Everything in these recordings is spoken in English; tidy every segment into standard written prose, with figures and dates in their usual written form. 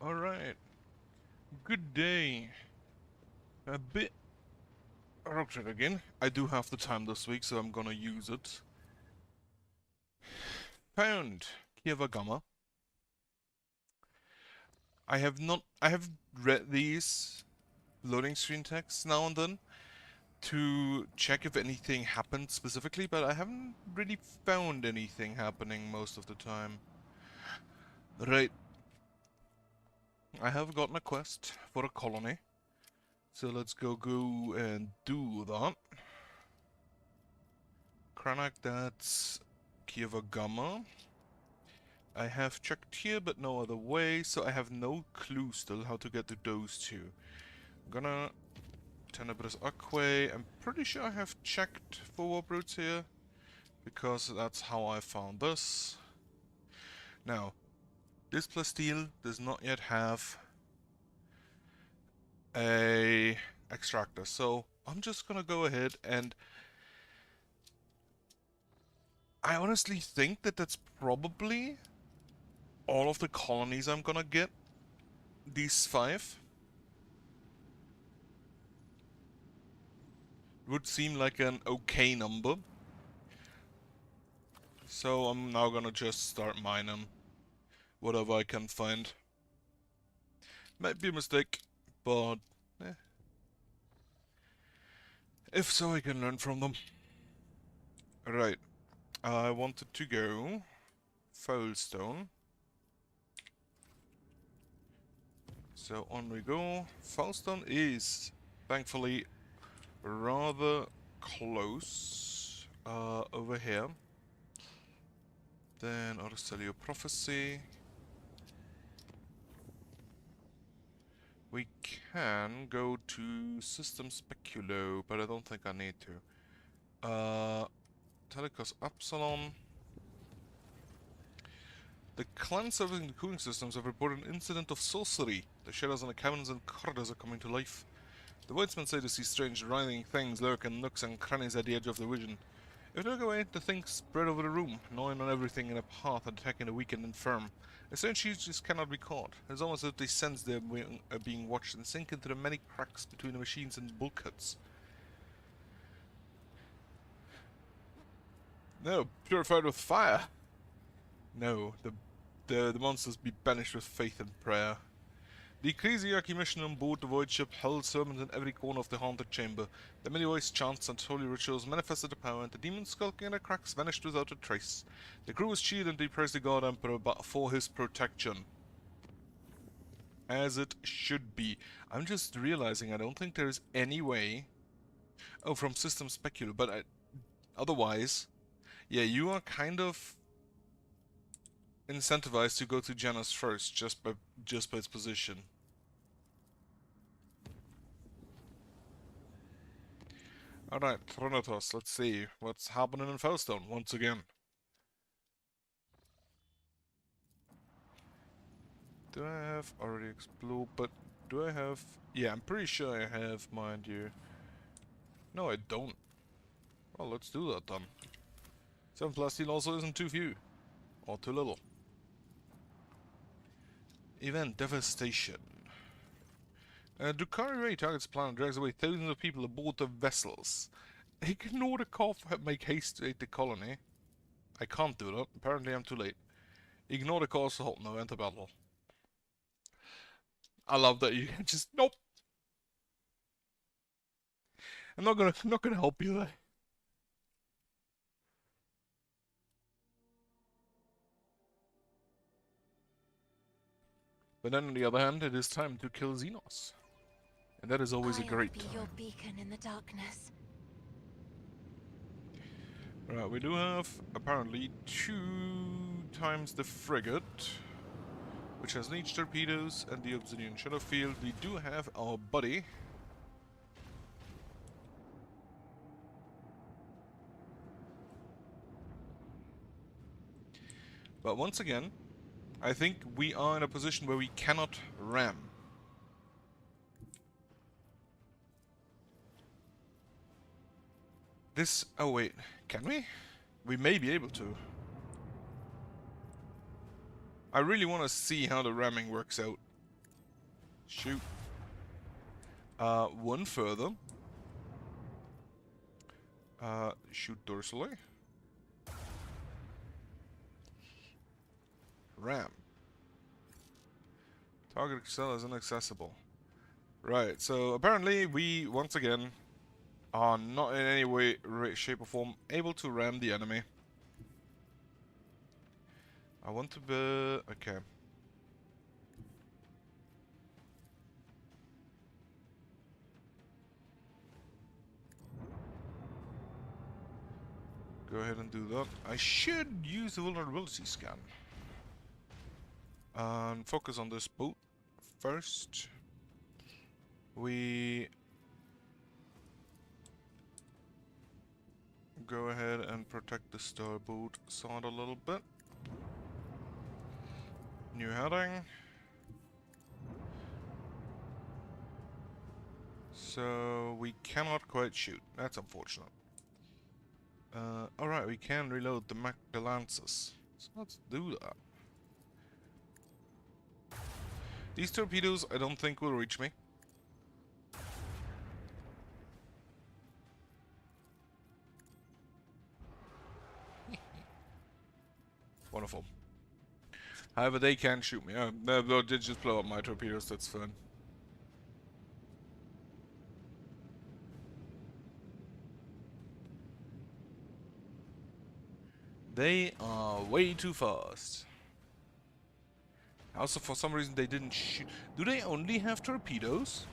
Alright. Good day. A bit ruptured again. I do have the time this week, so I'm gonna use it. Found Kiava Gamma. I have read these loading screen texts now and then to check if anything happened specifically, but I haven't really found anything happening most of the time. Right. I have gotten a quest for a colony. So let's go and do that. Kranak, that's Kiava Gamma. I have checked here, but no other way, so I have no clue still how to get to those two. I'm gonna Tenebris Aquay. I'm pretty sure I have checked for warp routes here, because that's how I found this. Now, this plasteel does not yet have a extractor, so I'm just gonna go ahead and I honestly think that that's probably all of the colonies I'm gonna get. These 5 would seem like an okay number. So I'm now gonna just start mining whatever I can find. Might be a mistake, but if so, I can learn from them. Right, I wanted to go Foulstone. So on we go. Foulstone is thankfully rather close over here. Then Aristellio Prophecy. We can go to System Speculo, but I don't think I need to. Telecos Upsilon. The clan serving the cooling systems have reported an incident of sorcery. The shadows in the cabins and corridors are coming to life. The Whitesmen say to see strange writhing things lurk in nooks and crannies at the edge of the vision. If they look away, the things spread over the room, gnawing on everything in a path and attacking the weak and infirm. The strange creatures cannot be caught. It's almost as if they sense they are being watched and sink into the many cracks between the machines and bulkheads. No, purified with fire. No, the monsters be banished with faith and prayer. The ecclesiarchy mission on board the void ship held sermons in every corner of the haunted chamber. The many voiced chants and holy rituals manifested the power, and the demons skulking in the cracks vanished without a trace. The crew was cheered and they praised the God Emperor for his protection. As it should be. I'm just realizing I don't think there's any way... Oh, from System Specular, but otherwise... Yeah, you are kind of incentivized to go to Janus first, just by its position. Alright, Thronatos, let's see what's happening in Foulstone once again. Do I have already explode, but do I have... Yeah, I'm pretty sure I have, mind you. No, I don't. Well, let's do that then. 7 plasteel also isn't too few. Or too little. Event Devastation. Drukari Ray targets the planet and drags away thousands of people aboard the vessels. Ignore the call for make haste to aid the colony. I can't do that. Apparently I'm too late. Ignore the calls to halt. No, enter battle. I love that you just nope. I'm not gonna help you there. But then on the other hand, it is time to kill Xenos. And that is always a great time. Your beacon in the darkness. Right, we do have apparently 2 times the frigate, which has leech torpedoes and the obsidian shadow field. We do have our buddy. But once again, I think we are in a position where we cannot ram. This... Oh wait, can we? We may be able to. I really want to see how the ramming works out. Shoot. One further. Shoot dorsally. Ram. Target cell is inaccessible. Right, so apparently we, once again, are not in any way, shape or form able to ram the enemy. I want to be... okay. Go ahead and do that. I should use the vulnerability scan. And focus on this boat first. We go ahead and protect the starboard side a little bit. New heading. So we cannot quite shoot. That's unfortunate. Alright, we can reload the lances. So let's do that. These torpedoes I don't think will reach me. Wonderful. However, they can shoot me. They did just blow up my torpedoes, that's fine. They are way too fast. Also, for some reason, they didn't shoot. Do they only have torpedoes?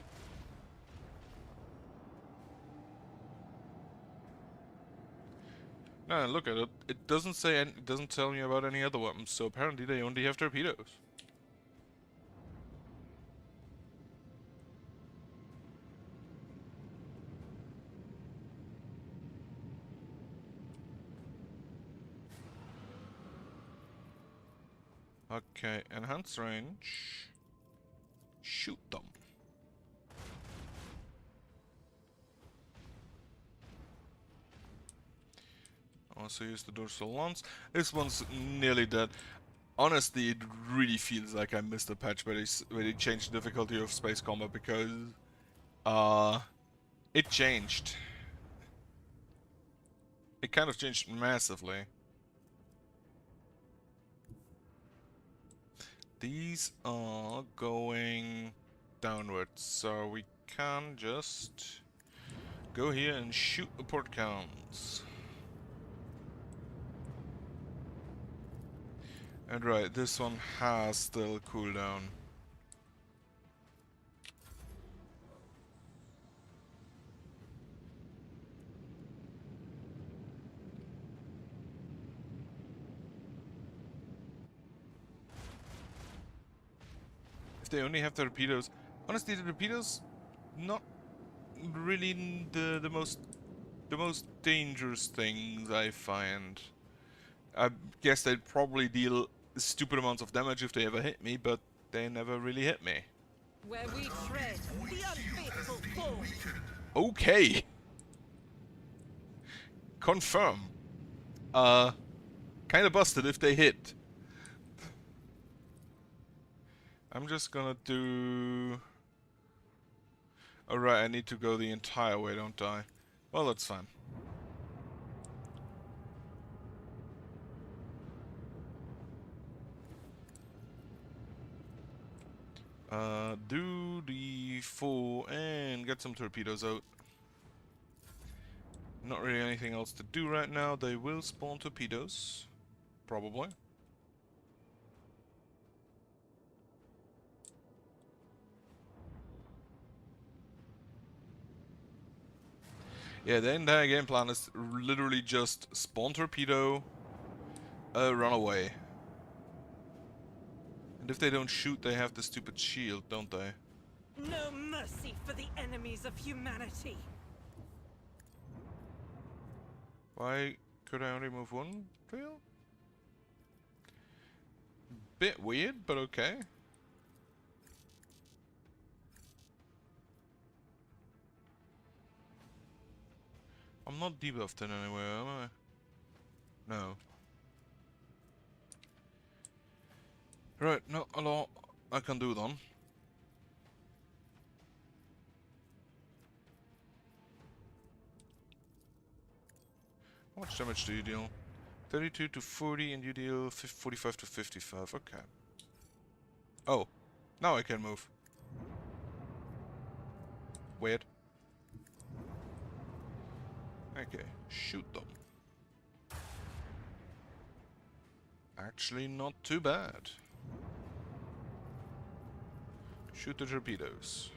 No, look at it. It doesn't say. It doesn't tell me about any other weapons. So apparently, they only have torpedoes. Okay, enhance range. Shoot them. Also use the dorsal lance. This one's nearly dead. Honestly, it really feels like I missed a patch where they changed the difficulty of space combat because it changed. It kind of changed massively. These are going downwards, so we can just go here and shoot the port cannons. And right, this one has still cooldown. If they only have torpedoes, honestly, the torpedoes not really the most dangerous things I find. I guess they'd probably deal stupid amounts of damage if they ever hit me, but they never really hit me. Where we tread, the unfaithful fall. Okay. Confirm. Kinda busted if they hit. I'm just gonna do... Alright, I need to go the entire way, don't I? Well, that's fine. Do the 4 and get some torpedoes out. Not really anything else to do right now. They will spawn torpedoes. Probably. Yeah, the entire game plan is literally just spawn torpedo, run away. And if they don't shoot, they have the stupid shield, don't they? No mercy for the enemies of humanity. Why could I only move one field? Bit weird, but okay. I'm not debuffed in any way, am I? No. Right, not a lot I can do then. How much damage do you deal? 32 to 40, and you deal 45 to 55. Okay. Oh, now I can move. Weird. Okay, shoot them. Actually, not too bad. Shoot the torpedoes.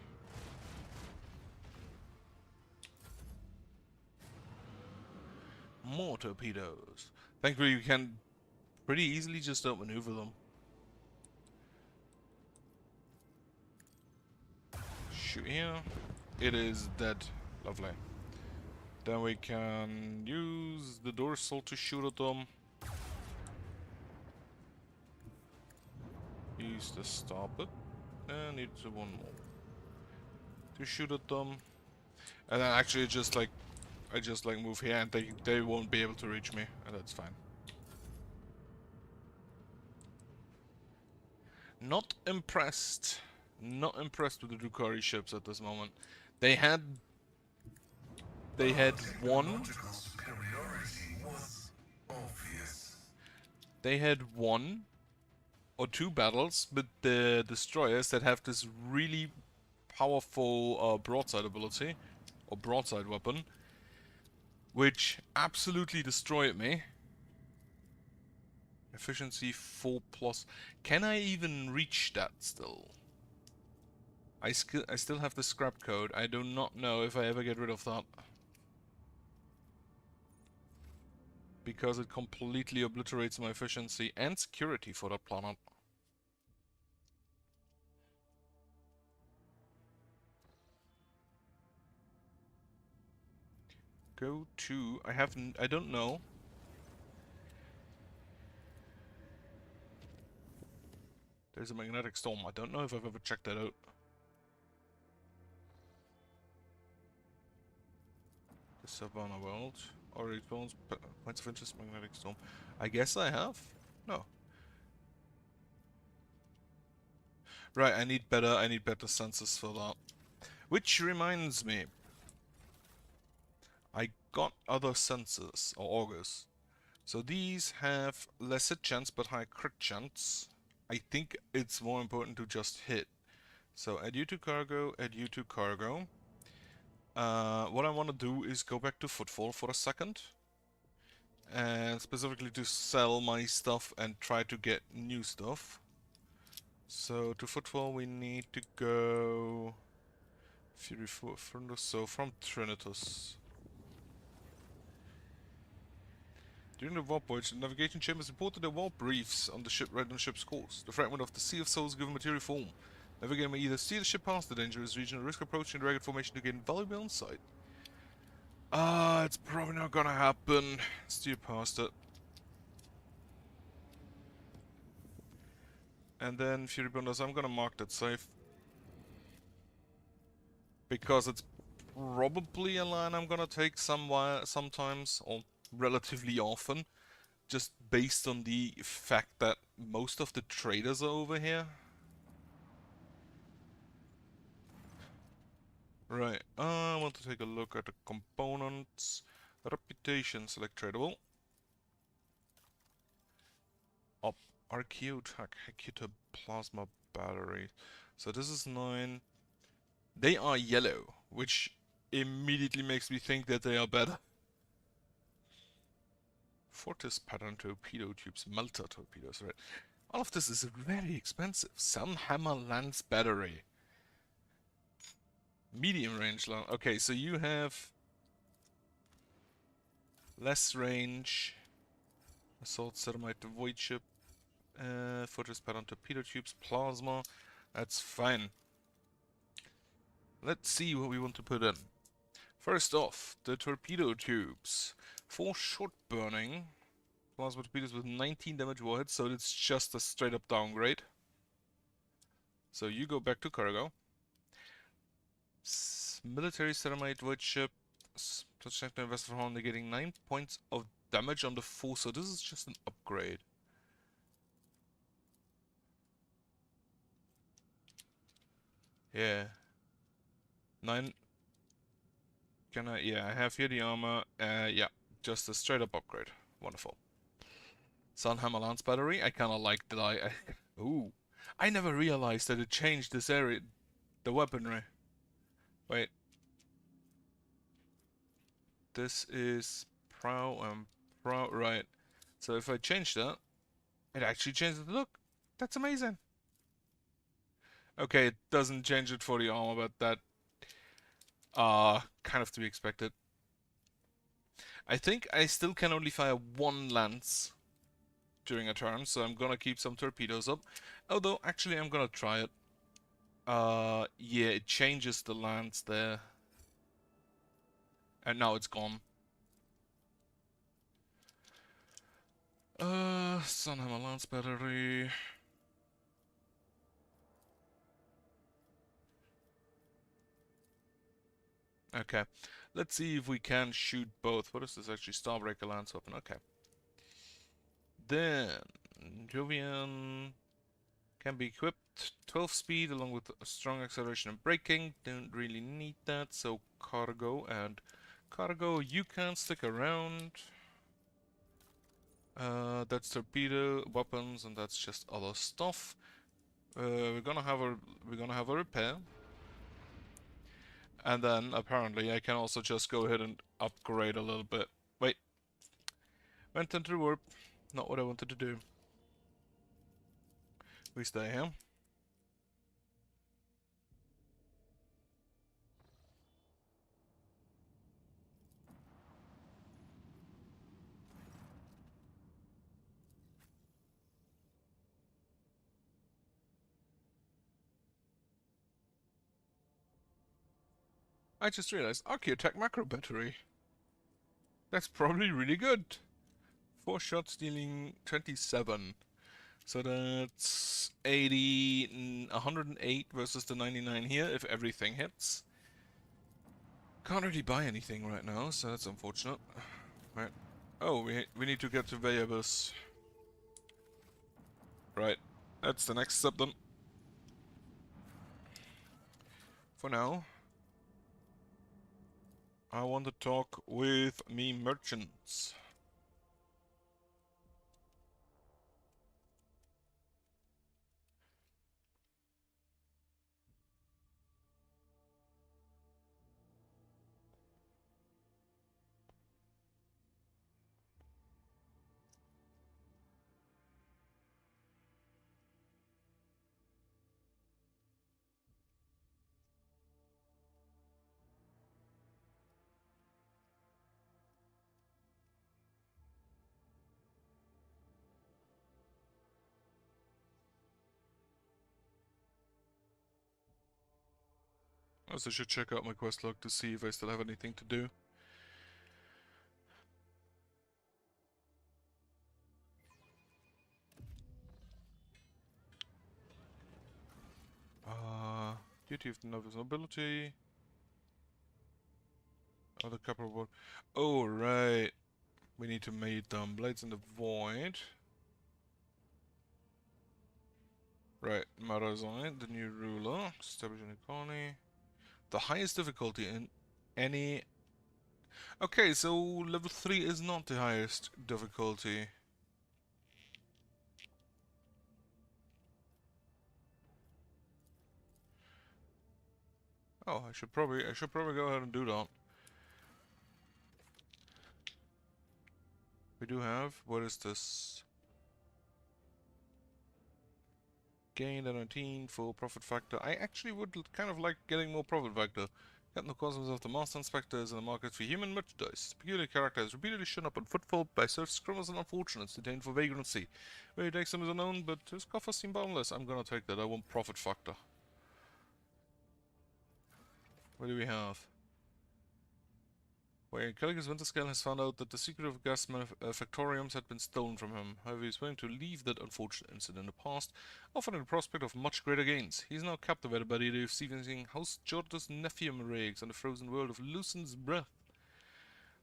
More torpedoes. Thankfully, you can pretty easily just outmaneuver them. Shoot here. It is dead. Lovely. Then we can use the dorsal to shoot at them. Use the stop it. And need one more. To shoot at them. And then actually just like I just like move here and they won't be able to reach me. And that's fine. Not impressed. Not impressed with the Drukhari ships at this moment. They had one. They had one or two battles with the destroyers that have this really powerful broadside ability or broadside weapon, which absolutely destroyed me. Efficiency 4+. Can I even reach that still? I still have the scrap code. I do not know if I ever get rid of that. Because it completely obliterates my efficiency and security for that planet. Go to... I don't know. There's a magnetic storm. I don't know if I've ever checked that out. The Savannah World. Or points of interest, magnetic storm. I guess I have? No. Right, I need better sensors for that. Which reminds me. I got other sensors, or augers. So these have lesser chance but high crit chance. I think it's more important to just hit. So add you to cargo, add you to cargo. What I want to do is go back to Footfall for a second. And specifically to sell my stuff and try to get new stuff. So to Footfall we need to go... Fury Furnace, so from Trinitas. During the warp voyage, the navigation chambers reported their warp briefs on the ship right on the ship's course. The fragment of the Sea of Souls given material form. Navigator may either steer the ship past the dangerous region or risk approaching the ragged formation to gain valuable insight. It's probably not gonna happen. Steer past it. And then Fury Bundles, I'm gonna mark that safe. Because it's probably a line I'm gonna take sometimes, or relatively often. Just based on the fact that most of the traders are over here. Right, I want to take a look at the components. Reputation, select tradable. Up, Archaeotech, Hecuta Plasma Battery. So this is 9. They are yellow, which immediately makes me think that they are better. Fortis pattern torpedo tubes, melter torpedoes, right? All of this is very expensive. Sunhammer Lance battery. Medium range. Okay, so you have less range. Assault Ceramite void ship. Fortress pattern torpedo tubes, plasma. That's fine. Let's see what we want to put in. First off, the torpedo tubes. 4 short burning. Plasma torpedoes with 19 damage warheads, so it's just a straight up downgrade. So you go back to cargo. Military Ceramite void ship. Protect the vessel from negating 9 points of damage on the 4, so this is just an upgrade. Yeah. 9. Can I? Yeah, I have here the armor. Yeah. just a straight up upgrade. Wonderful. Sunhammer Lance Battery. I kinda like that ooh. I never realized that it changed this area, the weaponry. Wait. This is Prow and Prow, right. So if I change that, it actually changes the look. That's amazing. Okay, it doesn't change it for the armor, but that, kind of to be expected. I think I still can only fire one lance during a turn, so I'm gonna keep some torpedoes up. Although, actually, I'm gonna try it. Yeah, it changes the lance there. And now it's gone. Sunhammer Lance Battery. Okay, let's see if we can shoot both. What is this actually? Starbreaker Lance Weapon. Okay. Then, Jovian can be equipped 12 speed along with a strong acceleration and braking. Don't really need that, so cargo and cargo, you can stick around. That's torpedo weapons, and that's just other stuff. We're gonna have a repair. And then, apparently, I can also just go ahead and upgrade a little bit. Wait. Went into warp. Not what I wanted to do. We stay here. I just realized Archaeotech Macro Battery. That's probably really good. 4 shots dealing 27. So that's 80, 108 versus the 99 here if everything hits. Can't really buy anything right now, so that's unfortunate. Right. Oh, we need to get to Veabus. Right. That's the next step then. For now, I want to talk with me merchants. I also should check out my quest log to see if I still have anything to do. Duty of the Novice Nobility. Other couple of... Oh, right. We need to mate them. Blades in the Void. Right. Marazai, the new ruler. Establishing a colony. The highest difficulty in any... Okay, so level 3 is not the highest difficulty. Oh, I should probably go ahead and do that. We do have, what is this? Gain a 19 full profit factor. I actually would kind of like getting more profit factor. Captain of Cosmos of the Master Inspectors in the market for human merchandise. Peculiar character has repeatedly shown up on footfall by serfs, criminals, and unfortunates detained for vagrancy. Where he takes them is unknown, but his coffers seem boundless. I'm gonna take that. I want profit factor. What do we have? Where Caligula's Winterscale has found out that the secret of gas manufactoriums had been stolen from him. However, he is willing to leave that unfortunate incident in the past, offering the prospect of much greater gains. He is now captivated by the idea of seizing House Jorda's Nephium rigs on the frozen world of Lucen's Breath.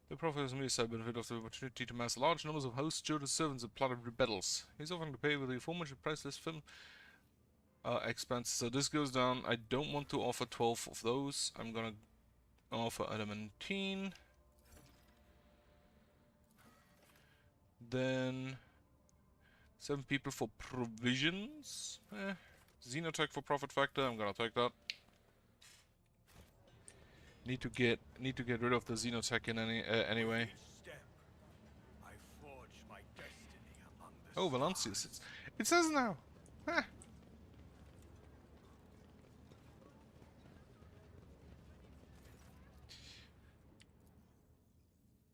The Prophet has made a side benefit of the opportunity to mass large numbers of House Jorda's servants and plotted rebels. He is offering to pay with the aforementioned priceless film expenses. So this goes down. I don't want to offer 12 of those. I'm gonna offer adamantine. Then 7 people for provisions. Xenotech for profit factor. I'm gonna take that. Need to get rid of the Xenotech in anyway. Oh, Valancius. It says now. Huh.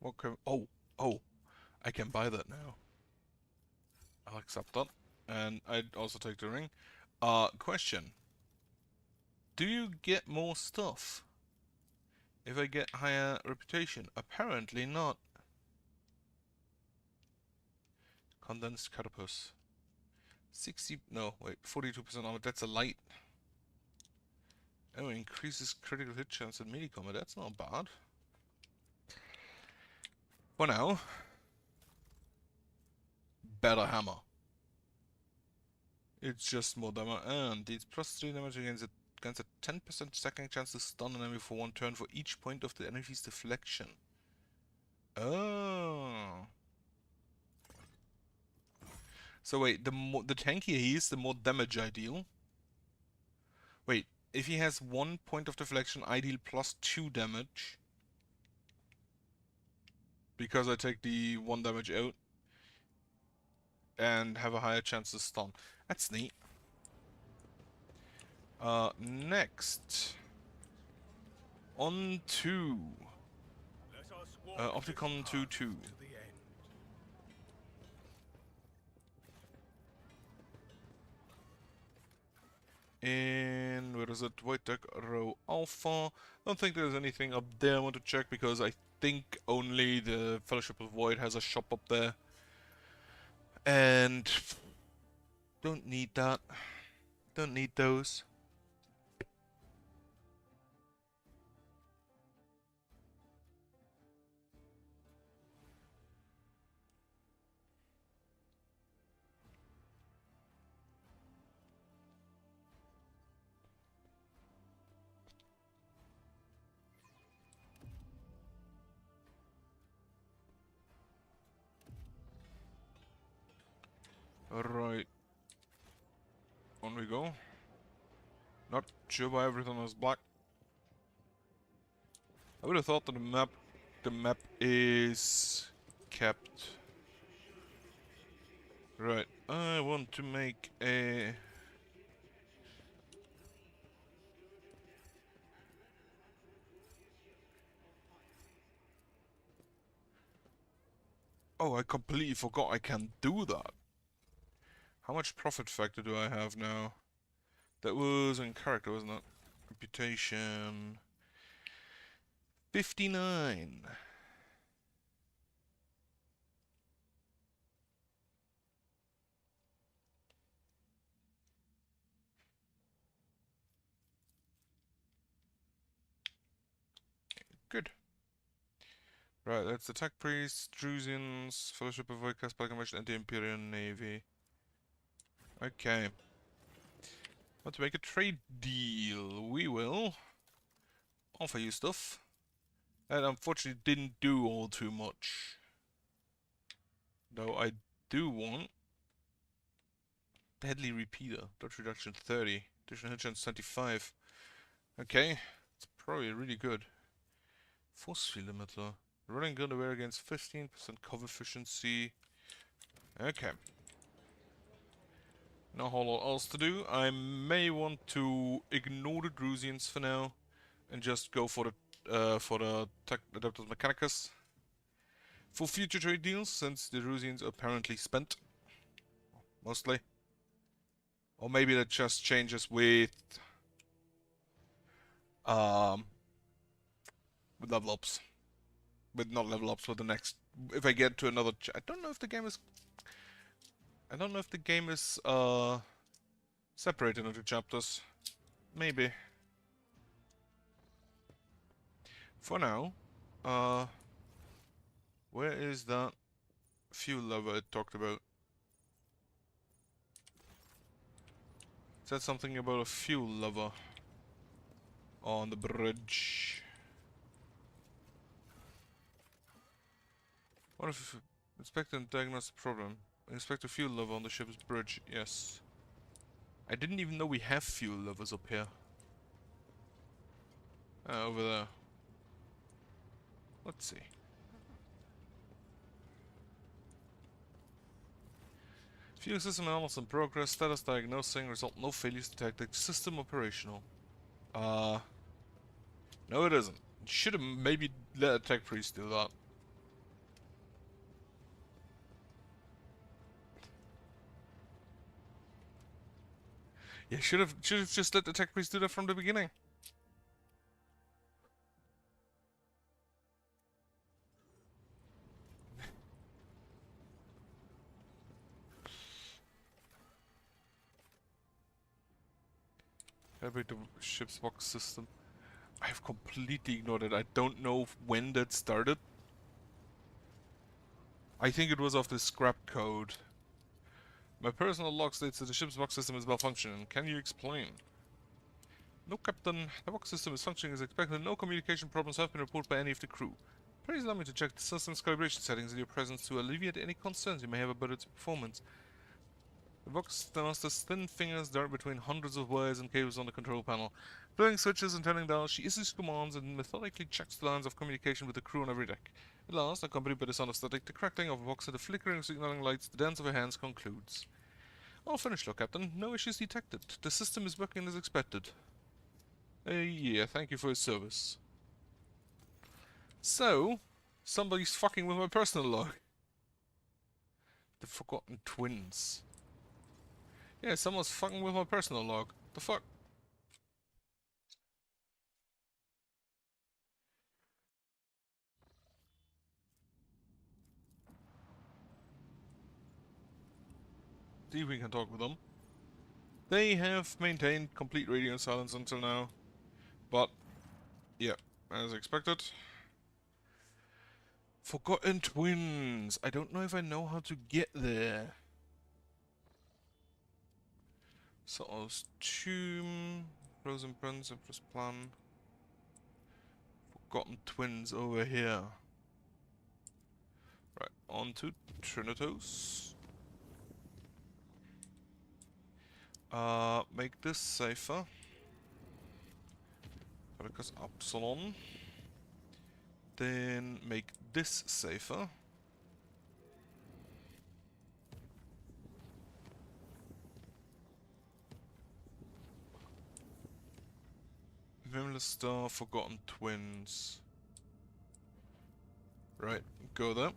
What can? Oh! I can buy that now. I'll accept that, and I'd also take the ring. Question: do you get more stuff if I get higher reputation? Apparently not. Condensed carapace. 42% armor. That's a light. Oh, increases critical hit chance in melee combat. That's not bad. For now, better hammer. It's just more damage, and it's +3 damage against a 10% stacking chance to stun an enemy for 1 turn for each point of the enemy's deflection. Oh. So wait, the tankier he is, the more damage I deal. Wait, if he has 1 point of deflection, I deal +2 damage. Because I take the 1 damage out. And have a higher chance to stun. That's neat. Next. On to Opticon 2-2. And where is it? White Deck Row Alpha. Don't think there's anything up there I want to check because I think only the Fellowship of Void has a shop up there. And don't need that. Don't need those. Alright. On we go. Not sure why everything is black. I would have thought that the map is kept. Right. I want to make a Oh, I completely forgot I can do that. How much profit factor do I have now? That was in character, wasn't it? Reputation 59. Good. Right, that's Attack Priests, Drusians, Fellowship of Voidcast, Black Convention, Anti-Imperial Navy. Okay. Want to make a trade deal. We will offer you stuff. That unfortunately didn't do all too much. Though I do want Deadly Repeater. Dodge reduction 30. Additional hit chance 25. Okay. It's probably really good. Force field emitter. Running gun aware against 15% cover efficiency. Okay. Not a whole lot else to do. I may want to ignore the Drusians for now and just go for the Adeptus Mechanicus for future trade deals, since the Drusians are apparently spent mostly, or maybe that just changes with level ups, with not level ups for the next. If I get to another, I don't know if the game is. I don't know if the game is separated into chapters. Maybe. For now, where is that fuel lever I talked about? It said something about a fuel lever on the bridge. What if Inspect and diagnose the problem. Inspect the fuel level on the ship's bridge. Yes. I didn't even know we have fuel levels up here. Over there. Let's see. Fuel system analysis in progress. Status diagnosing. Result no failures detected. System operational. No it isn't. Should have maybe let a tech priest do that. Yeah, should have just let the tech priest do that from the beginning. Calibrate the ship's box system. I have completely ignored it. I don't know when that started. I think it was off the scrap code. My personal log states that the ship's box system is malfunctioning. Can you explain? No, Captain. The box system is functioning as expected. No communication problems have been reported by any of the crew. Please allow me to check the system's calibration settings in your presence to alleviate any concerns you may have about its performance. The box master's thin fingers dart between hundreds of wires and cables on the control panel. Blowing switches and turning dials, she issues commands and methodically checks the lines of communication with the crew on every deck. At last, accompanied by the sound of static, the crackling of a box and the flickering signaling lights, the dance of her hands concludes. All finished, Lord Captain. No issues detected. The system is working as expected. Yeah, thank you for your service. So, somebody's fucking with my personal log. The Forgotten Twins. Yeah, someone's fucking with my personal log. The fuck? See if we can talk with them. They have maintained complete radio silence until now. But, yeah, as expected. Forgotten Twins. I don't know if I know how to get there. Saul's Tomb. Frozen Prince, Empress Plan. Forgotten Twins over here. Right, on to Trinitos. Make this safer. Focus Upsilon. Then make this safer. Mimler Star, Forgotten Twins. Right, go there.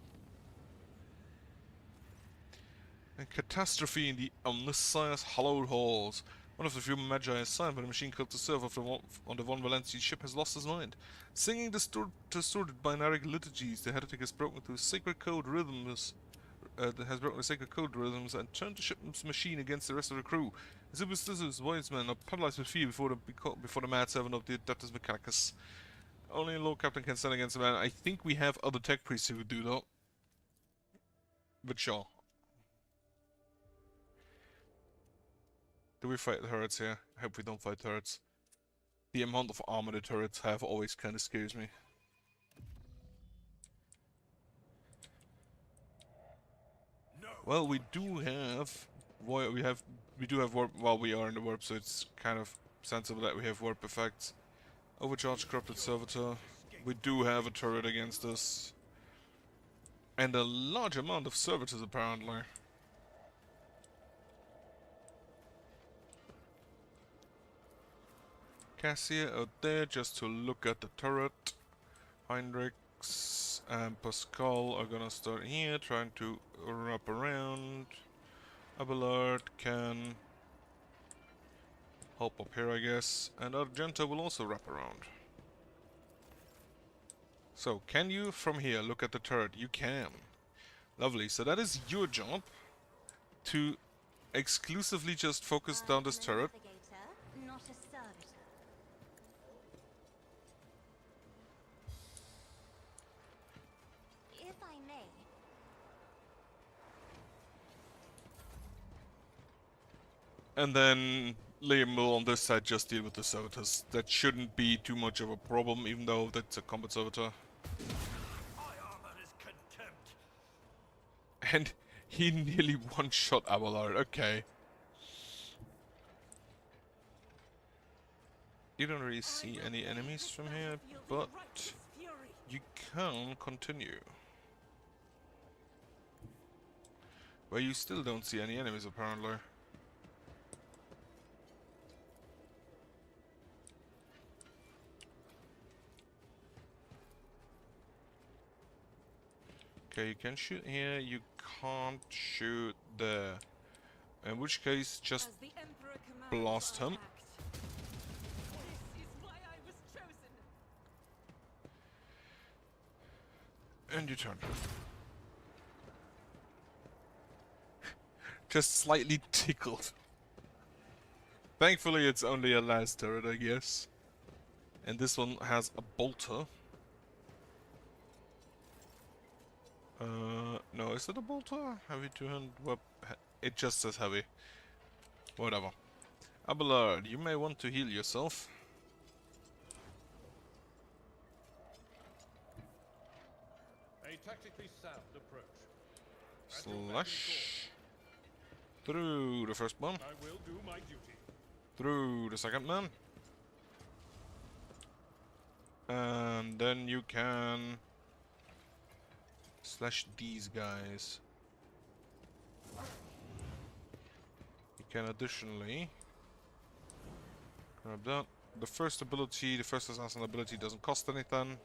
And catastrophe in the Omniscience hallowed halls. One of the few magi assigned by the machine cult to serve on the Von Valenci ship has lost his mind. Singing distorted binary liturgies, the heretic has broken through sacred code rhythms. And turned the ship's machine against the rest of the crew. The superstitious wise men are paralyzed with fear before the mad servant of the Adeptus Mechanicus. Only a Lord Captain can stand against the man. I think we have other tech priests who would do that. But sure. Do we fight the turrets here? I hope we don't fight turrets. The amount of armor the turrets have always kind of scares me. No. Well, we do have warp while we are in the warp, so it's kind of sensible that we have warp effects. Overcharged corrupted servitor. We do have a turret against us. And a large amount of servitors apparently. Cassia out there just to look at the turret. Heinrichs and Pascal are gonna start here, trying to wrap around. Abelard can help up here, I guess. And Argenta will also wrap around. So, can you from here look at the turret? You can. Lovely. So that is your job to exclusively just focus down this turret. Not a servitor. If I may. And then Liam will on this side just deal with the servitors. That shouldn't be too much of a problem, even though that's a combat servitor. My armor is contempt. And he nearly one-shot Abelard. Okay. You don't really see any enemies from here, but you can continue. Well, you still don't see any enemies, apparently. Okay, you can shoot here, you can't shoot there. In which case, just blast him. This is why I was chosen. And you turn. Just slightly tickled. Thankfully, it's only a last turret, I guess. And this one has a bolter. No, is it a bolter? Heavy 200 it just says heavy. Whatever. Abelard, you may want to heal yourself. A tactically sound approach. Slash. Through the first one. I will do my duty. Through the second man. And then you can slash these guys. You can additionally grab that. The first ability, the first assassin ability doesn't cost anything.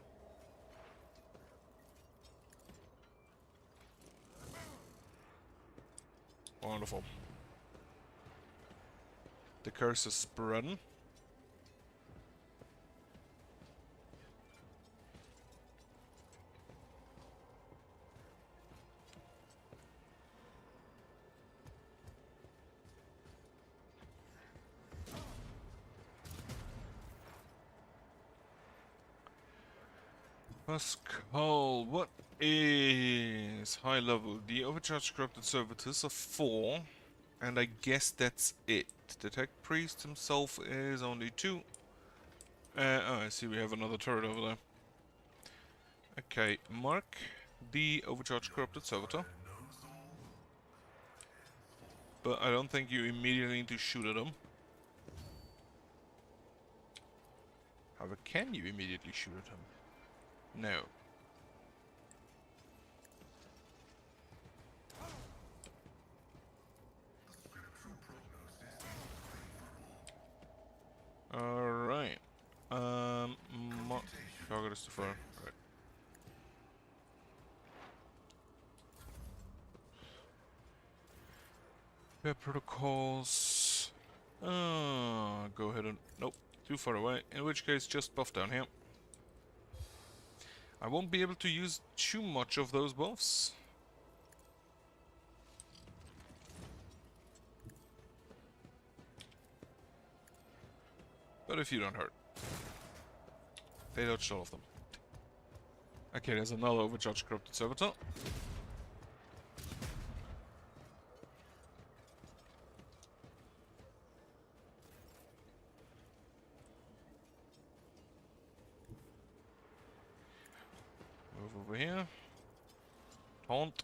Wonderful. The curse is spreading. Pascal, what is high level? The overcharged corrupted servitors are 4, and I guess that's it. The tech priest himself is only 2. Oh, I see we have another turret over there. Okay, mark the overcharged corrupted servitor. But I don't think you immediately need to shoot at him. However, can you immediately shoot at him? No. Alright. Target is too far. Right. Repair protocols. Go ahead and... Nope. Too far away. In which case, just buff down here. I won't be able to use too much of those buffs. But if you don't hurt. They dodged all of them. Okay, there's another overcharged corrupted servitor. Move over here. Taunt.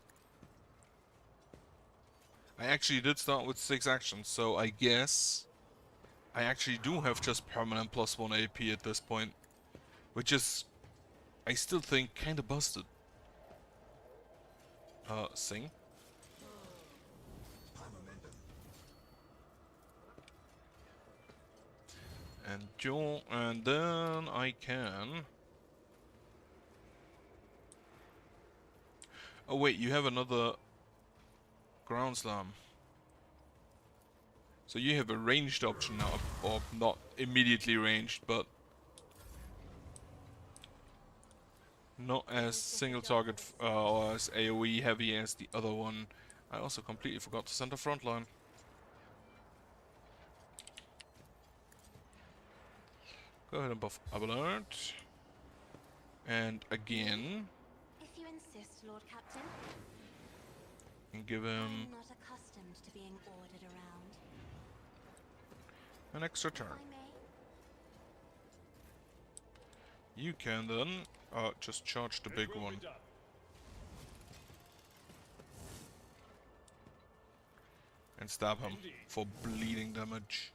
I actually did start with 6 actions, so I guess I actually do have just permanent +1 AP at this point. Which is, I still think, kinda busted. Sing. And Joel, and then I can... Oh wait, you have another ground slam. So you have a ranged option now, or not immediately ranged, but not as single target or as AoE heavy as the other one. I also completely forgot to send a frontline. Go ahead and buff Abelard. And again. If you insist, Lord Captain. And give him I'm not accustomed to being ordered around. an extra turn. If I may. You can then just charge the big one. and stab him for bleeding damage.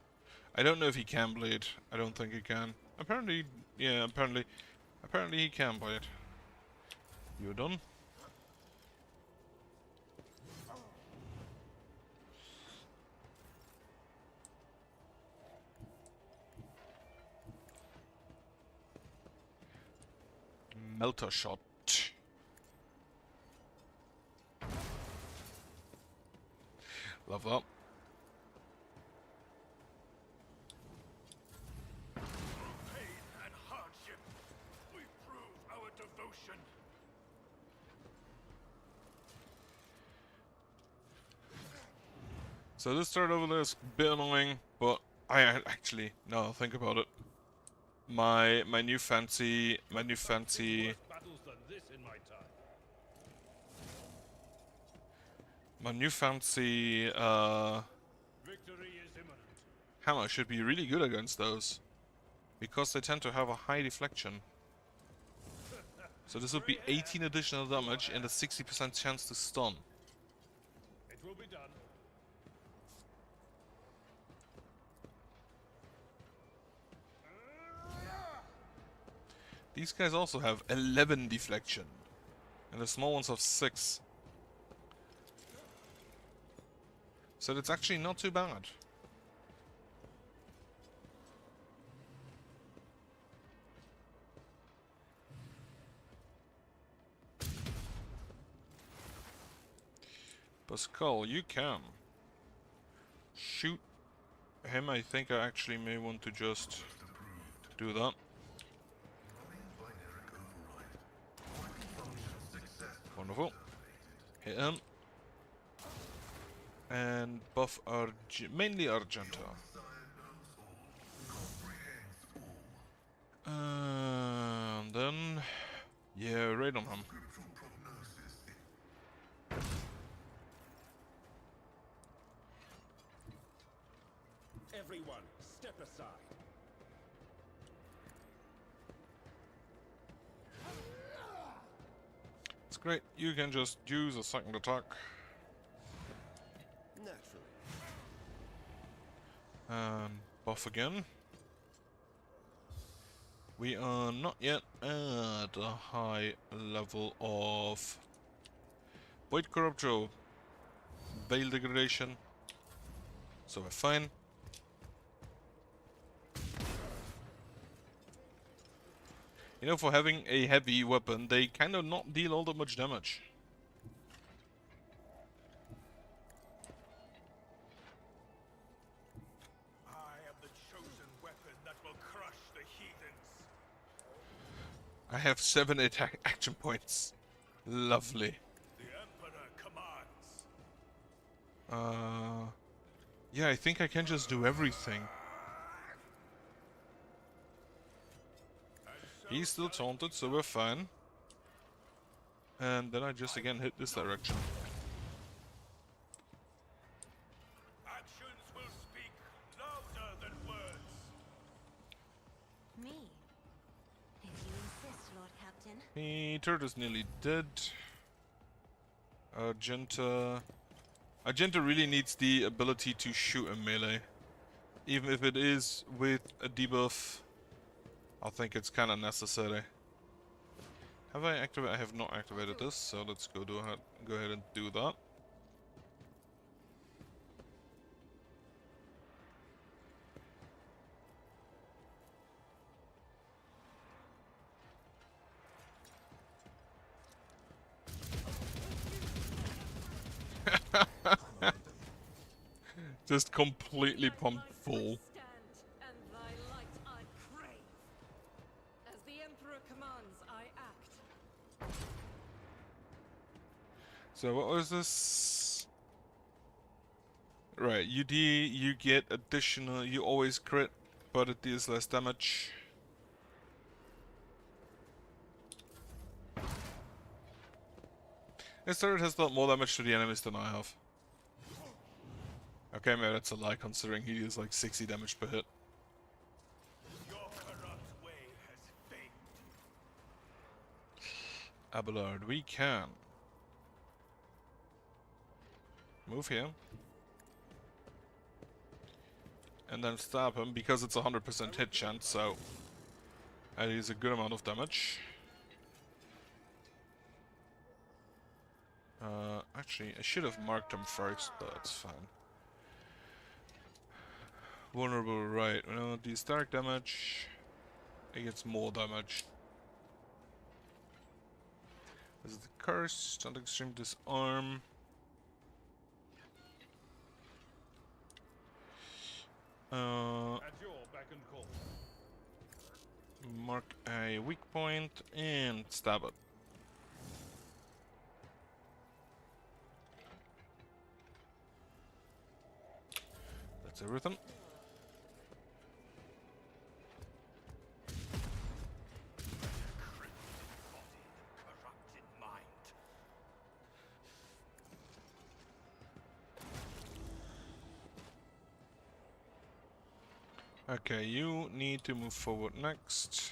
I don't know if he can bleed. I don't think he can. Apparently, yeah, apparently he can bleed. You're done? Melter shot. Love that. Pain and hardship, we prove our devotion. So this third over there is a bit annoying, but I actually, now I think about it, my new fancy Worse battles than this in my time. Victory is imminent. hammer should be really good against those, because they tend to have a high deflection. So this would be 18 additional damage and a 60% chance to stun. It will be done. These guys also have 11 deflection, and the small ones have 6. So that's actually not too bad. Pascal, you can shoot him. I think I actually may want to just do that. Wonderful. Hit him. And buff mainly Argenta. And then, yeah, raid on him. Everyone, step aside. It's great. You can just use a second attack. Naturally. And buff again. We are not yet at a high level of Void Corruptio, Veil Degradation, so we're fine. You know, for having a heavy weapon, they kind of not deal all that much damage. I am the chosen weapon that will crush the heathens. I have 7 attack action points. Lovely. The Emperor commands. Yeah, I think I can just do everything. He's still taunted, so we're fine. And then I just again hit this direction. Actions will speak louder than words. Me? If you insist, Lord Captain. The turret is nearly dead. Argenta really needs the ability to shoot in melee. Even if it is with a debuff, I think it's kind of necessary. Have I activated? I have not activated this, so let's go ahead and do that. Just completely pumped full. Stand, and thy light I crave. As the Emperor commands, I act. So what was this? Right, you get additional, you always crit, but it deals less damage. This turret has dealt more damage to the enemies than I have. Okay, maybe that's a lie considering he deals like 60 damage per hit. Your corrupt way has failed. Abelard, we can move here. and then stab him because it's a 100% hit chance, so that is a good amount of damage. Actually, I should have marked him first, but that's fine. Vulnerable, right. Well, these dark damage. He gets more damage. This is the curse, don't extreme disarm. At your beck and call. Mark a weak point and stab it. That's everything. Corrupted mind. Okay, you need to move forward next.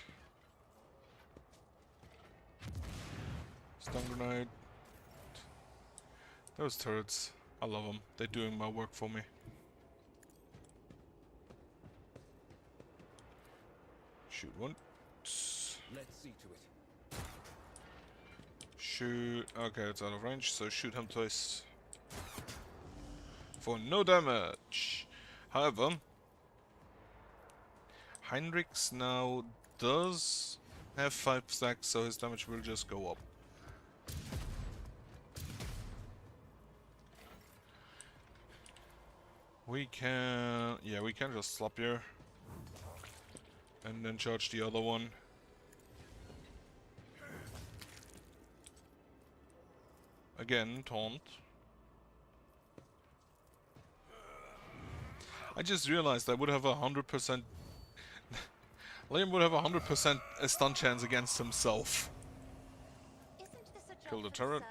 Stun grenade. Those turrets, I love them. They're doing my work for me. Shoot once. Let's see to it. Shoot. Okay, it's out of range, so shoot him twice. For no damage. However, Heinrichs now does have 5 stacks, so his damage will just go up. We can... yeah, we can just slap here. And then charge the other one. Again, taunt. I just realized I would have 100%... Liam would have 100% a stun chance against himself. Isn't this a Kill the job, turret.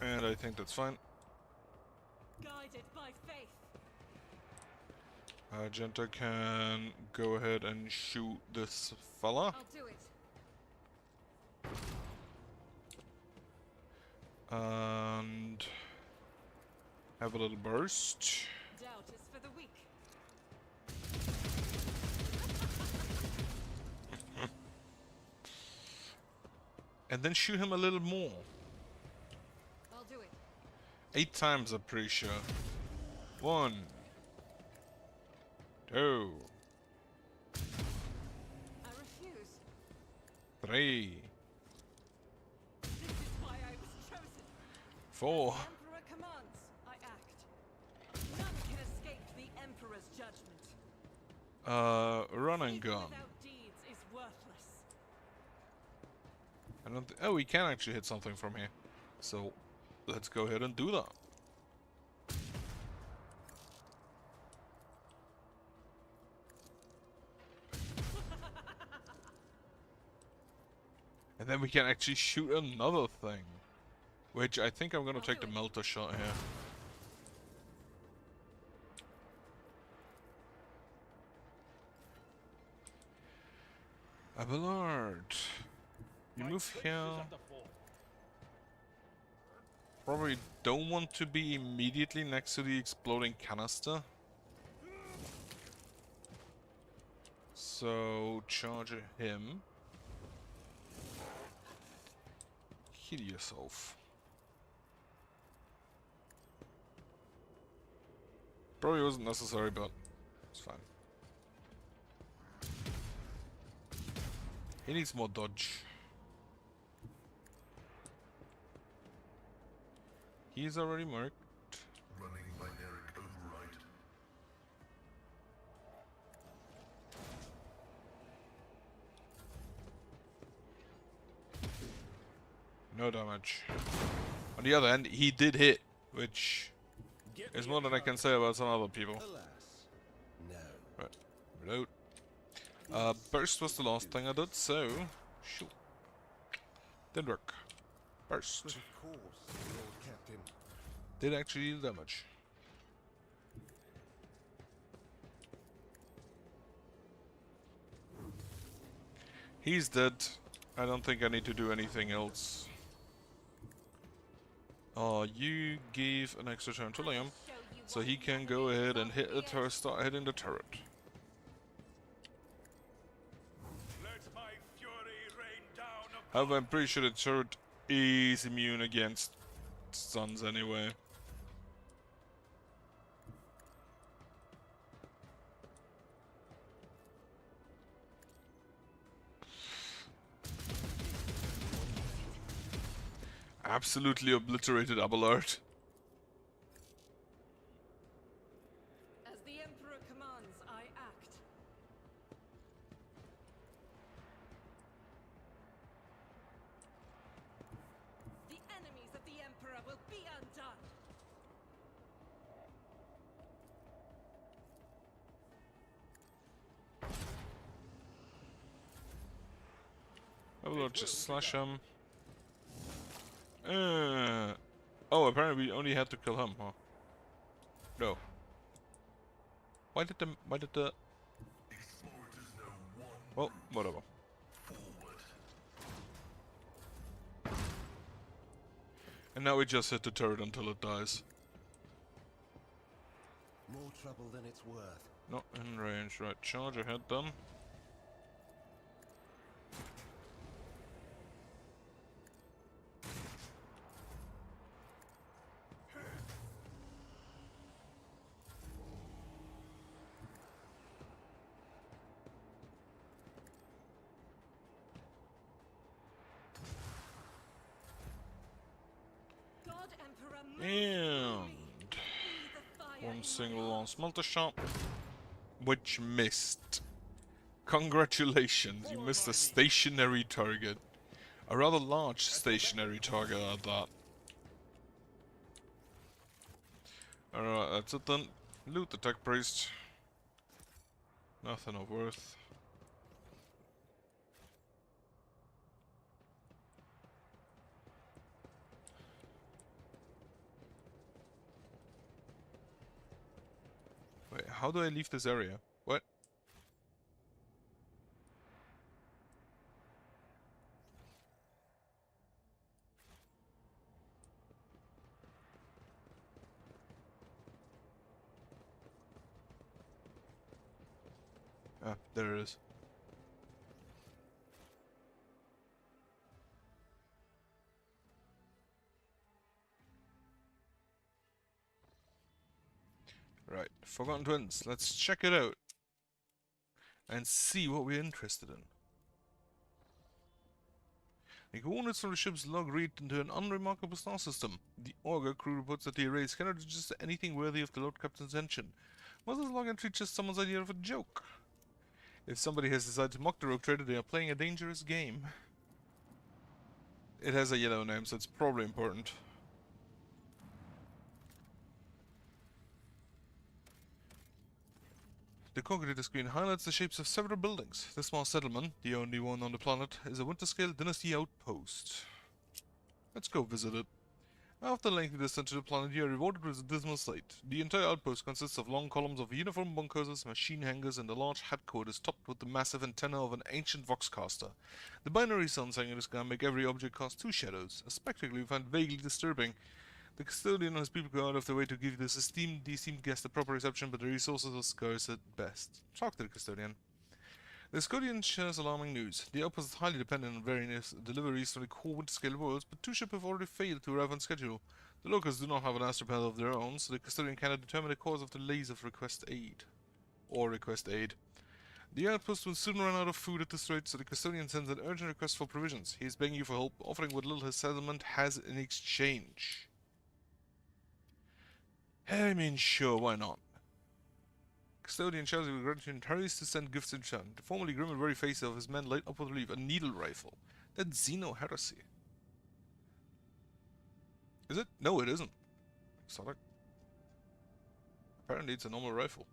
sir? And I think that's fine. Guided by faith. Genta can go ahead and shoot this fella. I'll do it. And have a little burst. Doubt is for the weak. And then shoot him a little more. I'll do it. 8 times, I'm pretty sure. 1, 2, I refuse. 3, This is why I was chosen. 4. The Emperor commands, I act. None can escape the Emperor's judgment. Run and Evil gun. without deeds is worthless. I don't. Oh, we can actually hit something from here. So, let's go ahead and do that. And then we can actually shoot another thing. Which I think I'm gonna take the melter shot here. Abelard. You move here. At the fore. Probably don't want to be immediately next to the exploding canister. So charge him. Heal yourself. Probably wasn't necessary, but it's fine. He needs more dodge. He's already marked. Running binaric override. No damage. On the other hand, he did hit, which Get is me more a than I card. can say about some other people. Alas, no. Right. Reload. Burst was the last thing I did, so shoot. Didn't work. Burst. Of course, Lord Captain. Did actually do damage. He's dead. I don't think I need to do anything else. You gave an extra turn to Liam. Show you so won't he can navigate go ahead and hit the properly, turret, start hitting the turret. Let my fury rain down upon However, I'm pretty sure the turret is immune against stuns anyway. Absolutely obliterated Abelard. As the Emperor commands, I act. The enemies of the Emperor will be undone. Abelard, just slash him. Oh, apparently we only had to kill him, huh? No. Why did the Explorators know one well, whatever. forward. And now we just hit the turret until it dies. More trouble than it's worth. Not in range, right? Charge ahead done. God Emperor And be the fire in one my single heart. on smelter shot, which missed. Congratulations, you missed a stationary target. A rather large stationary target at that. Alright, that's it then. Loot the tech priest. Nothing of worth. Wait, how do I leave this area? What? Ah, there it is. Right, Forgotten Twins. Let's check it out. And see what we're interested in. The coordinates from the ship's log read into an unremarkable star system. The Augur crew reports that the arrays cannot register anything worthy of the Lord Captain's attention. Was this log entry just someone's idea of a joke? If somebody has decided to mock the rogue trader, they are playing a dangerous game. It has a yellow name, so it's probably important. The concrete screen highlights the shapes of several buildings. The small settlement, the only one on the planet, is a winter-scale dynasty outpost. Let's go visit it. After a lengthy descent to the planet, you are rewarded with a dismal sight. The entire outpost consists of long columns of uniform bunkhouses, machine hangars, and a large headquarters topped with the massive antenna of an ancient voxcaster. The binary suns hanging in the sky make every object cast two shadows, a spectacle you find vaguely disturbing. The custodian and his people go out of their way to give this esteemed guest a proper reception, but the resources are scarce at best. Talk to the custodian. The custodian shares alarming news. The outpost is highly dependent on various deliveries from the core winter-scale worlds, but two ships have already failed to arrive on schedule. The locals do not have an astropath of their own, so the custodian cannot determine the cause of the delays of request aid. The outpost will soon run out of food at this rate, so the custodian sends an urgent request for provisions. He is begging you for help, offering what little his settlement has in exchange. I mean, sure, why not? Custodian shouts with gratitude and hurries to send gifts in return. The formerly grim and very face of his men light up with relief a needle rifle. That's Xeno heresy. Is it? No, it isn't. Exotic. Apparently it's a normal rifle.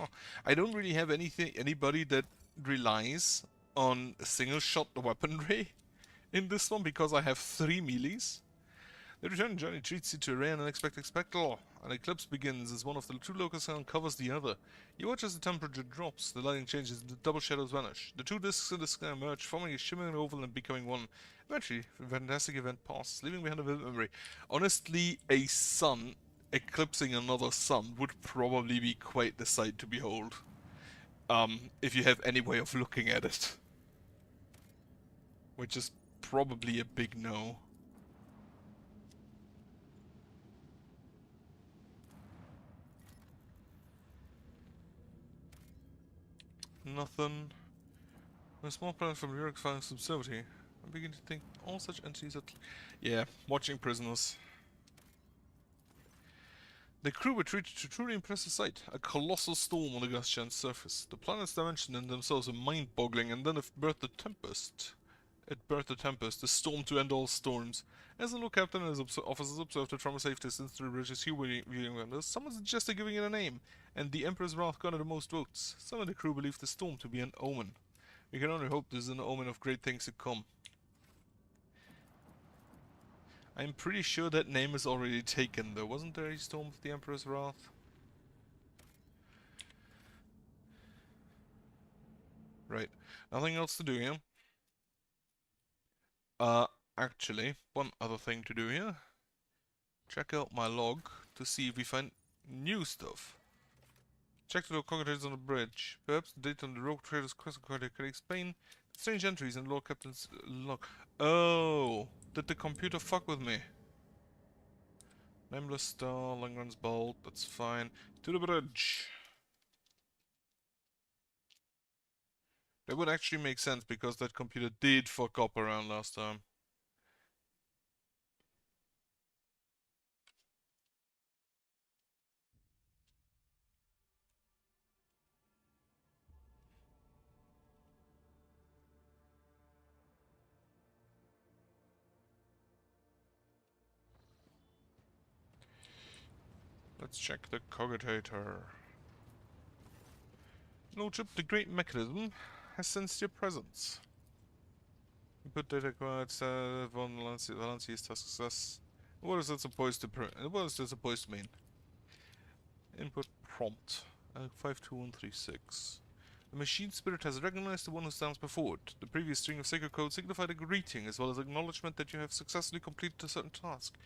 Oh, I don't really have anybody that relies on single shot weaponry in this one because I have 3 melees. The return journey treats you to a rare and unexpected spectacle. An eclipse begins as one of the two locusts uncovers the other. You watch as the temperature drops, the lighting changes, and the double shadows vanish. The two discs in the sky merge, forming a shimmering oval and becoming one. Eventually, a fantastic event passes, leaving behind a vivid memory. Honestly, a sun eclipsing another sun would probably be quite the sight to behold. If you have any way of looking at it. Which is probably a big no. Nothing. A small planet from New York's finest observatory. I'm beginning to think all such entities are... Yeah, watching prisoners. The crew retreated to a truly impressive sight. A colossal storm on the gas giant's surface. The planet's dimension in themselves are mind-boggling, and then it birthed a tempest. The storm to end all storms. As the new captain and his officers observed it from a safe distance through the bridge's viewing windows, someone suggested giving it a name, and the Emperor's wrath garnered the most votes. Some in the crew believed the storm to be an omen. We can only hope this is an omen of great things to come. I'm pretty sure that name is already taken though. Wasn't there a storm of the Emperor's wrath? Right. Nothing else to do here. Actually, one other thing to do here. Check out my log to see if we find new stuff. Check the log cockatoos on the bridge. Perhaps the date on the rogue trader's quest could explain the strange entries in the Lord Captain's log. Oh, did the computer fuck with me? Nameless star, Langren's bolt, that's fine. To the bridge. That would actually make sense because that computer did fuck up around last time. Let's check the cogitator. No chip, the great mechanism has sensed your presence. Input data required, von Valencia's task success. What is that supposed to mean? Input prompt. 52136. The machine spirit has recognized the one who stands before it. The previous string of sacred code signified a greeting as well as acknowledgement that you have successfully completed a certain task.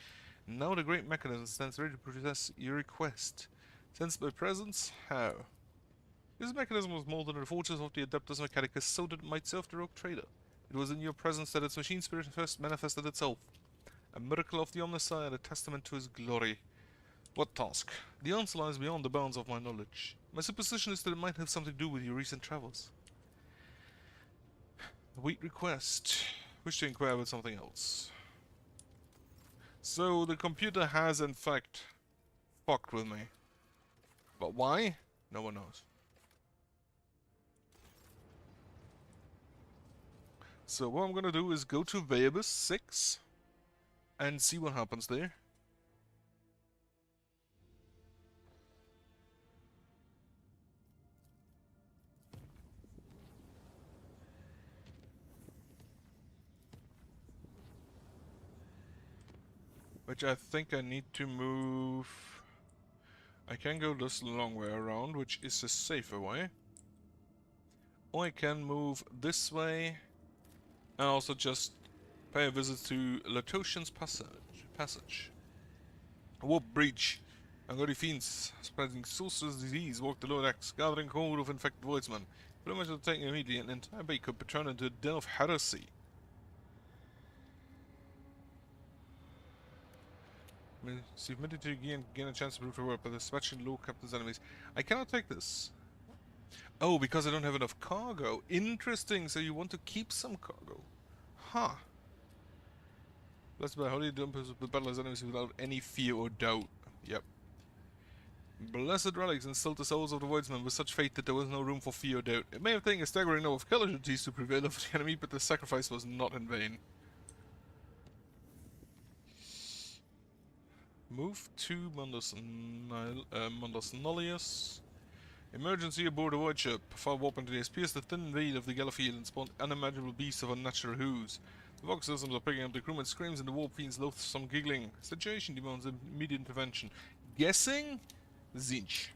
Now the great mechanism stands ready to process your request. Sensed by presence? How? This mechanism was molded in the forges of the Adeptus Mechanicus so that it might serve the rogue trader. It was in your presence that its machine spirit first manifested itself. A miracle of the Omnissiah, a testament to his glory. What task? The answer lies beyond the bounds of my knowledge. My supposition is that it might have something to do with your recent travels. Await request. Wish to inquire about something else. So the computer has in fact fucked with me. But why? No one knows. So what I'm gonna do is go to Veibus 6 and see what happens there. Which I think I need to move. I can go this long way around, which is a safer way. Or I can move this way and also just pay a visit to Latosian's passage. A warp breach. Angry fiends spreading sorcerer's disease walk the lower decks, gathering hold of infected voidsmen. Pretty much attacking immediately, an entire bay could be turned into a den of heresy. See, permitted to gain a chance to prove to work by dispatching low captain's enemies. I cannot take this. Oh, because I don't have enough cargo. Interesting, so you want to keep some cargo. Huh. Blessed by holy dumpers with battle as enemies without any fear or doubt. Yep. Blessed relics instilled the souls of the Voidsmen with such faith that there was no room for fear or doubt. It may have taken a staggering number of casualties to prevail over the enemy, but the sacrifice was not in vain. Move to Mundus Nullius. Emergency aboard a void ship. Far warp into this. Pierce the thin veil of the Gallowfield and spawn unimaginable beasts of unnatural hues. The vox systems are picking up the crewman screams and the warp fiends loathsome giggling. Situation demands immediate intervention. Guessing? Zinch.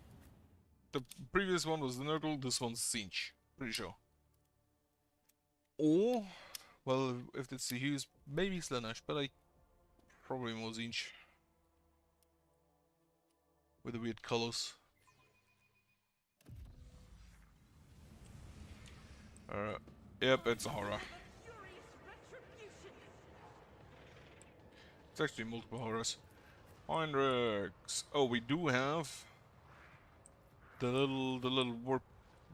The previous one was the Nurgle, this one's Zinch. Pretty sure. Or, well, if it's the hues, maybe Slanesh, but probably more Zinch. with the weird colors. Yep, it's a horror. Furious retribution. It's actually multiple horrors. Heinrichs. Oh, we do have the little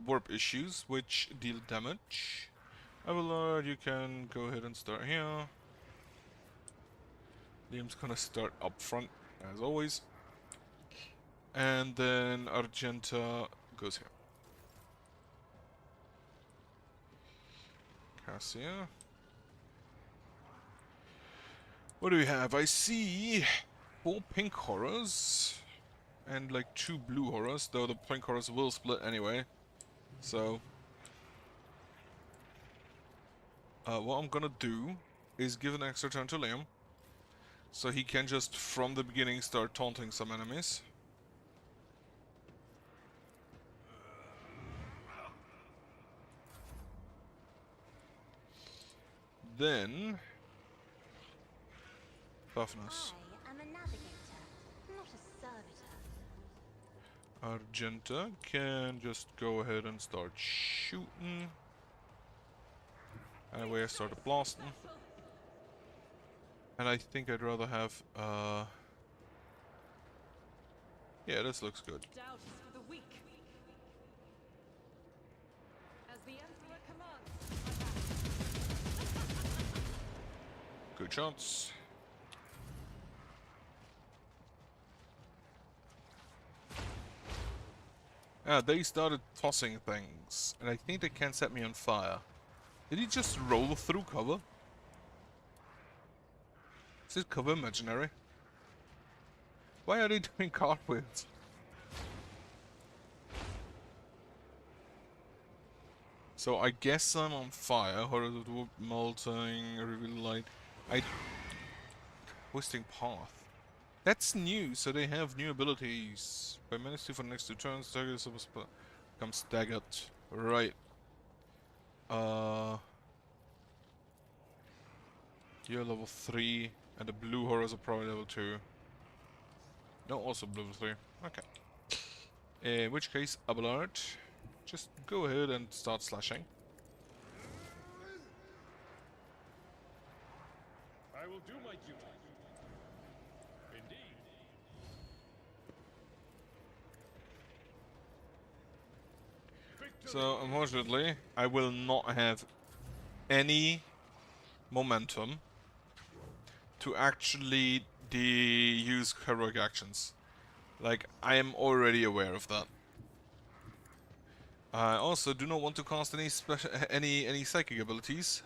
warp issues which deal damage. Abelard, you can go ahead and start here. Liam's gonna start up front as always. And then Argenta goes here. Cassia. What do we have? I see 4 pink horrors and like 2 blue horrors, though the pink horrors will split anyway. So what I'm gonna do is give an extra turn to Liam, so he can just from the beginning start taunting some enemies. Then Buffness. I am a navigator, not a servitor. Argenta can just go ahead and start shooting. Anyway, I started blasting. And I think I'd rather have, yeah, this looks good. Doubt is for the weak. As the Emperor commands. Good shots. Ah, they started tossing things, and I think they can set me on fire. Did he just roll through cover? Is this cover imaginary? Why are they doing cartwheels? So I guess I'm on fire. Horror of the Warp, melting, reveal light. Twisting path. That's new, so they have new abilities. By minus 2 for the next 2 turns, target is supposed to become staggered. Right. You're level 3, and the blue horrors are probably level 2. No, also level 3. Okay. In which case, Abelard, just go ahead and start slashing. I will do my duty. Indeed. So, unfortunately, I will not have any momentum to actually use heroic actions. Like, I am already aware of that. I also do not want to cast any special, any psychic abilities.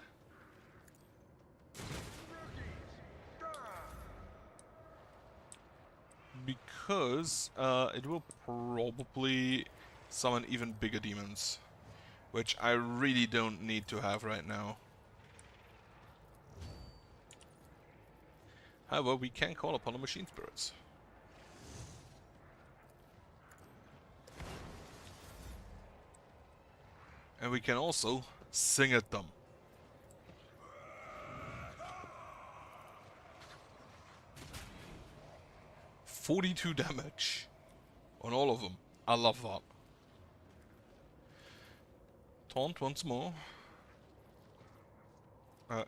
Because it will probably summon even bigger demons, which I really don't need to have right now. However, we can call upon the machine spirits. And we can also sing at them. $42 damage on all of them. I love that. Taunt once more.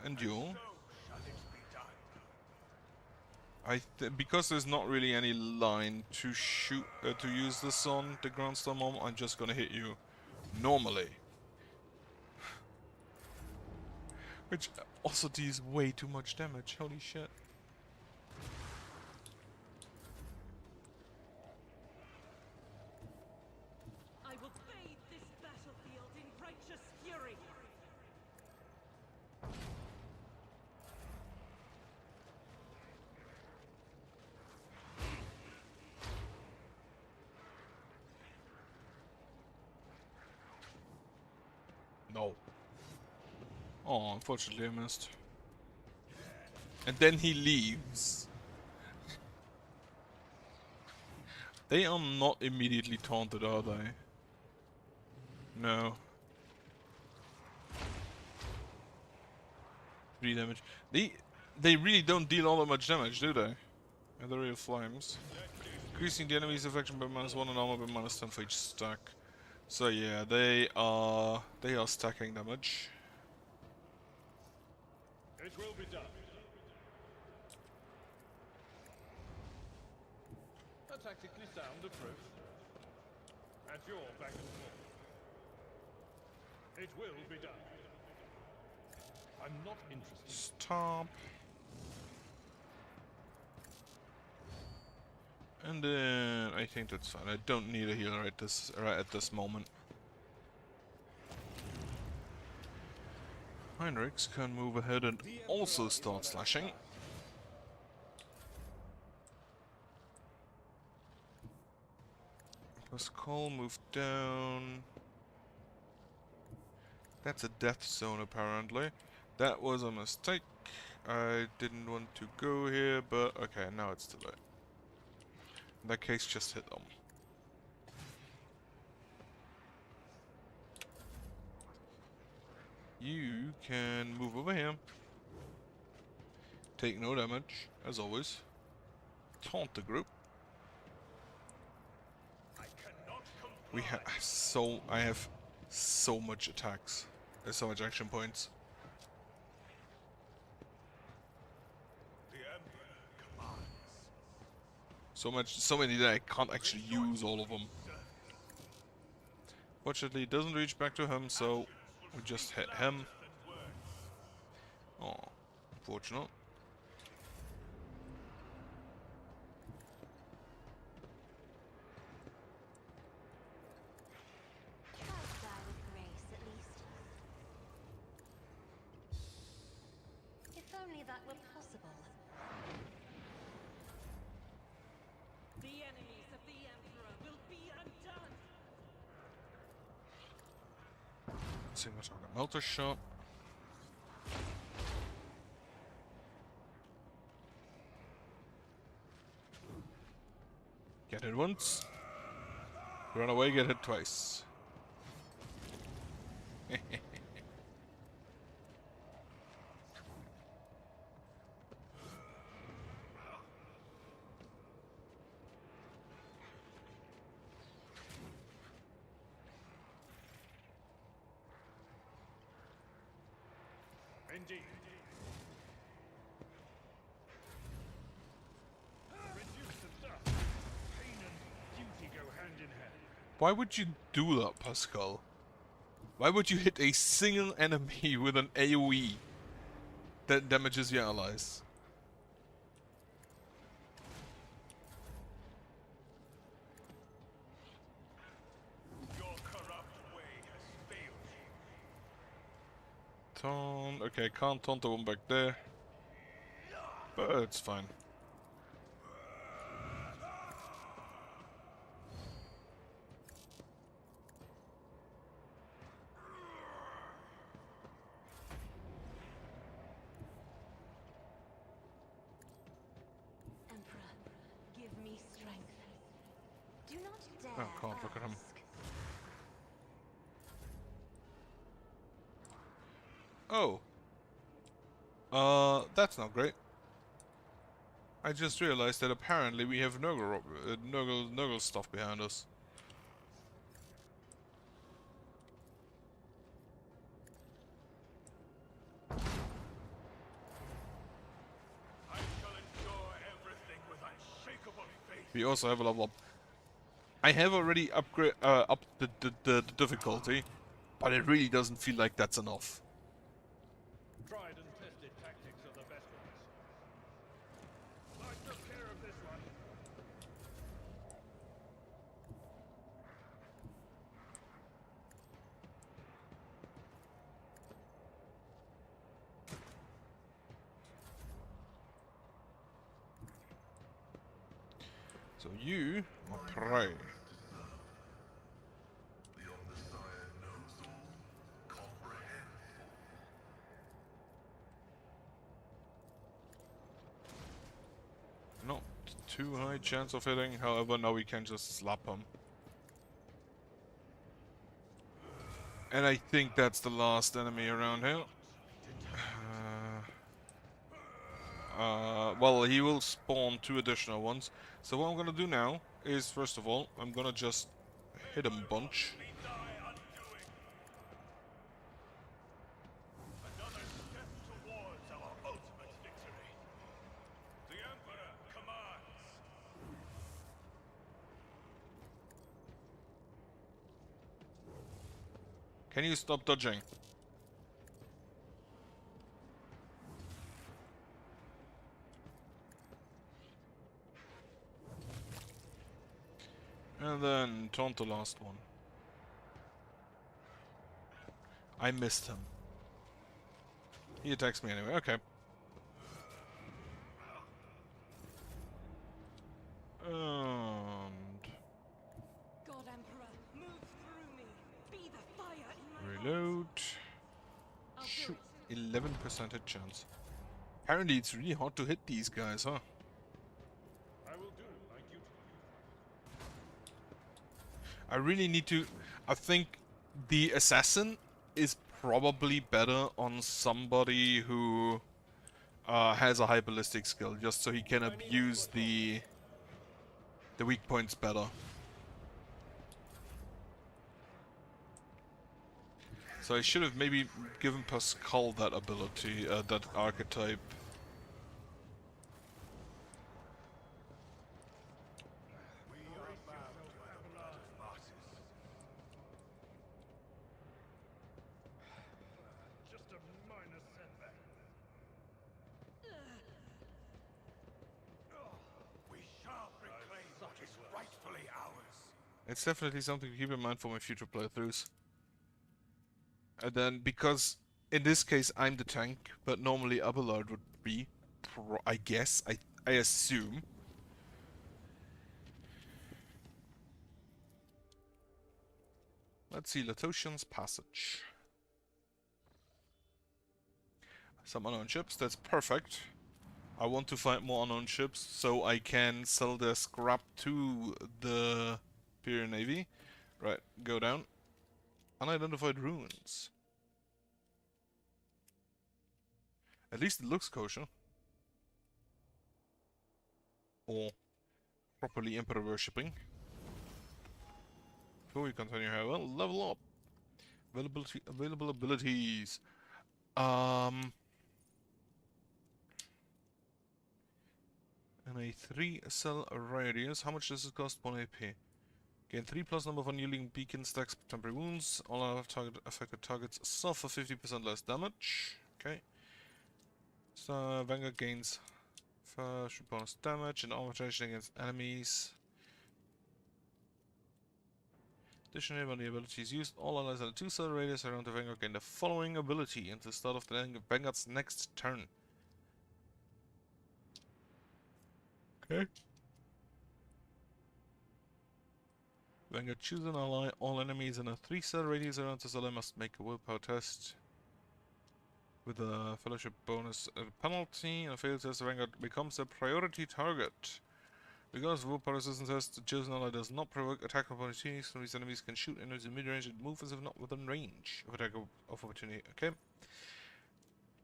Endure. Because there's not really any line to shoot to use this on the Groundstorm Mom, I'm just gonna hit you normally. Which also deals way too much damage. Holy shit. I will bathe this battlefield in righteous fury. No. Oh, unfortunately I missed. And then he leaves. They are not immediately taunted, are they? No. 3 damage. They really don't deal all that much damage, do they? And the real flames. Increasing the enemy's affection by -1 and armor by -10 for each stack. So yeah, they are stacking damage. It will be done. A tactically sound approach. At your back and forth. It will be done. I'm not interested. Stop. And then I think that's fine. I don't need a healer right at this moment. Heinrichs can move ahead and also start slashing. Pascal moved down. That's a death zone apparently. That was a mistake. I didn't want to go here, but okay, now it's too late. In that case, just hit them. You can move over here. Take no damage, as always. Taunt the group. I have so much attacks. There's so much action points. The Emperor commands. So many that I can't actually use all of them. Fortunately, it doesn't reach back to him, so we just hit him. Oh, unfortunate. Try to die with grace, at least. If only that were possible. The enemies of the Emperor will be undone. Let's see what's on the melter shot. Get hit once. Run away, get hit twice. Indeed. Reduce to dust. Pain and duty go hand in hand. Why would you do that, Pascal? Why would you hit a single enemy with an AoE that damages your allies? Your corrupt way has failed you. Taunt. Okay, can't taunt the one back there. But it's fine. Emperor, give me strength. Do not dare Oh, can't look at him. ask. Oh. That's not great. I just realized that apparently we have Nurgle stuff behind us. I shall endure everything with unshakable faith. We also have a level up. I have already upped the difficulty, but it really doesn't feel like that's enough. Tried and tested tactics are the best ones. I took care of this one. So you are prey. The Omnissiah knows all, comprehends all. Not too high chance of hitting, however now we can just slap him. And I think that's the last enemy around here. Well, he will spawn 2 additional ones. So what I'm gonna do now is, first of all, I'm gonna just hit him a bunch. We die undoing. Another step towards our ultimate victory. The Emperor commands. Can you stop dodging? And then taunt the last one. I missed him. He attacks me anyway, okay. And God Emperor, move through me. Be the fire in my reload. I'll do Shoot, it. 11% hit chance. Apparently it's really hard to hit these guys, huh? I will do my duty. I really need to... I think the assassin is probably better on somebody who has a high ballistic skill, just so he can abuse the weak points better. So I should have maybe given Pascal that ability, that archetype. We are bound to the blood of martyrs. Just a minor setback. We shall reclaim what is rightfully ours. It's definitely something to keep in mind for my future playthroughs. And then, because in this case I'm the tank, but normally Abelard would be, I guess, I assume. Let's see, Latosian's Passage. Some unknown ships, that's perfect. I want to find more unknown ships so I can sell their scrap to the Imperial Navy. Right, go down. Unidentified ruins. At least it looks kosher. Or properly Emperor worshipping. Before we continue here, well, level up. Available abilities. In a 3-cell radius, how much does it cost? 1 AP. Gain 3 plus number of unyielding beacon stacks temporary wounds. All our affected targets suffer 50% less damage. Okay. So Vanguard gains first bonus damage and armor protection against enemies. Additionally, when the ability is used, all allies in a 2-cell radius around the Vanguard gain the following ability until the start of the Vanguard's next turn. Okay. Vanguard choose an ally. All enemies in a 3-cell radius around this ally must make a willpower test with a fellowship bonus penalty. And a failed test, the Vanguard becomes a priority target. Because of willpower resistance test, the chosen ally does not provoke attack opportunities from these enemies can shoot enemies in mid-range and move as if not within range of attack of opportunity. Okay.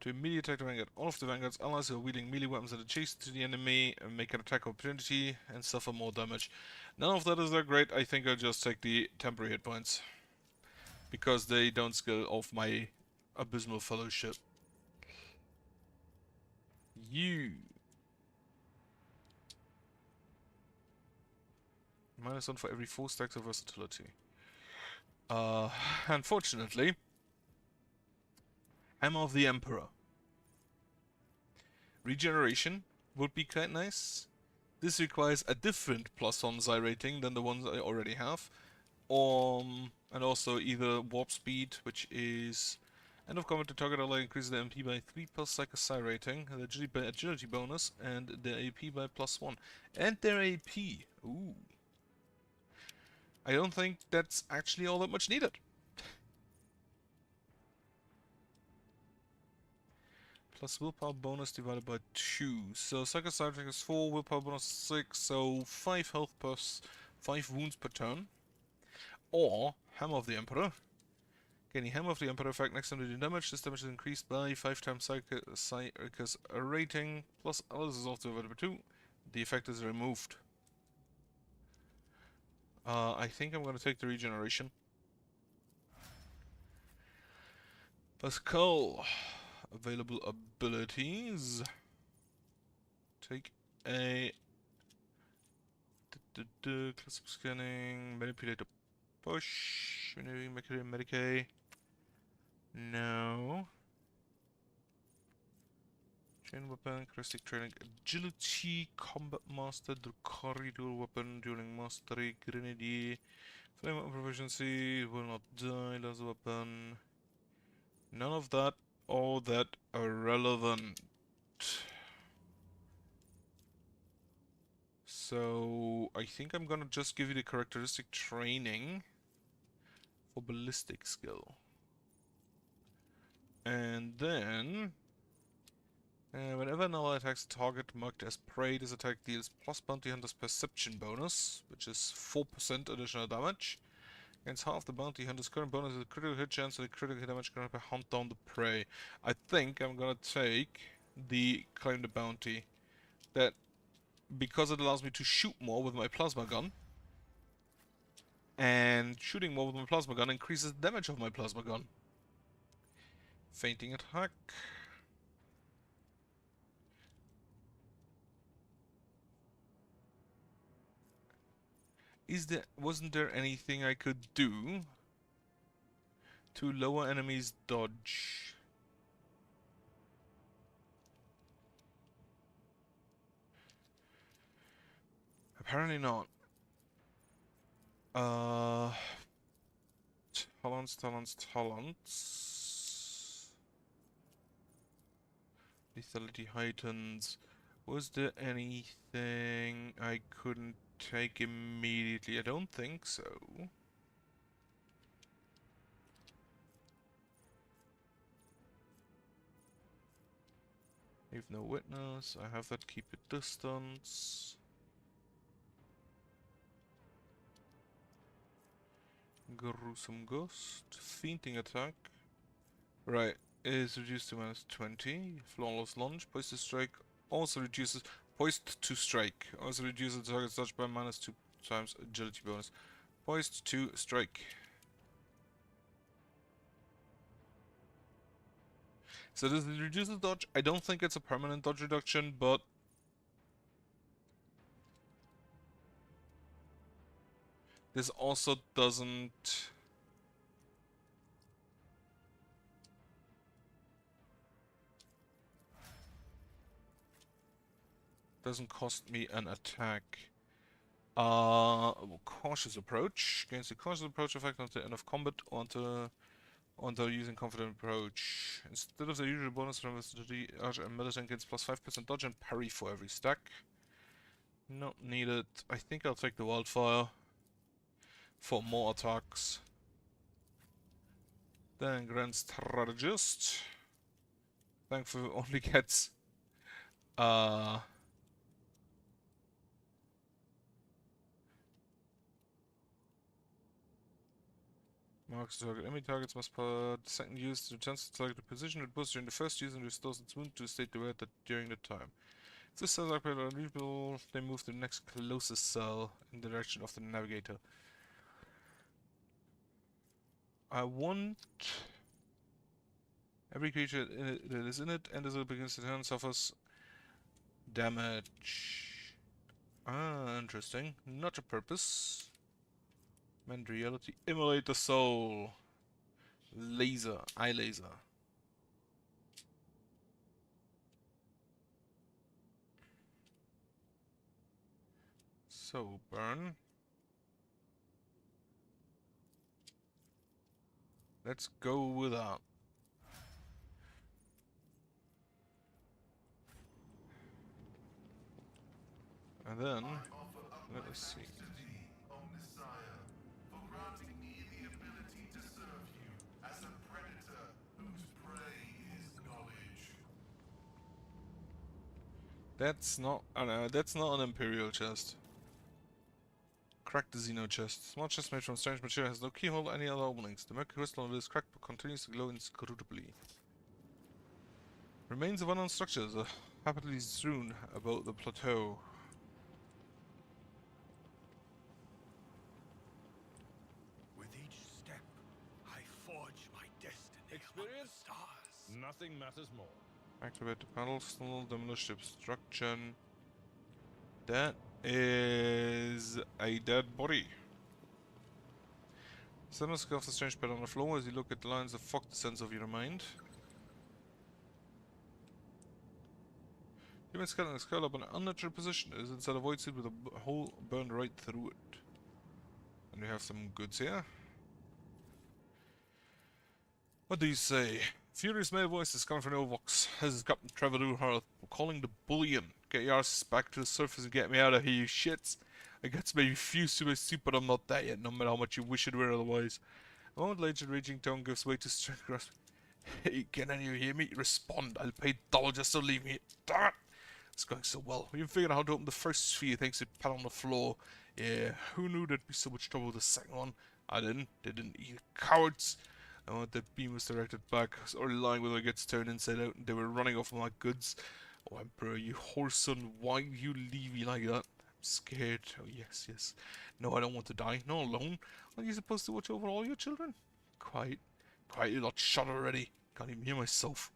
To immediately attack the Vanguard, all of the Vanguard's allies who are wielding melee weapons that adjacent to the enemy make an attack opportunity and suffer more damage. None of that is that great. I think I'll just take the temporary hit points. Because they don't scale off my abysmal fellowship. You. -1 for every 4 stacks of versatility. Unfortunately, I'm of the Emperor. Regeneration would be quite nice. This requires a different +1 Psi rating than the ones I already have. And also either warp speed, which is end of combat to target ally increases the MP by 3 plus Psycho Psi rating, the agility bonus, and the AP by +1. And their AP. Ooh. I don't think that's actually all that much needed. Plus willpower bonus divided by 2. So Psycho Psi rating is 4, willpower bonus 6, so 5 health plus 5 wounds per turn. Or Hammer of the Emperor Gaining Hammer of the Emperor effect next time to do damage. This damage is increased by 5 times Psychic rating, plus others is also available too. The effect is removed. I think I'm gonna take the regeneration. Pascal. Available abilities. Take a clasp scanning, manipulate a push, Medicaid. No. Chain weapon, characteristic training, agility, combat master, the corridor weapon, dueling mastery, grenadier, flame weapon proficiency, will not die, laser weapon. None of that, all that irrelevant. So I think I'm gonna just give you the characteristic training for ballistic skill. And then whenever an ally attacks a target marked as prey, this attack deals plus bounty hunter's perception bonus, which is 4% additional damage. Against half the bounty hunter's current bonus is a critical hit chance and a critical damage can hunt down the prey. I think I'm gonna take the claim the bounty. That because it allows me to shoot more with my plasma gun. And shooting more with my plasma gun increases the damage of my plasma gun. Fainting attack. Wasn't there anything I could do to lower enemies' dodge? Apparently not. Talents. Lethality heightens. Was there anything I couldn't take immediately? I don't think so. Leave no witness. I have that. Keep a distance. Gruesome Ghost. Fainting attack. Right. Is reduced to -20. Flawless Lunge. Poised to strike. Also reduces. Poised to strike. Also reduces the target's dodge by -2 times agility bonus. Poised to strike. So this reduces dodge. I don't think it's a permanent dodge reduction, but this also doesn't cost me an attack. Cautious approach. Gains the cautious approach effect until the end of combat or until using confident approach. Instead of the usual bonus from the archer and militant gains plus 5% dodge and parry for every stack. Not needed. I think I'll take the wildfire for more attacks. Then Grand Strategist. Thankfully only gets marks the target. Enemy targets must put second use to return to target position with boost during the first use and restores its wound to state aware that during the time. If this cells are unreachable, they move to the next closest cell in the direction of the navigator. I want every creature that is in it and as it begins to turn suffers damage. Ah, interesting. Not a purpose. Mend reality. Immolate the soul. Laser. Eye laser. So, burn. Let's go with that. And then, let us see. For granting me the ability to serve you as a predator whose prey is knowledge. That's not an Imperial chest. Crack the Xeno chest. Small chest made from strange material has no keyhole or any other openings. The mercury crystal on it is cracked but continues to glow inscrutably. Remains of unknown structures are happily strewn about the plateau. With each step, I forge my destiny among the stars. Nothing matters more. Activate the panels, tunnel, demolish the obstruction. That is a dead body. Suddenly scuffs a strange pattern on the floor as you look at the lines that fuck the sense of your mind. Human skeleton is curled up in an unnatural position. It is inside a void suit with a hole burned right through it. And we have some goods here. What do you say? Furious male voices coming from the old Vox. This is Captain Trevor Duhart calling the bullion. Get your arse back to the surface and get me out of here, you shits. I guess maybe fused to my suit, but I'm not there yet, no matter how much you wish it were otherwise. A moment later, the raging tone gives way to strength grasp. Hey, can any of you hear me? Respond. I'll pay double just to leave me. Damn it! It's going so well. We even figured out how to open the first sphere thanks to pat on the floor. Yeah, who knew there'd be so much trouble with the second one? I didn't. They didn't eat cowards. I want that beam was directed back. I was already lying whether it gets turned inside out and they were running off my goods. Oh, Emperor, you whoreson, why you leave me like that? I'm scared. Oh, yes, yes. No, I don't want to die. Not alone. Aren't you supposed to watch over all your children? Quiet. Quiet, you lot shut already. Can't even hear myself.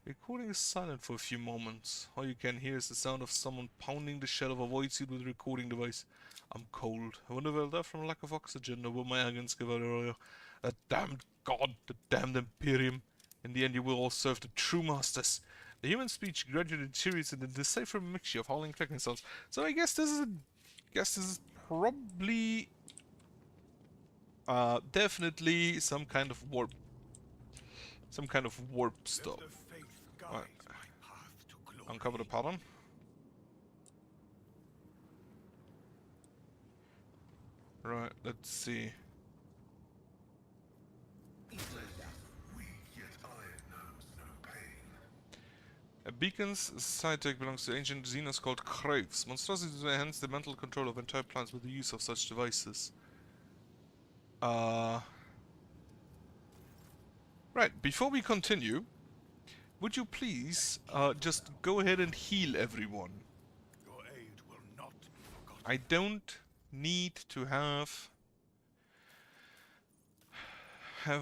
Recording is silent for a few moments. All you can hear is the sound of someone pounding the shell of a void suit with a recording device. I'm cold. I wonder if I'll die from lack of oxygen or will my organs give out earlier. That damned god, the damned Imperium. In the end you will all serve the true masters. The human speech gradually deteriorates in a decipherable mixture of howling clicking sounds. So I guess this is probably definitely some kind of warp stuff. The faith guides Right. my path to glory. Uncover the pattern. Right, let's see. Weak, yet iron knows no pain. A beacon's side tech belongs to ancient Xenos called Kraves. Monstrosities enhance the mental control of entire planets with the use of such devices. Right, before we continue, would you please just go ahead and heal everyone? Your aid will not be forgotten. I don't need to have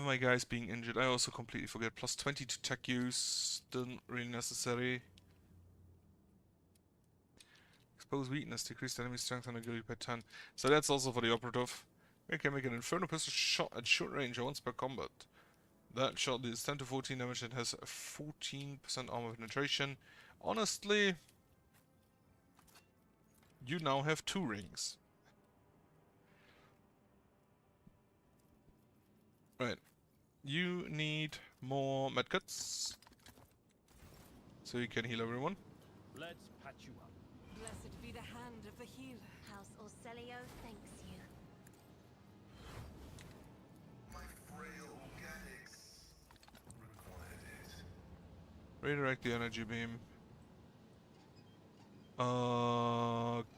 my guys being injured. I also completely forget. Plus 20 to tech use, still not really necessary. Expose weakness, decrease enemy strength and agility by 10. So that's also for the operative. We can make an Inferno pistol shot at short range once per combat. That shot is 10 to 14 damage and has a 14% armor penetration. Honestly, you now have 2 rings. Right. You need more medkits. So you can heal everyone. Let's patch you up. Blessed be the hand of the healer. House Orselio thanks you. My frail organics required it. Redirect the energy beam. Okay.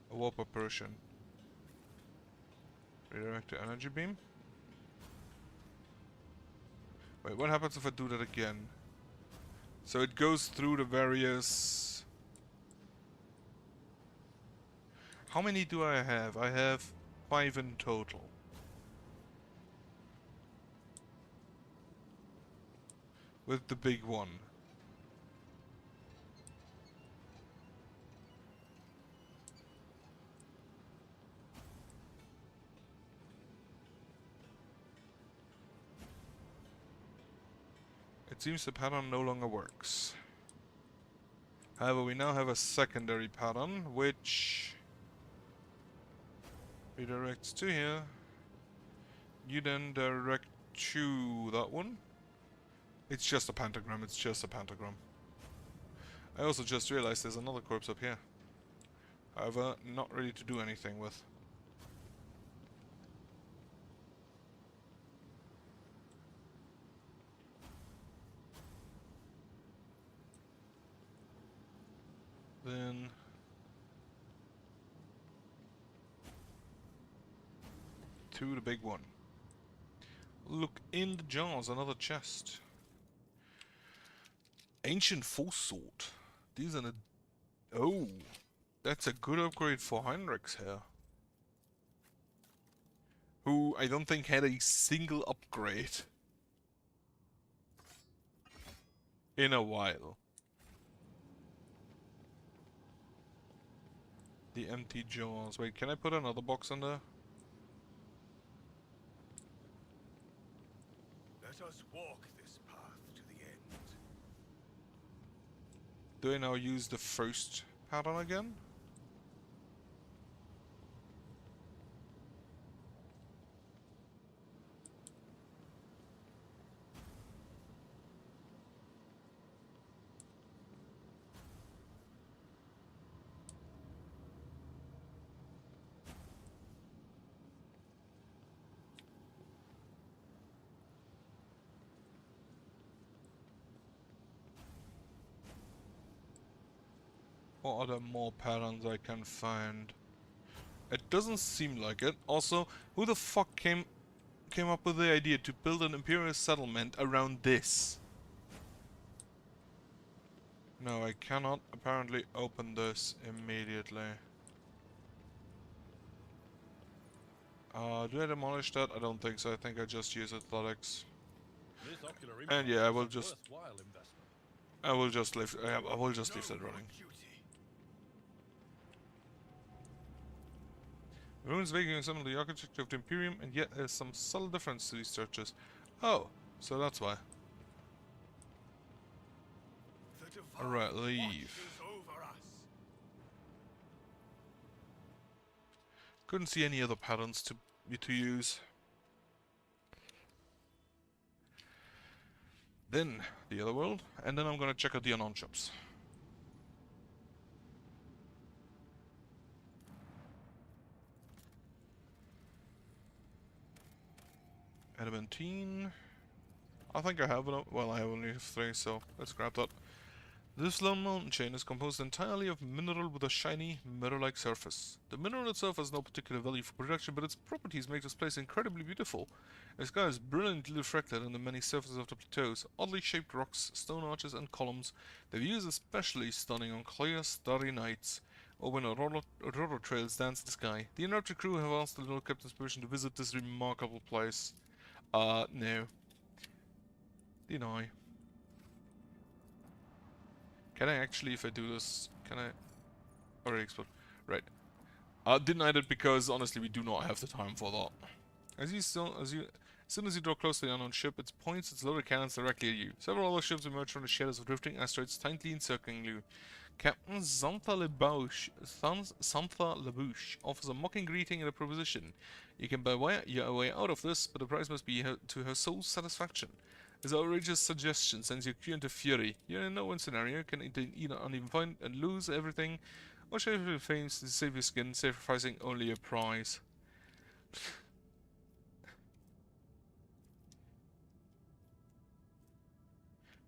A warp operation. Redirect the energy beam. Wait, what happens if I do that again? So it goes through the various... How many do I have? I have 5 in total. With the big one. It seems the pattern no longer works. However, we now have a secondary pattern, which redirects to here. You then direct to that one. It's just a pentagram, it's just a pentagram. I also just realized there's another corpse up here. However, not ready to do anything with. to the big one. Look in the jaws, another chest. Ancient Force Sword. These are the... Oh, that's a good upgrade for Heinrichs here. Who I don't think had a single upgrade in a while. The empty jaws. Wait, can I put another box in there? Let us walk this path to the end. Do I now use the first pattern again? Or are there more patterns I can find? It doesn't seem like it. Also, who the fuck came up with the idea to build an imperial settlement around this? No, I cannot apparently open this immediately. Do I demolish that? I don't think so. I think I just use athletics. This ocular And yeah, I will implant is a just... worthwhile investment. I will just leave. I will just leave that running. Duty. Ruins vaguely resemble the architecture of the Imperium, and yet there's some subtle difference to these structures. Oh, so that's why. The divine Alright, leave. watches over us. Couldn't see any other patterns to use. Then the other world, and then I'm gonna check out the unknown shops. Adamantine. I think I have it. Well, I have only 3, so let's grab that. This lone mountain chain is composed entirely of mineral with a shiny, mirror-like surface. The mineral itself has no particular value for production, but its properties make this place incredibly beautiful. The sky is brilliantly reflected on the many surfaces of the plateaus, oddly shaped rocks, stone arches and columns. The view is especially stunning on clear, starry nights, or when aurora trails dance the sky. The inertia crew have asked the little captain's permission to visit this remarkable place. No. Deny. Can I actually, if I do this, can I already explode? Right. Denied it because honestly we do not have the time for that. As soon as you draw close to the unknown ship, it points its loaded cannons directly at you. Several other ships emerge from the shadows of drifting asteroids, tightly encircling you. Captain Santha Labouche offers a mocking greeting and a proposition. You can buy your way out of this, but the price must be to her soul's satisfaction. His outrageous suggestion sends your crew into fury. You're in no one scenario can either uneven find and lose everything, or shave your face to save your skin, sacrificing only your prize.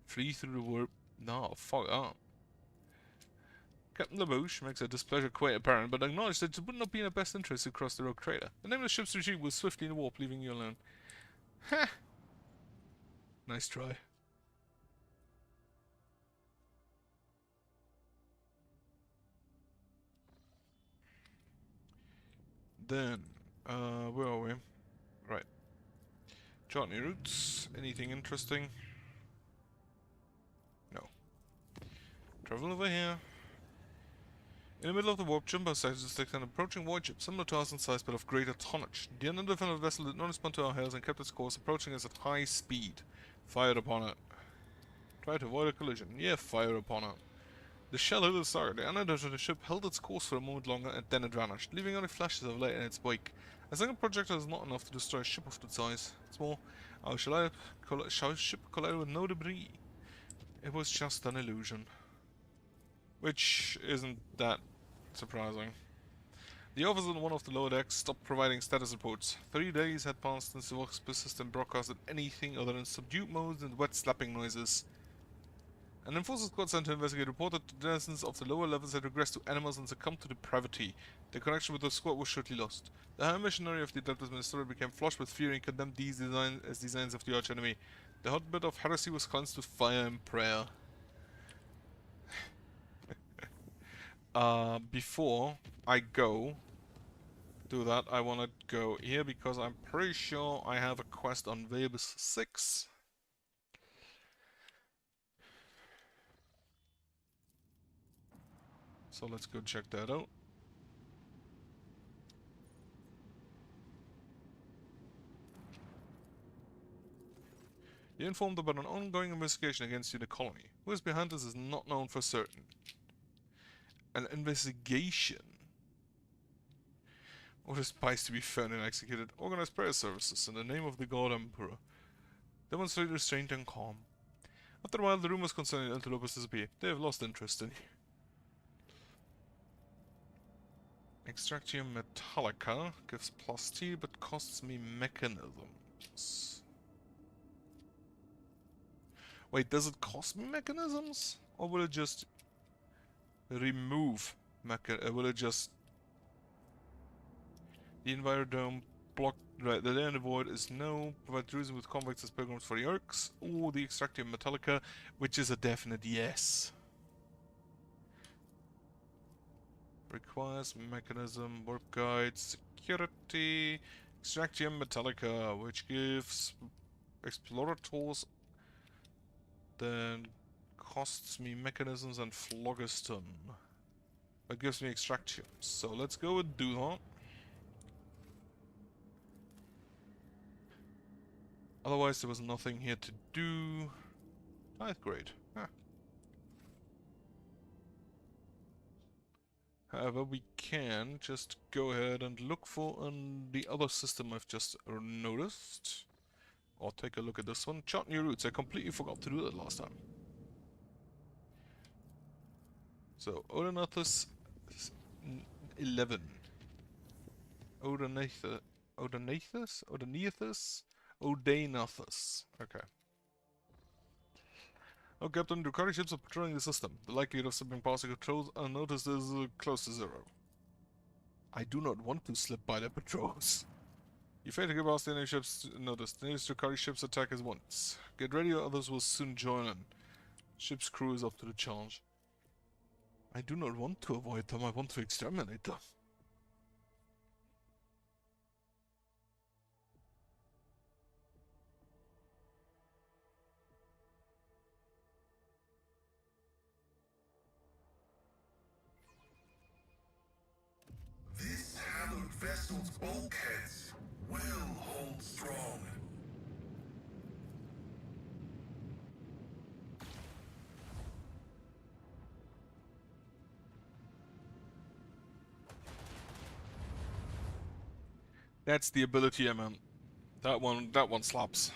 Flee through the warp. No, fuck that. Captain Labouche makes her displeasure quite apparent, but acknowledges that it would not be in her best interest to cross the rogue crater. The name of the ship's retreat was swiftly in the warp, leaving you alone. Ha! Nice try. Then, where are we? Right. Chart new routes. Anything interesting? No. Travel over here. In the middle of the warp, jumbo sights detect an approaching warship, similar to ours in size but of greater tonnage. The undefended vessel did not respond to our hails and kept its course, approaching us at high speed. Fired upon it. Try to avoid a collision. Yeah, fire upon it. The shell hit its target. The unidentified ship held its course for a moment longer and then it vanished, leaving only flashes of light in its wake. A single projectile is not enough to destroy a ship of that size. It's more, our ship collided with no debris. It was just an illusion. Which isn't that surprising. The officer on one of the lower decks stopped providing status reports. 3 days had passed since the work's system broadcasted anything other than subdued modes and wet slapping noises. An enforcer squad sent to investigate reported the denizens of the lower levels had regressed to animals and succumbed to depravity. Their connection with the squad was shortly lost. The high missionary of the Adeptus Ministerium became flushed with fury and condemned these designs as designs of the arch-enemy. The hotbed of heresy was cleansed with fire and prayer. Before I go do that, I want to go here because I'm pretty sure I have a quest on Vebus 6. So let's go check that out. You're informed about an ongoing investigation against you in the colony. Who is behind this is not known for certain. An investigation? Order spies to be found and executed. Organized prayer services in the name of the God Emperor. Demonstrate restraint and calm. After a while, the rumors concerning Antelopus disappear. They have lost interest in you. Extraction Metallica gives plus T but costs me mechanisms. Wait, does it cost me mechanisms? Or will it just remove will it just... The Envirodome block... Right, the Day in the Void is no. Provide tourism with convex as pilgrims for the Orcs. Or the Extraction Metallica, which is a definite yes. Requires mechanism, warp guide, security, Extraction Metallica, which gives explorators, then costs me mechanisms and phlogiston. That gives me extractions. So let's go and do that. Otherwise there was nothing here to do. 9th grade. Huh. However, we can just go ahead and look for the other system I've just noticed. Or take a look at this one. Chart new routes. I completely forgot to do that last time. So, Odonathus 11. Odonathus? Odaenathus. Okay. Oh, Captain, Drukari ships are patrolling the system. The likelihood of slipping past the controls unnoticed is close to 0. I do not want to slip by the patrols. You fail to get past the enemy ships noticed. The nearest Drukari ships attack us once. Get ready or others will soon join in. Ship's crew is up to the challenge. I do not want to avoid them, I want to exterminate them. This hallowed vessel's bulkheads will hold strong. That's the ability I meant. That one slaps.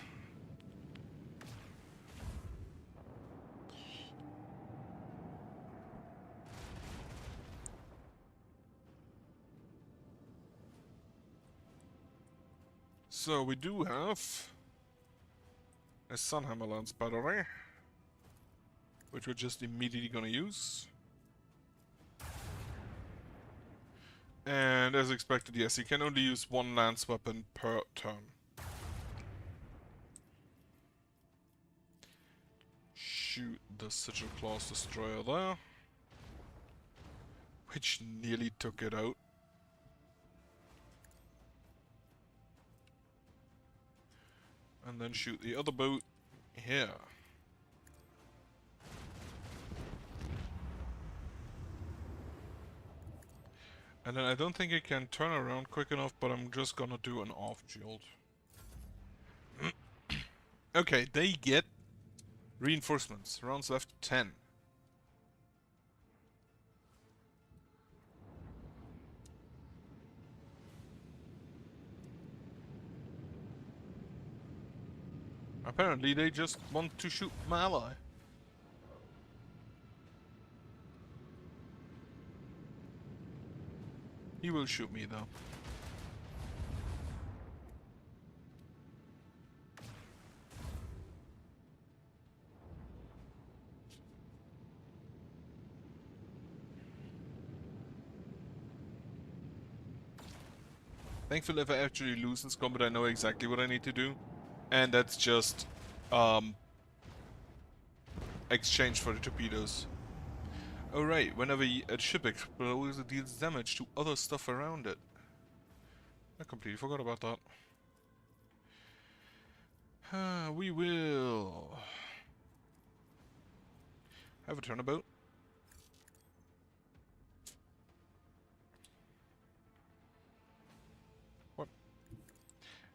So we do have a Sunhammer Lance battery, which we're just immediately gonna use. And as expected, yes, you can only use one lance weapon per turn. Shoot the Sigil Claws Destroyer there, which nearly took it out. And then shoot the other boat here. And then I don't think I can turn around quick enough, but I'm just gonna do an off shield. Okay, they get reinforcements. Rounds left 10. Apparently they just want to shoot my ally. He will shoot me though. Thankfully, if I actually lose this combat, I know exactly what I need to do. And that's just exchange for the torpedoes. Oh right, whenever a ship explodes, it deals damage to other stuff around it. I completely forgot about that. We will have a turnabout. What?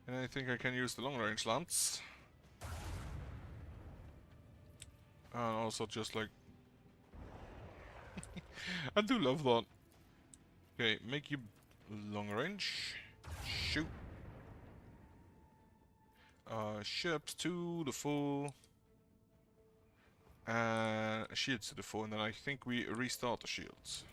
And I think I can use the long-range lance. And also just like... I do love that. Okay, make you long-range. Shoot. Ships to the full. And shields to the full, and then I think we restart the shields.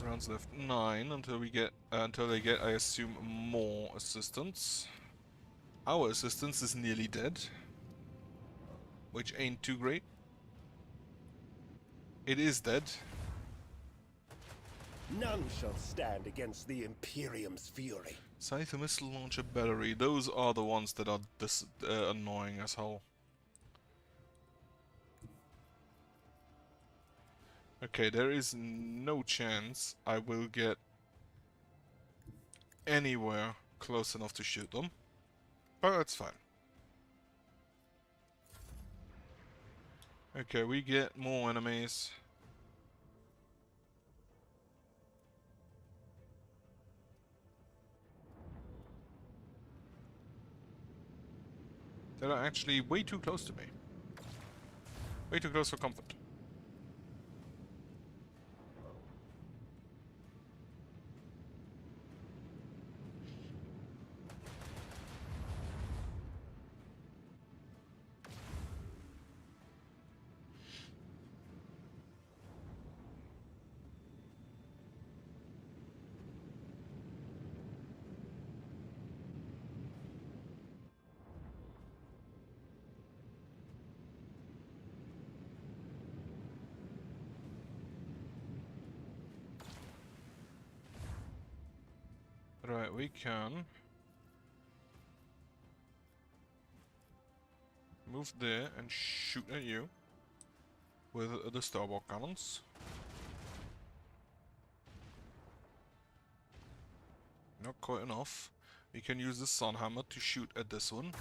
Rounds left 9 until we get until they get, I assume, more assistance. Our assistance is nearly dead, which ain't too great. It is dead. None shall stand against the Imperium's fury. Scythe missile launcher battery. Those are the ones that are annoying as hell. Okay, there is no chance I will get anywhere close enough to shoot them, but that's fine. Okay, we get more enemies. That are actually way too close to me. Way too close for comfort. Right, we can move there and shoot at you with the starboard cannons. Not quite enough. We can use the sun hammer to shoot at this one.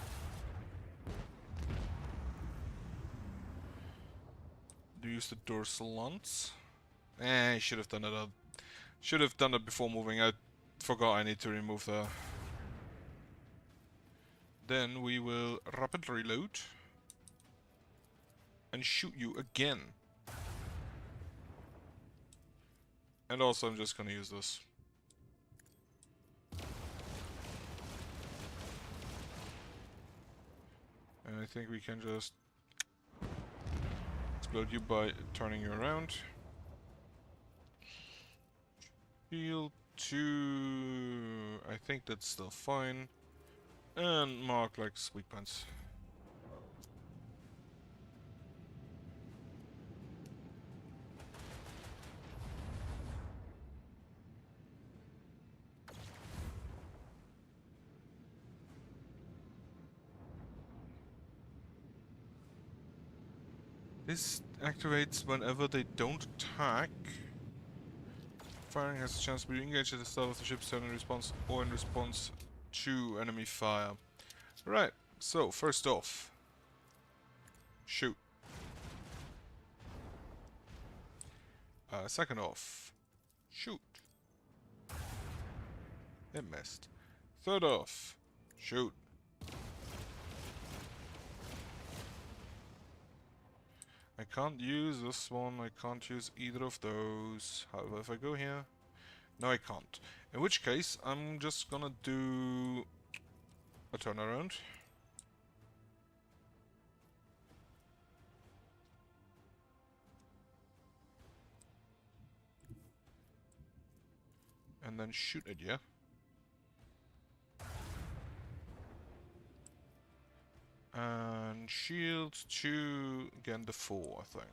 Do use the dorsal lance. I should have done it. Should have done it before moving. I forgot I need to remove the... Then we will rapid reload and shoot you again. And also I'm just gonna use this. And I think we can just explode you by turning you around. Shield 2, I think that's still fine. And mark like sweet pants. This activates whenever they don't attack. Firing has a chance to be engaged at the start of the ship's turn in response or in response to enemy fire. Right, so first off, shoot. Second off, shoot. It missed. Third off, shoot. I can't use this one, I can't use either of those. However, if I go here... No, I can't. In which case, I'm just gonna do a turnaround. And then shoot at you. And shield to again the 4, I think.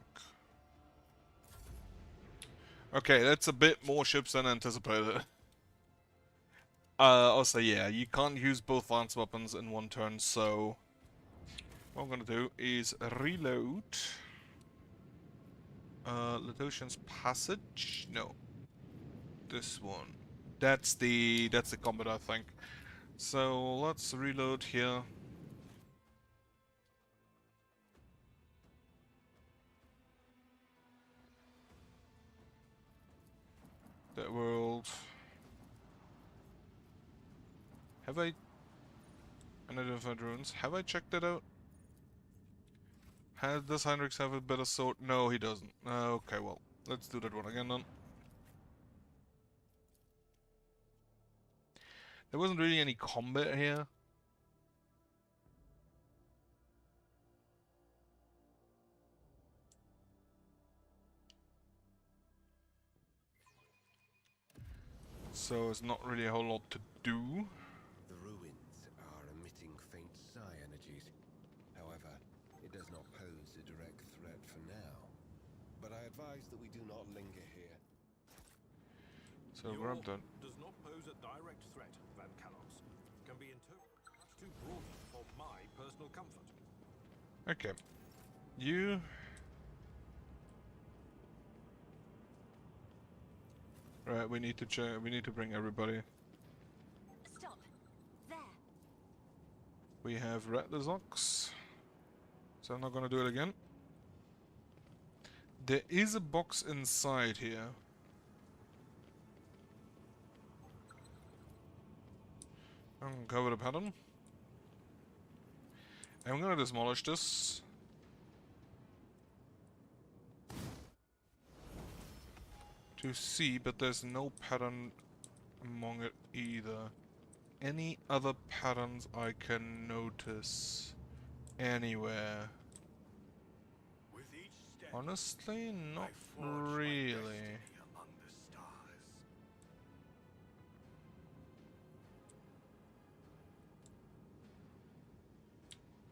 Okay, that's a bit more ships than anticipated. Also, yeah, you can't use both lance weapons in one turn, so what I'm gonna do is reload. Latosian's Passage? No. This one. That's the combat, I think. So let's reload here. That world. Have I unidentified runes? Have I checked that out? Does Heinrichs have a better sword? No, he doesn't. Okay, well, let's do that one again then. There wasn't really any combat here. So it's not really a whole lot to do. The ruins are emitting faint psi energies. However, it does not pose a direct threat for now. But I advise that we do not linger here. So grab that. Does not pose a direct threat, Van Calops. Can be interpreted much too broadly for my personal comfort. Okay. You... Right, we need to check. We need to bring everybody. Stop. There. We have Rattler's Ox. So I'm not gonna do it again. There is a box inside here. I'm gonna cover the pattern. I'm gonna demolish this. To see, but there's no pattern among it either. Any other patterns I can notice anywhere? With each step, Honestly, I not forge my really. destiny among the stars.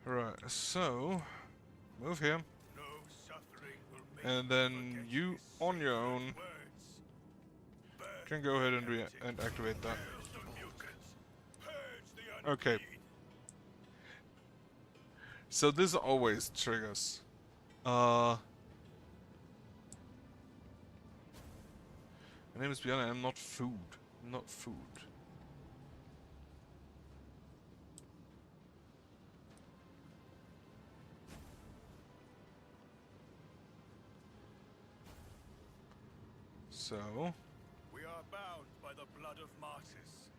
Right, so move here, No suffering will make and me then forget you his on your sacred own words. Burn can go ahead and the heretic, activate that. purge the mutants, purge the Okay. unclean. So this always triggers. My name is Björn. I'm not food. I'm not food. So We are bound by the blood of martyrs.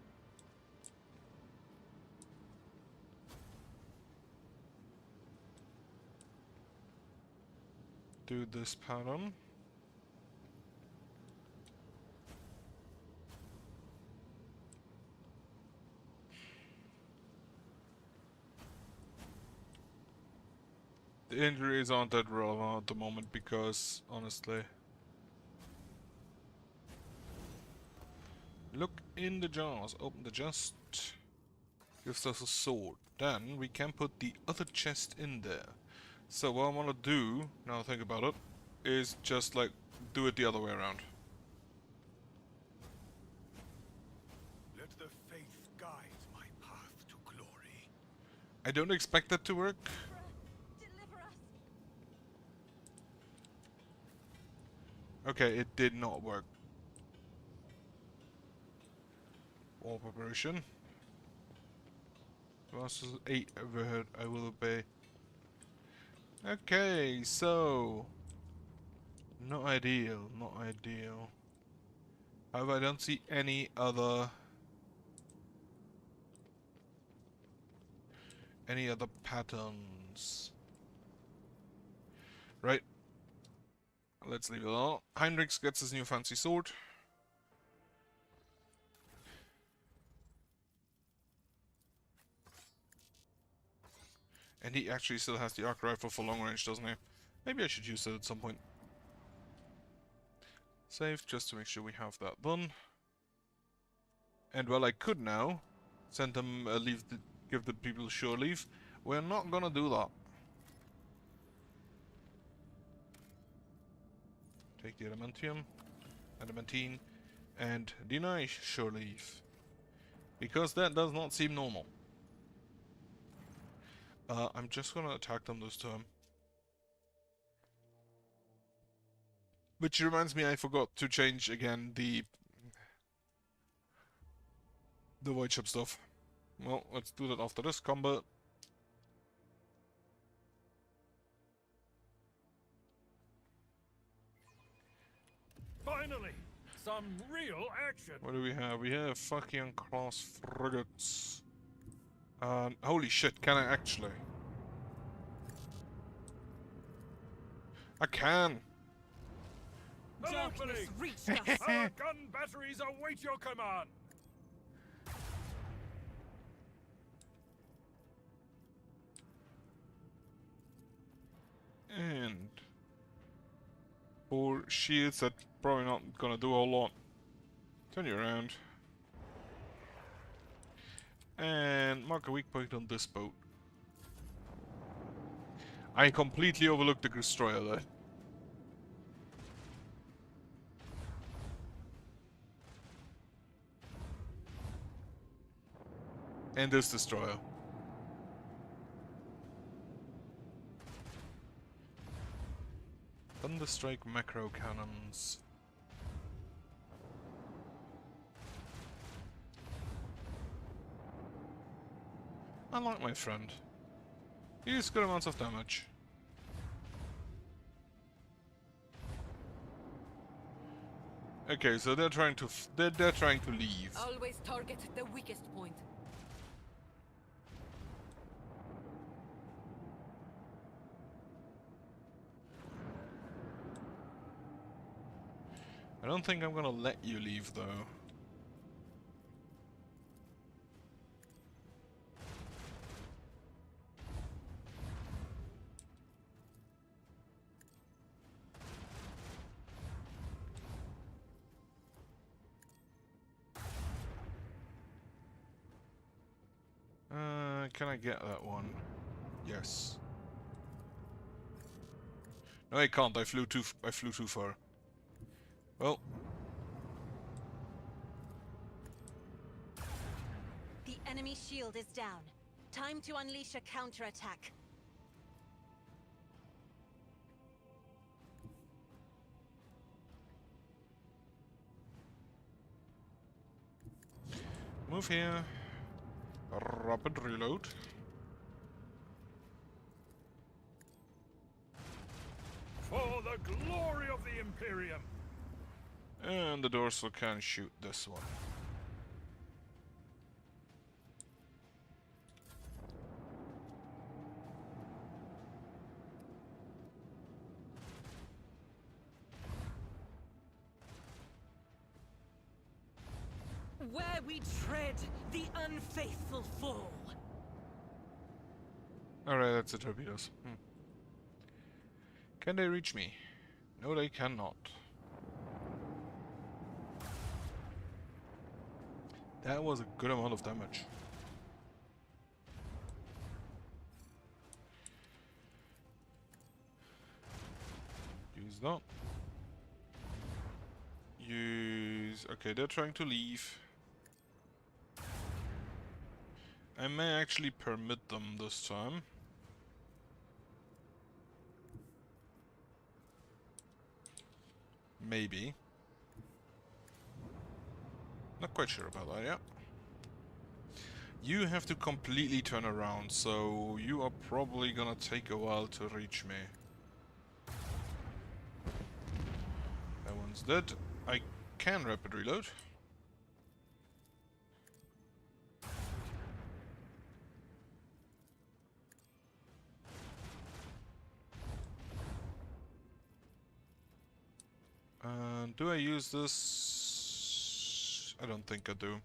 do this pattern. The injuries aren't that relevant at the moment because, honestly... Look in the jars. Open the chest. Gives us a sword. Then we can put the other chest in there. So what I want to do, now I think about it, is just like do it the other way around. Let the faith guide my path to glory. I don't expect that to work. Deliver us. Okay, it did not work. Wall preparation. Versus 8 overhead, I will obey. Okay, so... Not ideal, not ideal. However, I don't see any other... patterns. Right. Let's leave it alone. Heinrichs gets his new fancy sword. And he actually still has the arc rifle for long range, doesn't he? Maybe I should use it at some point. Save, just to make sure we have that done. And well, I could now send them give the people sure leave. We're not gonna do that. Take the adamantium. adamantine, and deny shore leave. Because that does not seem normal. I'm just gonna attack them this time. Which reminds me, I forgot to change again the void ship stuff. Well, let's do that after this combat. Finally, some real action. What do we have? We have fucking class frigates. Holy shit, can I actually? I can! An Darkness opening! reached us. Our gun batteries await your command. And... for shields, that probably not gonna do a whole lot. Turn you around. And mark a weak point on this boat. I completely overlooked the destroyer there. And this destroyer. Thunderstrike macro cannons. I like my friend. He deals good amounts of damage. Okay, so they're trying to they're trying to leave. Always target the weakest point. I don't think I'm gonna let you leave though. Can I get that one? Yes. No, I can't. I flew too far. Well, The enemy shield is down. Time to unleash a counterattack. move here. Rapid reload. For the glory of the Imperium. And the dorsal can shoot this one. Where we tread, the unfaithful fall. Alright, that's the torpedoes. Can they reach me? No, they cannot. That was a good amount of damage. Use that. Use... Okay, they're trying to leave. I may actually permit them this time. Maybe. Not quite sure about that yet. You have to completely turn around, so you are probably gonna take a while to reach me. That one's dead. I can rapid reload. Do I use this? I don't think I do.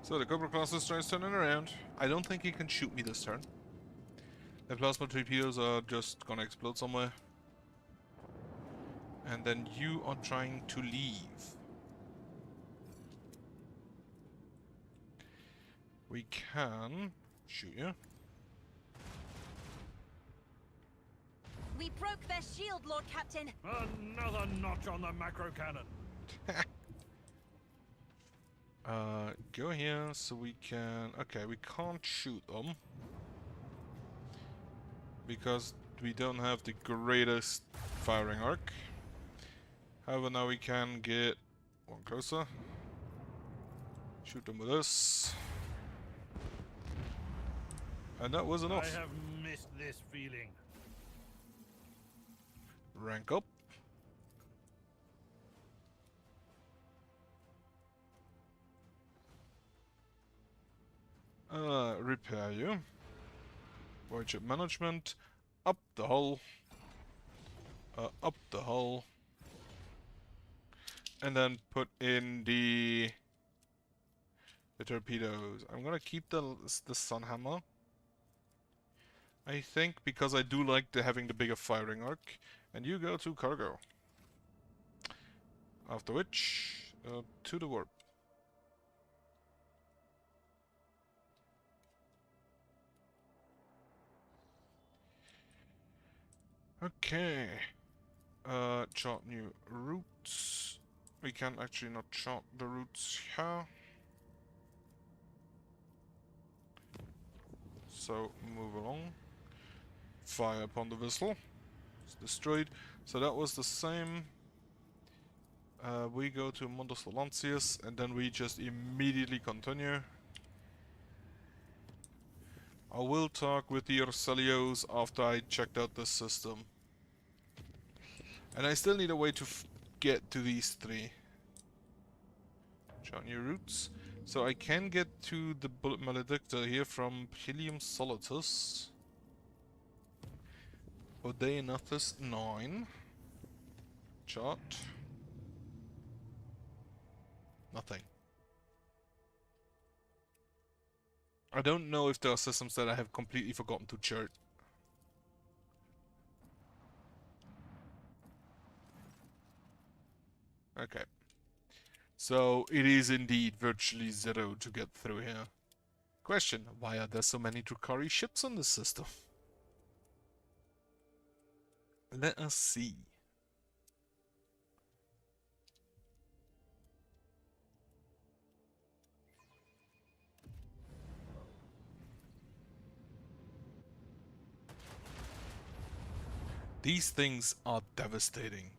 So the Cobra Cluster starts turning around. I don't think he can shoot me this turn. The plasma torpedoes are just gonna explode somewhere. And then you are trying to leave. We can shoot you. We broke their shield, Lord Captain. Another notch on the macro cannon. Go here so we can... Okay, we can't shoot them. Because we don't have the greatest firing arc. However, now we can get one closer. Shoot them with this. And that was enough. I have missed this feeling. Rank up. Repair you. Void ship management. Up the hull. Up the hull. And then put in the torpedoes. I'm gonna keep the sun hammer. I think because I do like having the bigger firing arc. And you go to cargo. After which, to the warp. Okay. Chart new routes. We can actually not chart the routes here. So move along. Fire upon the vessel. It's destroyed. So that was the same. We go to Mundus Valancius and then we just immediately continue. I will talk with the Urselios after I checked out this system. And I still need a way to get to these three. Chart new routes. So I can get to the Bullet Maledictor here from Helium Solitus. Odeanathus 9. Chart. Nothing. I don't know if there are systems that I have completely forgotten to chart. Okay. So it is indeed virtually zero to get through here. Question, why are there so many Drukhari ships on this system? Let us see. These things are devastating.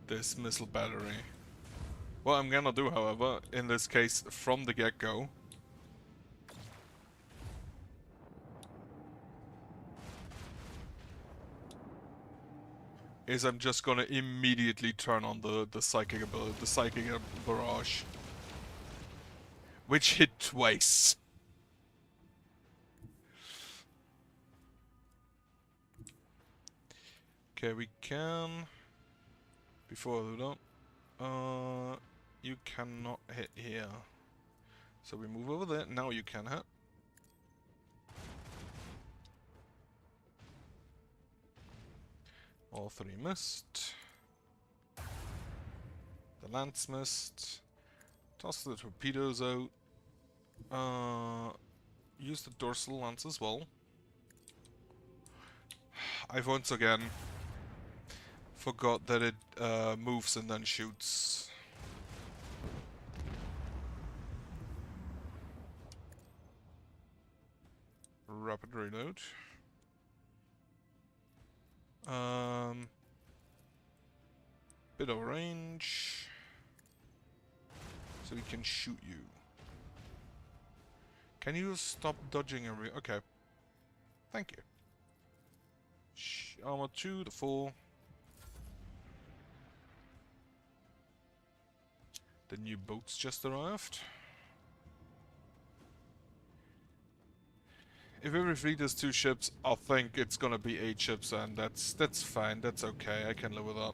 This missile battery. What I'm gonna do, however, in this case, from the get-go, is I'm just gonna immediately turn on the psychic ability, the psychic barrage, which hit twice. Okay, we can. Before I do that, you cannot hit here. So we move over there. Now you can hit. All three missed. The lance missed. Toss the torpedoes out. Use the dorsal lance as well. I've once again forgot that it moves and then shoots. Rapid reload. Bit of range. So we can shoot you. Can you stop dodging every... Okay. Thank you. Armor 2 to 4. The new boats just arrived. If every fleet has 2 ships, I think it's gonna be 8 ships, and that's fine. That's okay. I can live with that.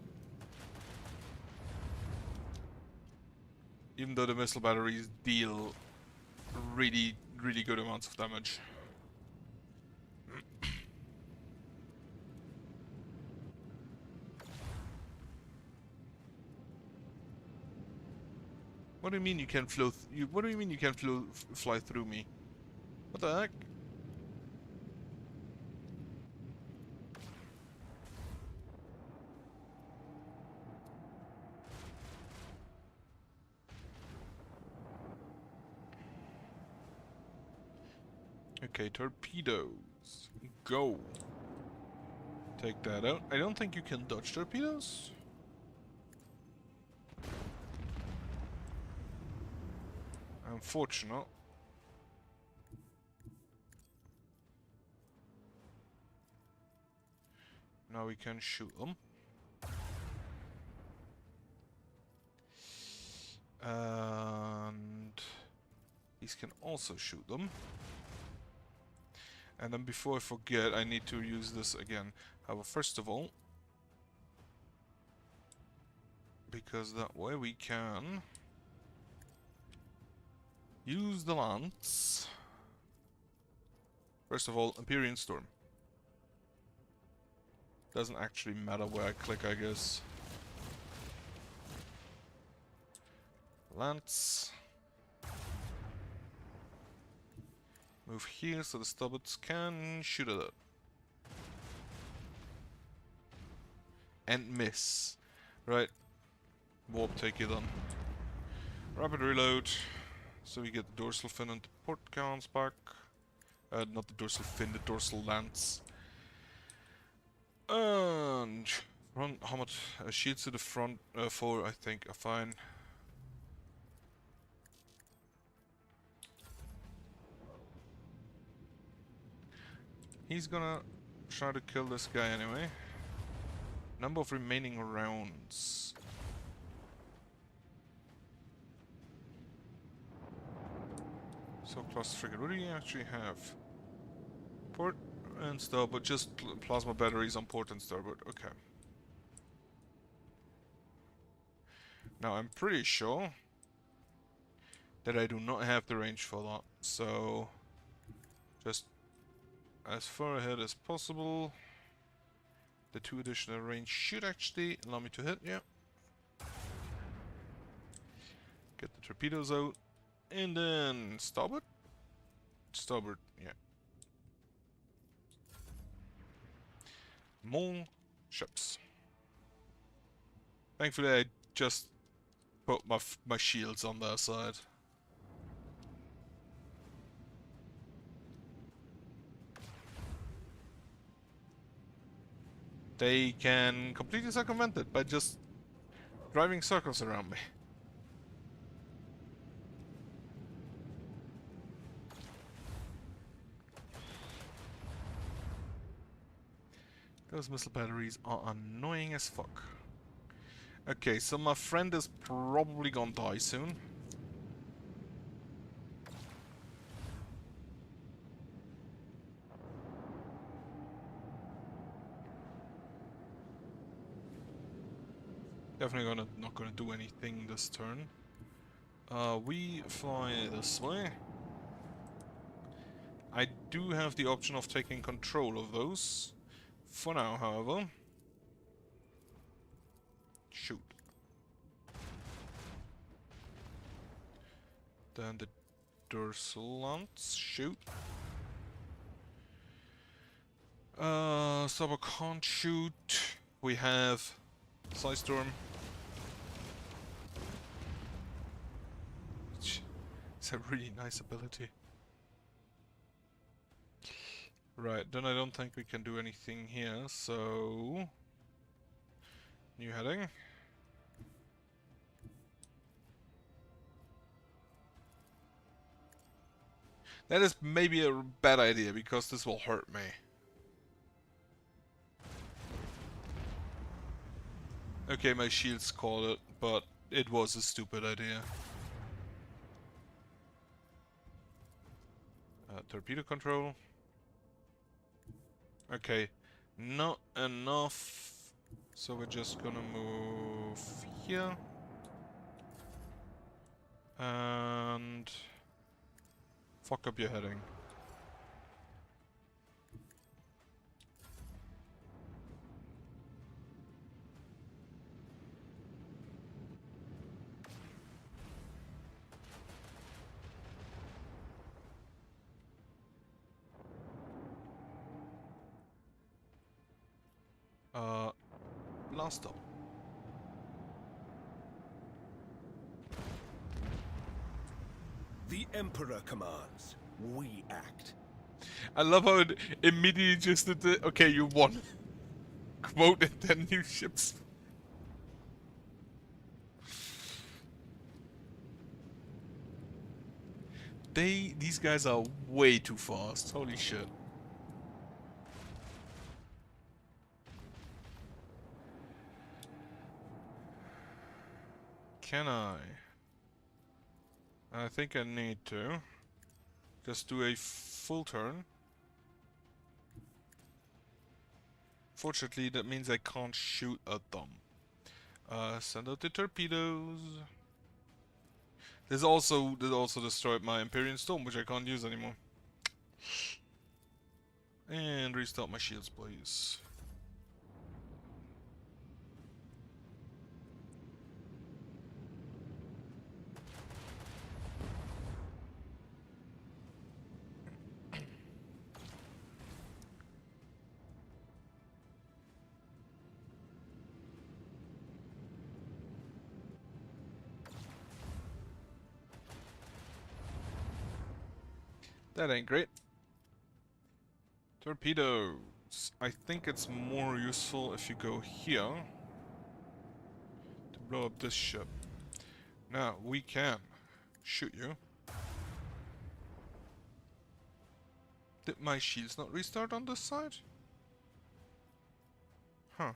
Even though the missile batteries deal really good amounts of damage. What do you mean you can flow? What do you mean you can fly through me? What the heck? Okay, torpedoes. Go. Take that out. I don't think you can dodge torpedoes. Unfortunate. Now we can shoot them. And these can also shoot them. And then before I forget, I need to use this again. However, first of all, because that way we can use the lance. First of all, Empyrean Storm. Doesn't actually matter where I click, I guess. Lance. Move here so the stubbords can shoot at it. And miss. Right. Warp take it on. Rapid reload. So we get the dorsal fin and the port counts back. Not the dorsal fin, the dorsal lance. And front, how much shields to the front? 4, I think, are fine. He's gonna try to kill this guy anyway. Number of remaining rounds. So class frigate, what do you actually have? Port and starboard, just plasma batteries on port and starboard, okay. Now I'm pretty sure that I do not have the range for that, so just as far ahead as possible. The 2 additional range should actually allow me to hit, yeah. Get the torpedoes out. And then starboard? Starboard, yeah. More ships. Thankfully I just put my shields on their side. They can completely circumvent it by just driving circles around me. Those missile batteries are annoying as fuck. Okay, so my friend is probably gonna die soon. Definitely not gonna do anything this turn. We fly this way. I do have the option of taking control of those. For now, however. Shoot. Then the dorsal lance. Shoot. Starboard can't shoot. We have Psystorm. It's a really nice ability. Right, then I don't think we can do anything here, so... New heading. That is maybe a bad idea, because this will hurt me. Okay, my shields called it, but it was a stupid idea. Torpedo control. Okay, not enough. So we're just gonna move here. And fuck up your heading. Last stop. The Emperor commands. We act. I love how it immediately just did the okay, you won. Quote and then new ships. These guys are way too fast. Holy shit. Can I? I think I need to. Just do a full turn. Fortunately, that means I can't shoot at them. Send out the torpedoes. This also destroyed my Empyrean Storm, which I can't use anymore. And restart my shields, please. That ain't great. Torpedoes. I think it's more useful if you go here to blow up this ship. Now, we can shoot you. Did my shields not restart on this side? Huh.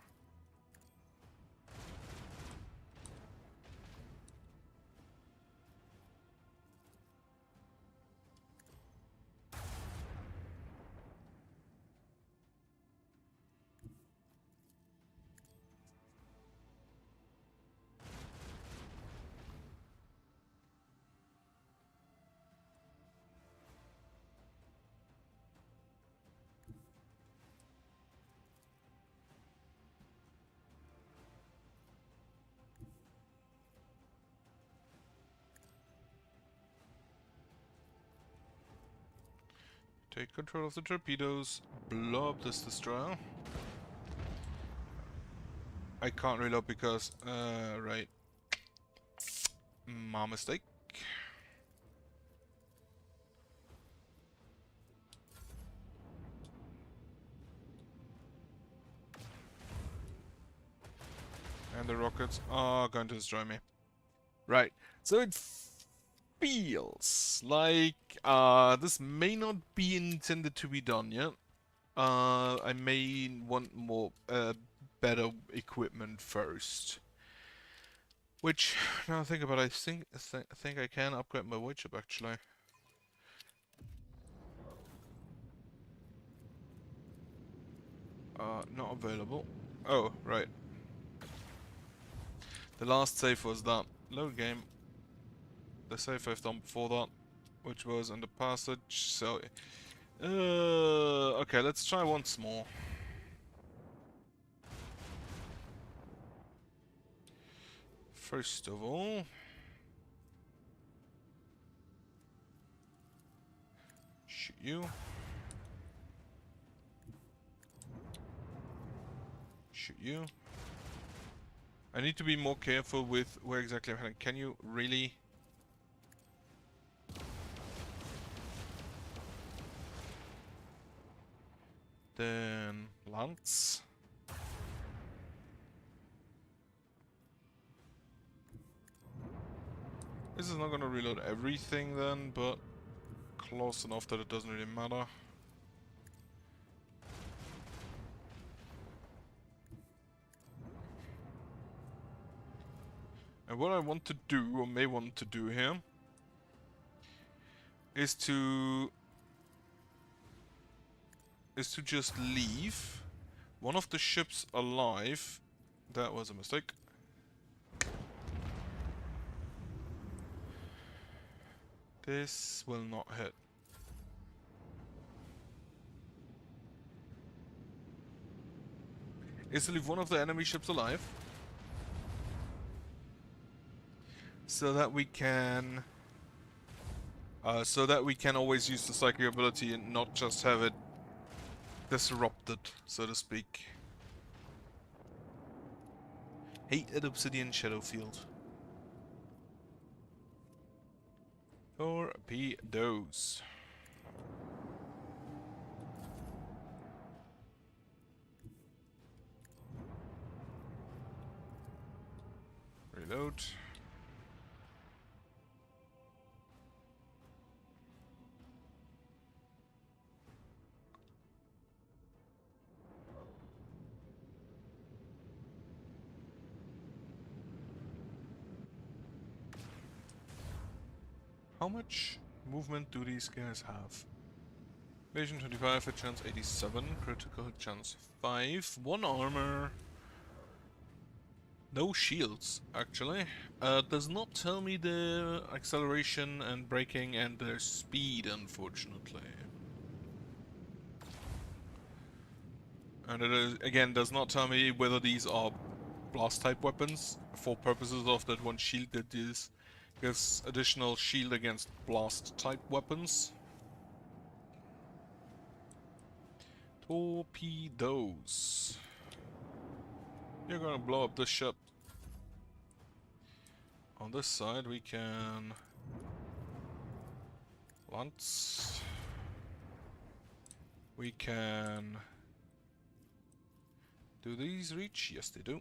Take control of the torpedoes, blow up this destroyer. I can't reload because, right. My mistake. And the rockets are going to destroy me. Right, so it feels like this may not be intended to be done yet. I may want more better equipment first. Which, now I think about it, I think I can upgrade my wood ship actually. Not available. Oh, right. The last save was that. Load game. The save I've done before that, which was in the passage, so... okay, let's try once more. First of all... shoot you. Shoot you. I need to be more careful with where exactly I'm heading. Can you really... Then... Lance. This is not gonna reload everything then, but... close enough that it doesn't really matter. And what I want to do, or may want to do here, is to just leave one of the ships alive. That was a mistake. This will not hit. Is to leave one of the enemy ships alive, so that we can always use the psychic ability and not just have it disrupted, so to speak. Hate at Obsidian Shadowfield. Torpedoes. Reload. How much movement do these guys have? Evasion 25, hit chance 87, critical hit chance 5, 1 armor. No shields, actually. Does not tell me the acceleration and braking and their speed, unfortunately. And it is, again, does not tell me whether these are blast type weapons for purposes of that one shield that is gives additional shield against blast type weapons. Torpedoes. You're gonna blow up this ship. On this side we can lance. We can do these reach? Yes they do.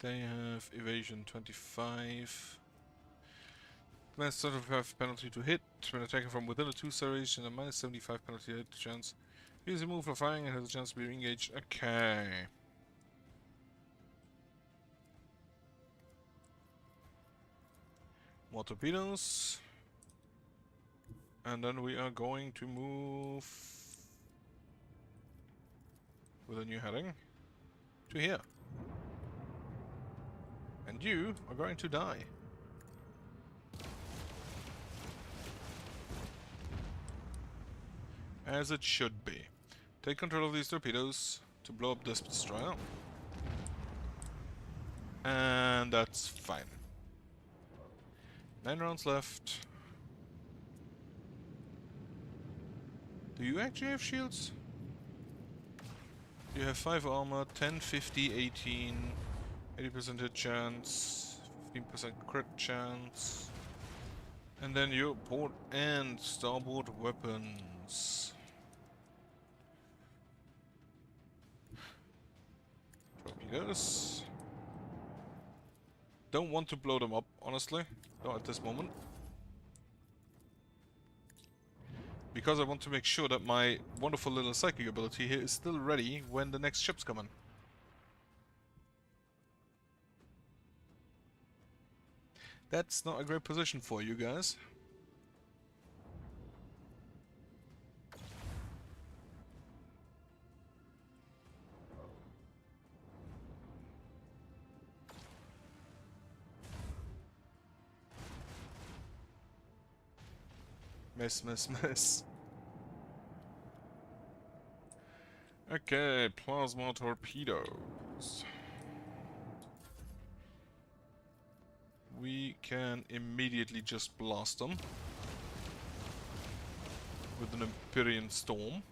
They have evasion 25. Minus 75 penalty to hit when attacking from within a 2-star range and a minus 75 penalty hit chance. Use a move for firing and has a chance to be re-engaged. Okay. More torpedoes. And then we are going to move with a new heading to here. And you are going to die. As it should be. Take control of these torpedoes to blow up this destroyer. And that's fine. 9 rounds left. Do you actually have shields? You have 5 armor, 10, 50, 18, 80% hit chance, 15% crit chance. And then your port and starboard weapons. Torpedoes. Don't want to blow them up, honestly. Not at this moment. Because I want to make sure that my wonderful little psychic ability here is still ready when the next ship's coming. That's not a great position for you guys. Miss, miss, miss. Okay, plasma torpedoes. We can immediately just blast them with an Empyrean Storm.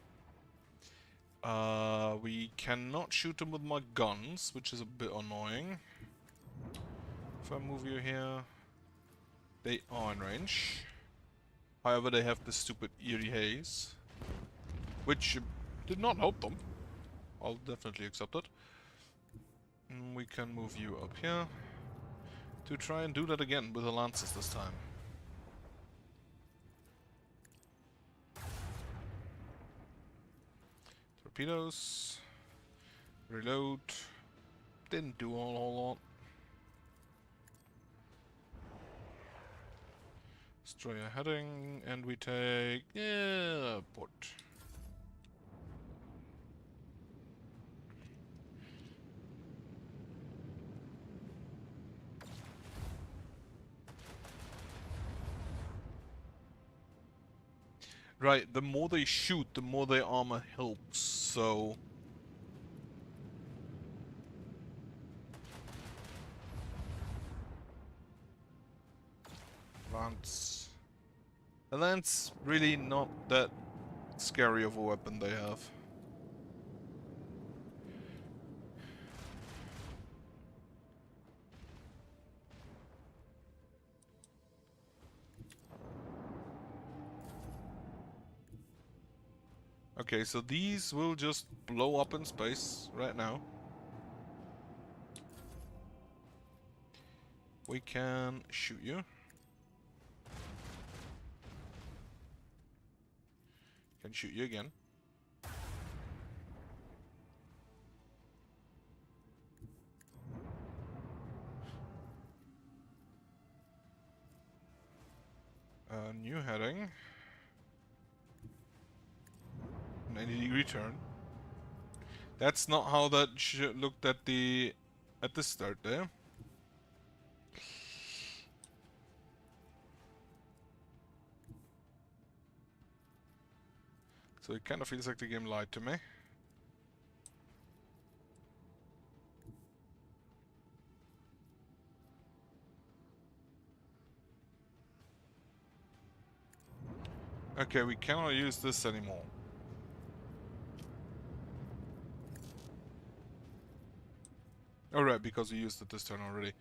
We cannot shoot them with my guns, which is a bit annoying. If I move you here, they are in range. However, they have the stupid eerie haze, which did not help them. I'll definitely accept it. And we can move you up here to try and do that again with the lances this time. Torpedoes. Reload. Didn't do a whole lot. Destroyer heading, and we take... yeah, port. Right, the more they shoot, the more their armor helps, so... Lance. The lance, really not that scary of a weapon they have. Okay, so these will just blow up in space right now. We can shoot you. Can shoot you again. New heading. 90-degree turn. That's not how that looked at the start there. So it kind of feels like the game lied to me. Okay, we cannot use this anymore. Alright, because we used it this turn already.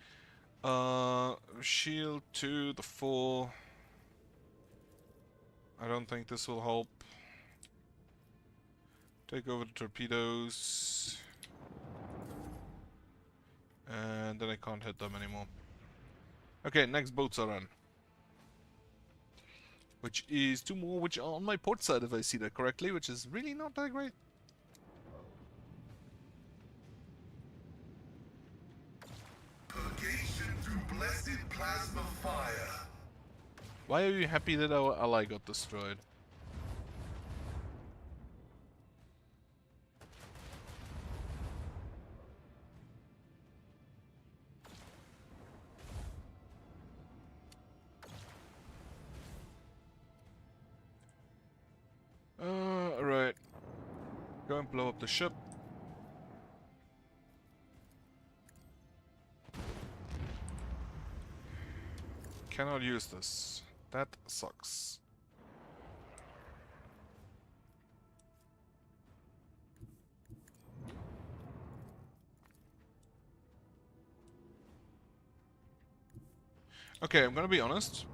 Shield to the 4. I don't think this will help. Take over the torpedoes. And then I can't hit them anymore. Okay, next boats are on. Which is 2 more, which are on my port side if I see that correctly, which is really not that great. Purgation through blessed plasma fire. Why are you happy that our ally got destroyed? Alright. Go and blow up the ship. Cannot use this. That sucks. Okay, I'm gonna be honest.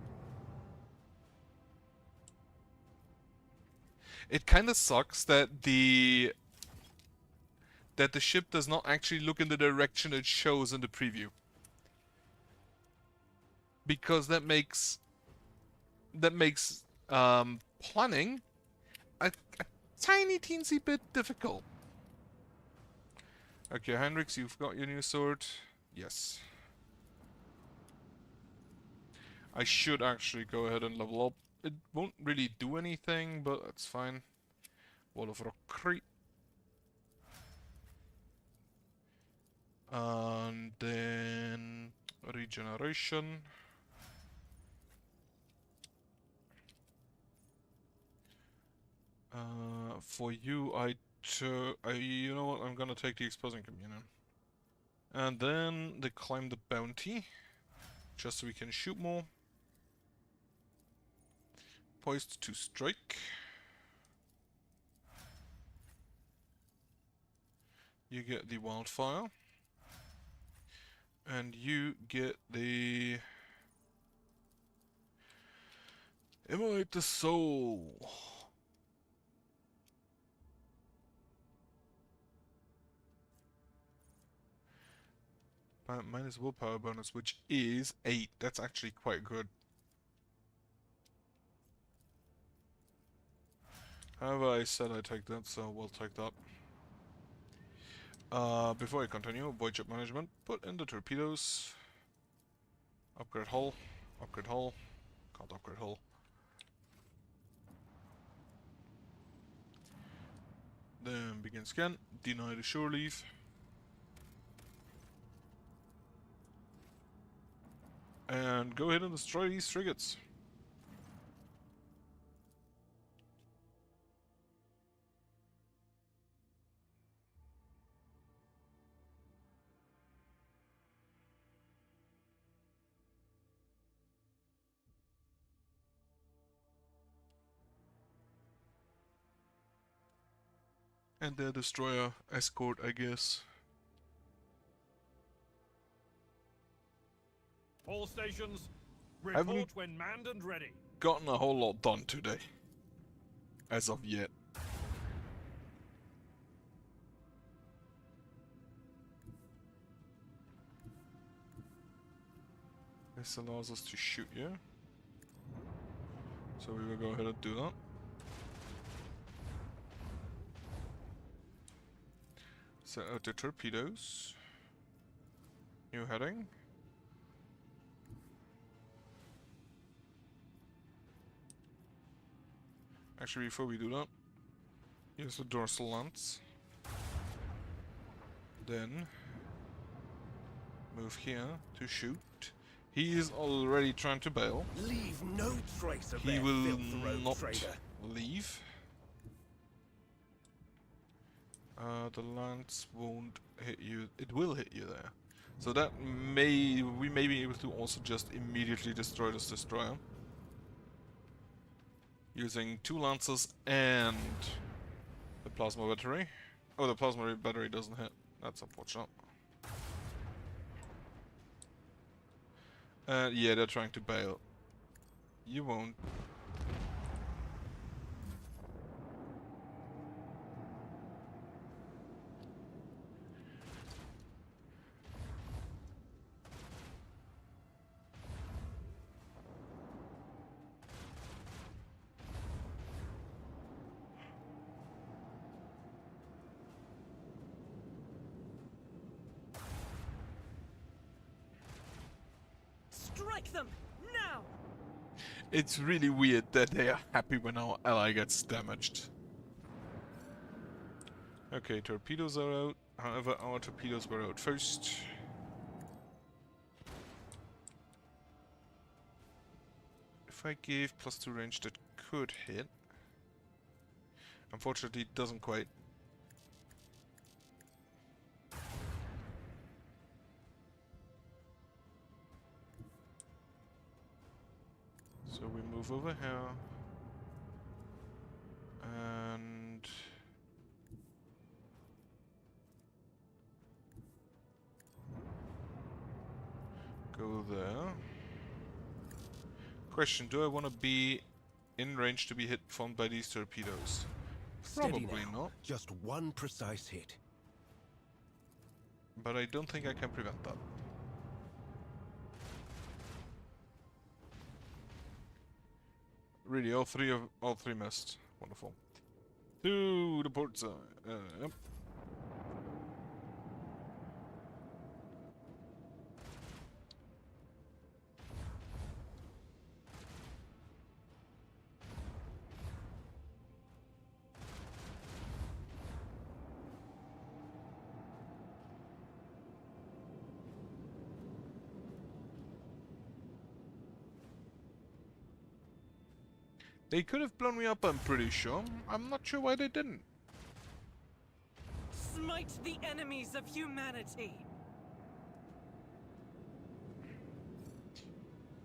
It kinda sucks that the ship does not actually look in the direction it shows in the preview. Because that makes planning a tiny teensy bit difficult. Okay, Heinrichs, you've got your new sword. Yes. I should actually go ahead and level up. It won't really do anything, but that's fine. Wall of Rockcrete. And then regeneration. For you, you know what? I'm gonna take the exposing communion. And then they climb the bounty, just so we can shoot more. Poised to strike. You get the wildfire. And you get the immolate the soul. Minus willpower bonus, which is 8. That's actually quite good. However, I said I'd take that, so we'll take that. Before I continue, void ship management, put in the torpedoes. Upgrade hull. Upgrade hull. Can't upgrade hull. Then begin scan. Deny the shore leave. And go ahead and destroy these frigates. And their destroyer escort, I guess. All stations, Haven't- report when manned and ready. Gotten a whole lot done today. As of yet. This allows us to shoot you. So we will go ahead and do that. Set out the torpedoes. New heading. Actually, before we do that, use the dorsal lance. Then move here to shoot. He is already trying to bail. Leave no trace of He their will filth, rogue not trader. leave. The lance won't hit you. It will hit you there. So that we may be able to also just immediately destroy this destroyer. Using 2 lances and the plasma battery. Oh, the plasma battery doesn't hit. That's unfortunate. Yeah, they're trying to bail. You won't. Strike them now! It's really weird that they are happy when our ally gets damaged. Okay, torpedoes are out. However, our torpedoes were out first. If I gave +2 range, that could hit. Unfortunately, it doesn't quite. So we move over here. And go there. Question, do I want to be in range to be hit from by these torpedoes? Steady Probably now. not, Just one precise hit. but I don't think I can prevent that. Really, all three missed. Wonderful. To the port side. Yep. They could have blown me up, I'm pretty sure. I'm not sure why they didn't. Smite the enemies of humanity!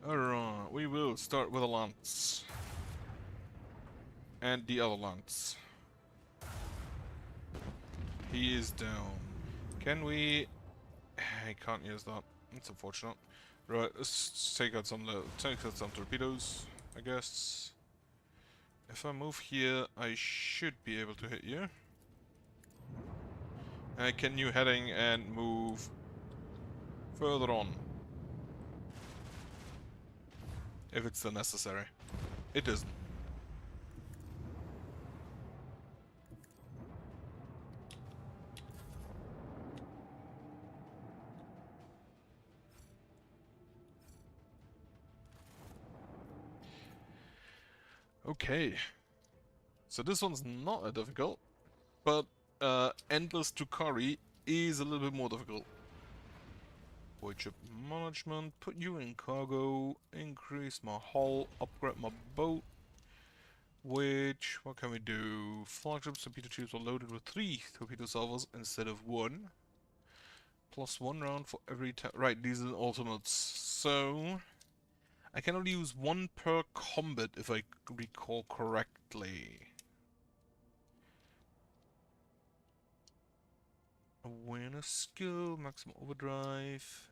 Alright, we will start with a lance. And the other lance. He is down. Can we... I can't use that. That's unfortunate. Right, let's take out some torpedoes, I guess. If I move here, I should be able to hit you. Can you heading and move further on? If it's still necessary. It isn't. Okay. So this one's not that difficult, but Endless Tukari is a little bit more difficult. Void ship management, put you in cargo, increase my hull, upgrade my boat. Which, what can we do? Flagship torpedo tubes are loaded with 3 torpedo salvos instead of 1. +1 round for every right, these are ultimates. So I can only use 1 per combat if I recall correctly. Awareness skill, maximum overdrive.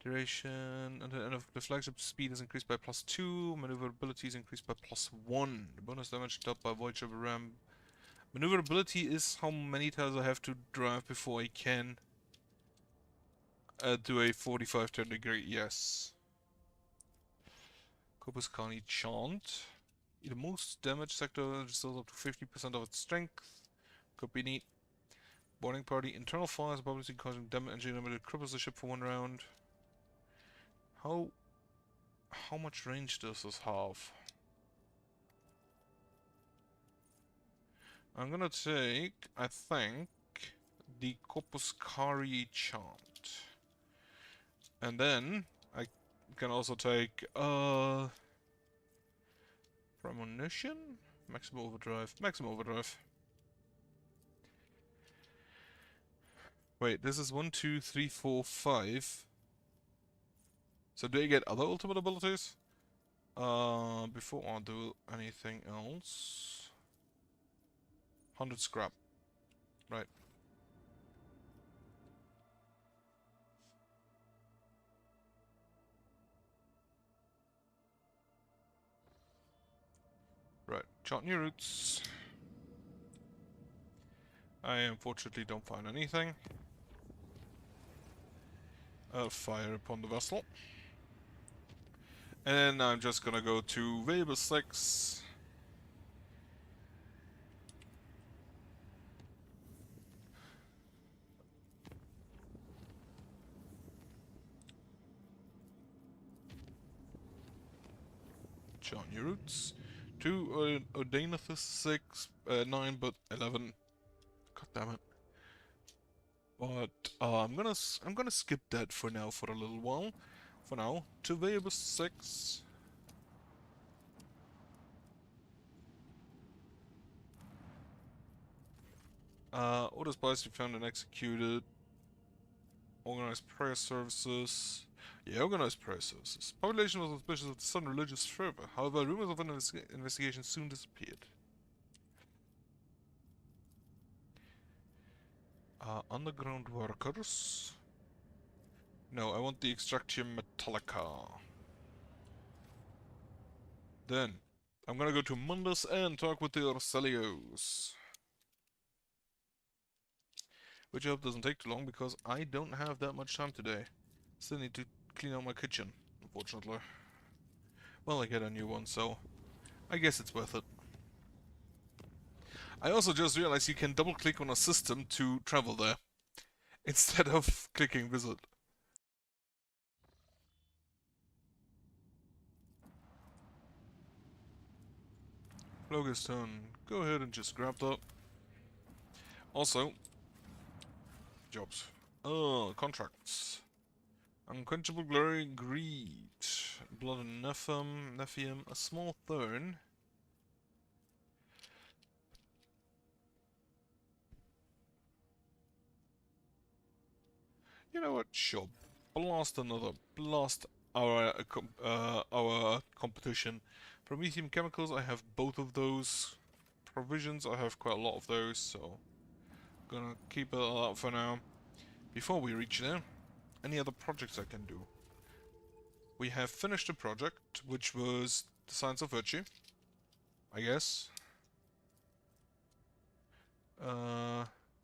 Duration, and the flagship speed is increased by +2, maneuverability is increased by +1. The bonus damage dealt by void ship ram. Maneuverability is how many tiles I have to drive before I can Do a 45 turn degree, yes. Corpus Carni Chant. The most damage sector restores up to 50% of its strength. Could be neat. Boarding party. Internal fires, obviously causing damage and limited cripples the ship for 1 round. How much range does this have? I'm gonna take, I think, the Corpus Cari chant. And then I can also take premonition? Maximum overdrive. Maximum overdrive. Wait, this is 1, 2, 3, 4, 5. So do I get other ultimate abilities? Before I do anything else. 100 scrap. Right. Right. Chart new routes. I unfortunately don't find anything. Fire upon the vessel. And I'm just gonna go to Weber 6. Chart new routes. To Odanithus 6, 9, but 11. God damn it. But I'm gonna skip that for now for a little while. For now, to Weber 6. Orders spies to be found and executed. Organized prayer services. Yeah, organized prayer services. Population was suspicious of the sudden religious fervor. However, rumors of an investigation soon disappeared. Underground workers. No, I want the Extraction Metallica. Then, I'm gonna go to Mundus and talk with the Orselios. Which I hope doesn't take too long because I don't have that much time today. Still need to clean out my kitchen, unfortunately. Well, I get a new one, so I guess it's worth it. I also just realized you can double click on a system to travel there instead of clicking visit. Logiston, go ahead and just grab that. Also, jobs. Oh, contracts. Unquenchable Glory, Greed. Blood and Nephium, a small thorn. You know what? Sure. Blast another. Blast our competition. Promethium chemicals, I have both of those. Provisions, I have quite a lot of those, so gonna keep it up for now. Before we reach there, any other projects I can do? We have finished a project, which was the Science of Virtue, I guess.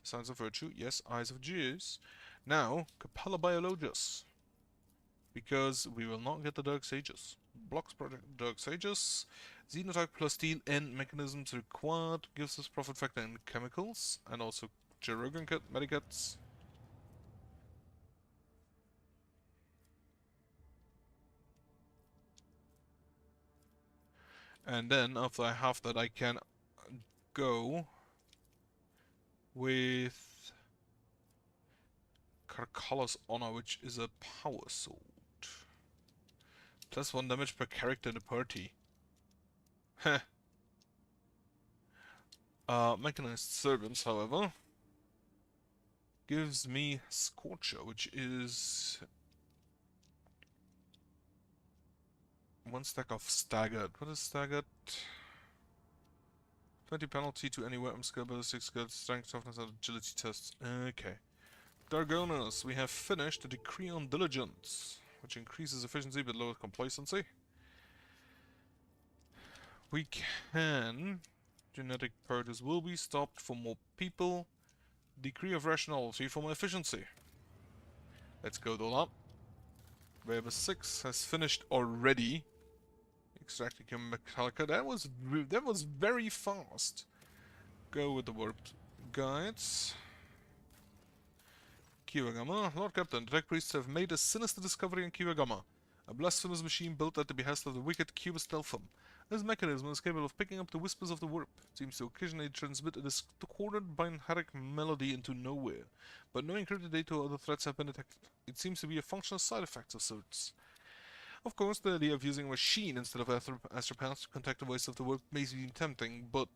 Science of Virtue, yes, Eyes of Zeus. Now, Capella Biologus. Because we will not get the Dark Sages. Blocks Project Dark Sages. Xenotype plus steel and mechanisms required. Gives us profit factor in chemicals. And also Jerogan kit, medikits. And then after I have that I can go with Carcalla's Honor, which is a power sword. Plus 1 damage per character in the party. Heh. Mechanized Servants, however, gives me Scorcher, which is 1 stack of Staggered. What is Staggered? 20 penalty to any weapon skill, ballistic skill, strength, toughness, and agility tests. Okay. Dargonas, we have finished the Decree on Diligence, which increases efficiency but lowers complacency. We can... Genetic purges will be stopped for more people. Decree of Rationality for more efficiency. Let's go do that. Wave 6 has finished already. Extracting Metallica. That was very fast. Go with the warped guides. Kiava Gamma. Lord Captain, the Tech Priests have made a sinister discovery in Kiava Gamma. A blasphemous machine built at the behest of the wicked Cubist Delphum. This mechanism is capable of picking up the whispers of the warp. It seems to occasionally transmit a discordant binaric melody into nowhere, but no encrypted data or other threats have been detected. It seems to be a functional side effect of sorts. Of course, the idea of using a machine instead of astropaths to contact the voice of the warp may seem tempting, but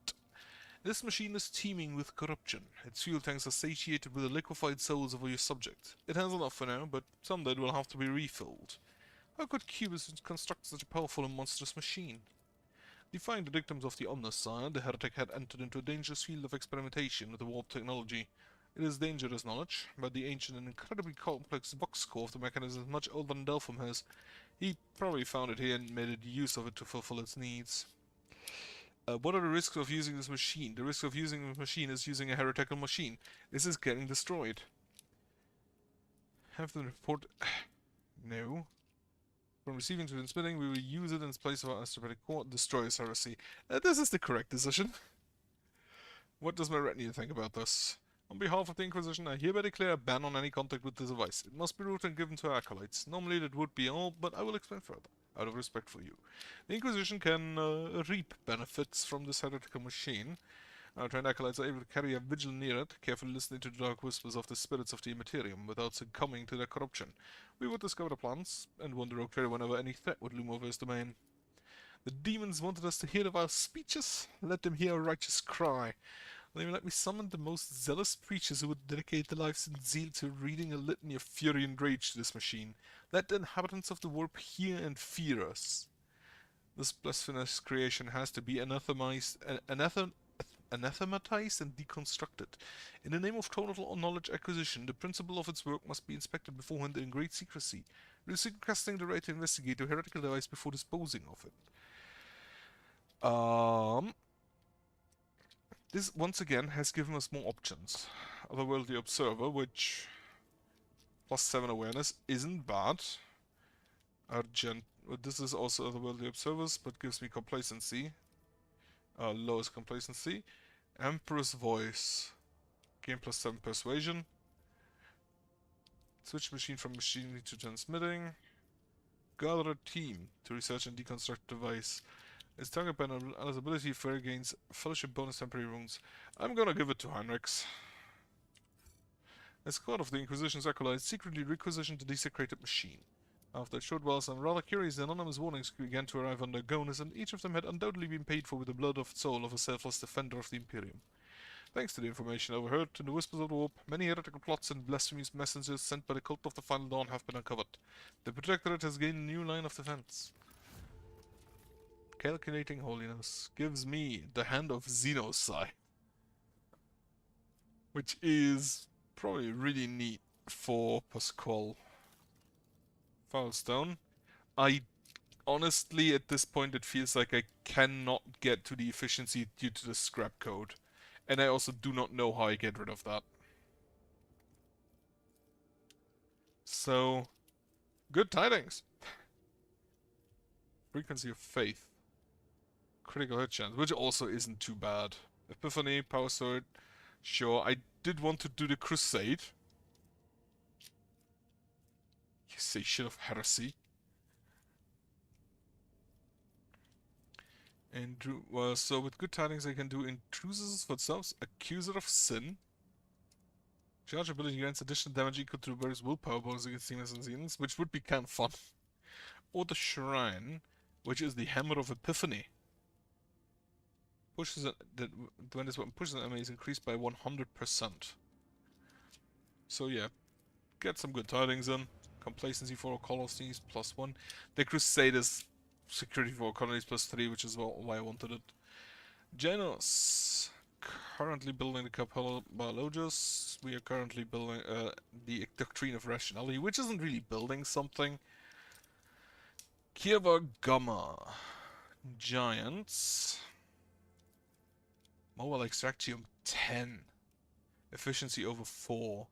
this machine is teeming with corruption. Its fuel tanks are satiated with the liquefied souls of your subject. It has enough for now, but someday it will have to be refilled. How could Cubus construct such a powerful and monstrous machine? Defying the dictums of the Omnissiah, the heretic had entered into a dangerous field of experimentation with the warp technology. It is dangerous knowledge, but the ancient and incredibly complex box core of the mechanism is much older than Delphum has. He probably found it here and made use of it to fulfill its needs. What are the risks of using this machine? The risk of using this machine is using a heretical machine. This is getting destroyed. Have them report... No. From receiving to transmitting, we will use it in place of our astropatic core. Destroy this heresy. This is the correct decision. What does my retinue think about this? On behalf of the Inquisition, I hereby declare a ban on any contact with this device. It must be routed and given to our acolytes. Normally that would be all, but I will explain further, out of respect for you. The Inquisition can reap benefits from this heretical machine. Our trained acolytes are able to carry a vigil near it, carefully listening to the dark whispers of the spirits of the Immaterium, without succumbing to their corruption. We would discover the plans, and warn the rogue trader whenever any threat would loom over his domain. The demons wanted us to hear of our speeches. Let them hear a righteous cry. Let me summon the most zealous preachers who would dedicate their lives in zeal to reading a litany of fury and rage to this machine. Let the inhabitants of the warp hear and fear us. This blasphemous creation has to be anathematized and deconstructed. In the name of total knowledge acquisition, the principle of its work must be inspected beforehand in great secrecy, requesting the right to investigate the heretical device before disposing of it. This, once again, has given us more options. Otherworldly Observer, which +7 awareness isn't bad. Urgent. This is also Otherworldly Observers, but gives me complacency. Lowest complacency. Emperor's Voice. Gain +7 persuasion. Switch machine from machine to transmitting. Gather a team to research and deconstruct the device. Its target panel's ability further gains fellowship bonus temporary wounds. I'm gonna give it to Heinrichs. A squad of the Inquisition's acolytes secretly requisitioned the desecrated machine. After a short while, some rather curious anonymous warnings began to arrive on their goners, and each of them had undoubtedly been paid for with the blood of soul of a selfless defender of the Imperium. Thanks to the information overheard and the whispers of the warp, many heretical plots and blasphemous messengers sent by the cult of the Final Dawn have been uncovered. The Protectorate has gained a new line of defense. Calculating Holiness gives me the Hand of Xenosci, which is probably really neat for Pasquale. Foulstone. I honestly, at this point, it feels like I cannot get to the efficiency due to the scrap code. And I also do not know how I get rid of that. So, good tidings. Frequency of Faith. Critical hit chance, which also isn't too bad. Epiphany, Power Sword. Sure, I did want to do the Crusade. Accusation of Heresy. And well, so with good tidings I can do Intrusus Footsteps, Accuser of Sin. Charge ability grants additional damage equal to various willpower bonus against demons and Xenons, which would be kind of fun. Or the Shrine, which is the Hammer of Epiphany. Pushes when this weapon pushes an enemy is increased by 100%. So yeah, get some good tidings in. Complacency for all colonies +1. The Crusaders security for all colonies +3, which is why I wanted it. Genos. Currently building the Capella Biologus. We are currently building the Doctrine of Rationality, which isn't really building something. Kiava Gamma. Giants. Mobile Extractium 10. Efficiency over 4.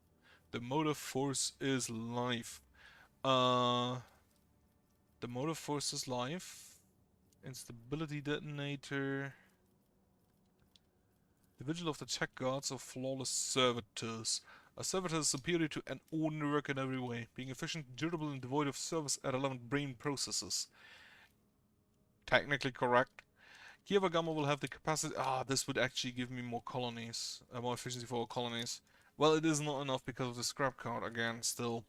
The motive force is life. The motive force is life. Instability detonator. The vigil of the tech gods of flawless servitors. A servitor is superior to an ordinary worker in every way, being efficient, durable, and devoid of service at relevant brain processes. Technically correct. Kiava Gamma will have the capacity. This would actually give me more colonies, more efficiency for all colonies. Well, it is not enough because of the scrap card again. Still,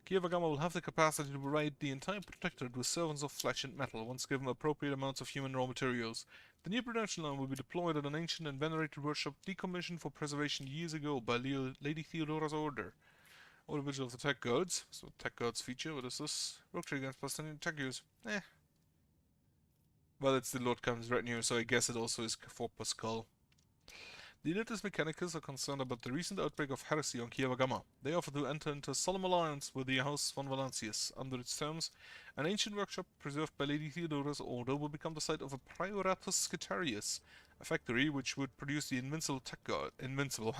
Kiava Gamma will have the capacity to provide the entire Protectorate with servants of flesh and metal, once given appropriate amounts of human raw materials. The new production line will be deployed at an ancient and venerated workshop decommissioned for preservation years ago by Lady Theodora's order. Order Vigil of the Tech Gods. So, Tech Gods feature. What is this? Rogue Tree against plus 10 tech use. Well, it's the Lord Cavan's retinue, so I guess it also is for Pascal. The Elitis Mechanicus are concerned about the recent outbreak of heresy on Kiava Gamma. They offer to enter into a solemn alliance with the House von Valancius. Under its terms, an ancient workshop preserved by Lady Theodora's order will become the site of a Prioratus Scitarius, a factory which would produce the invincible tech guard. Invincible,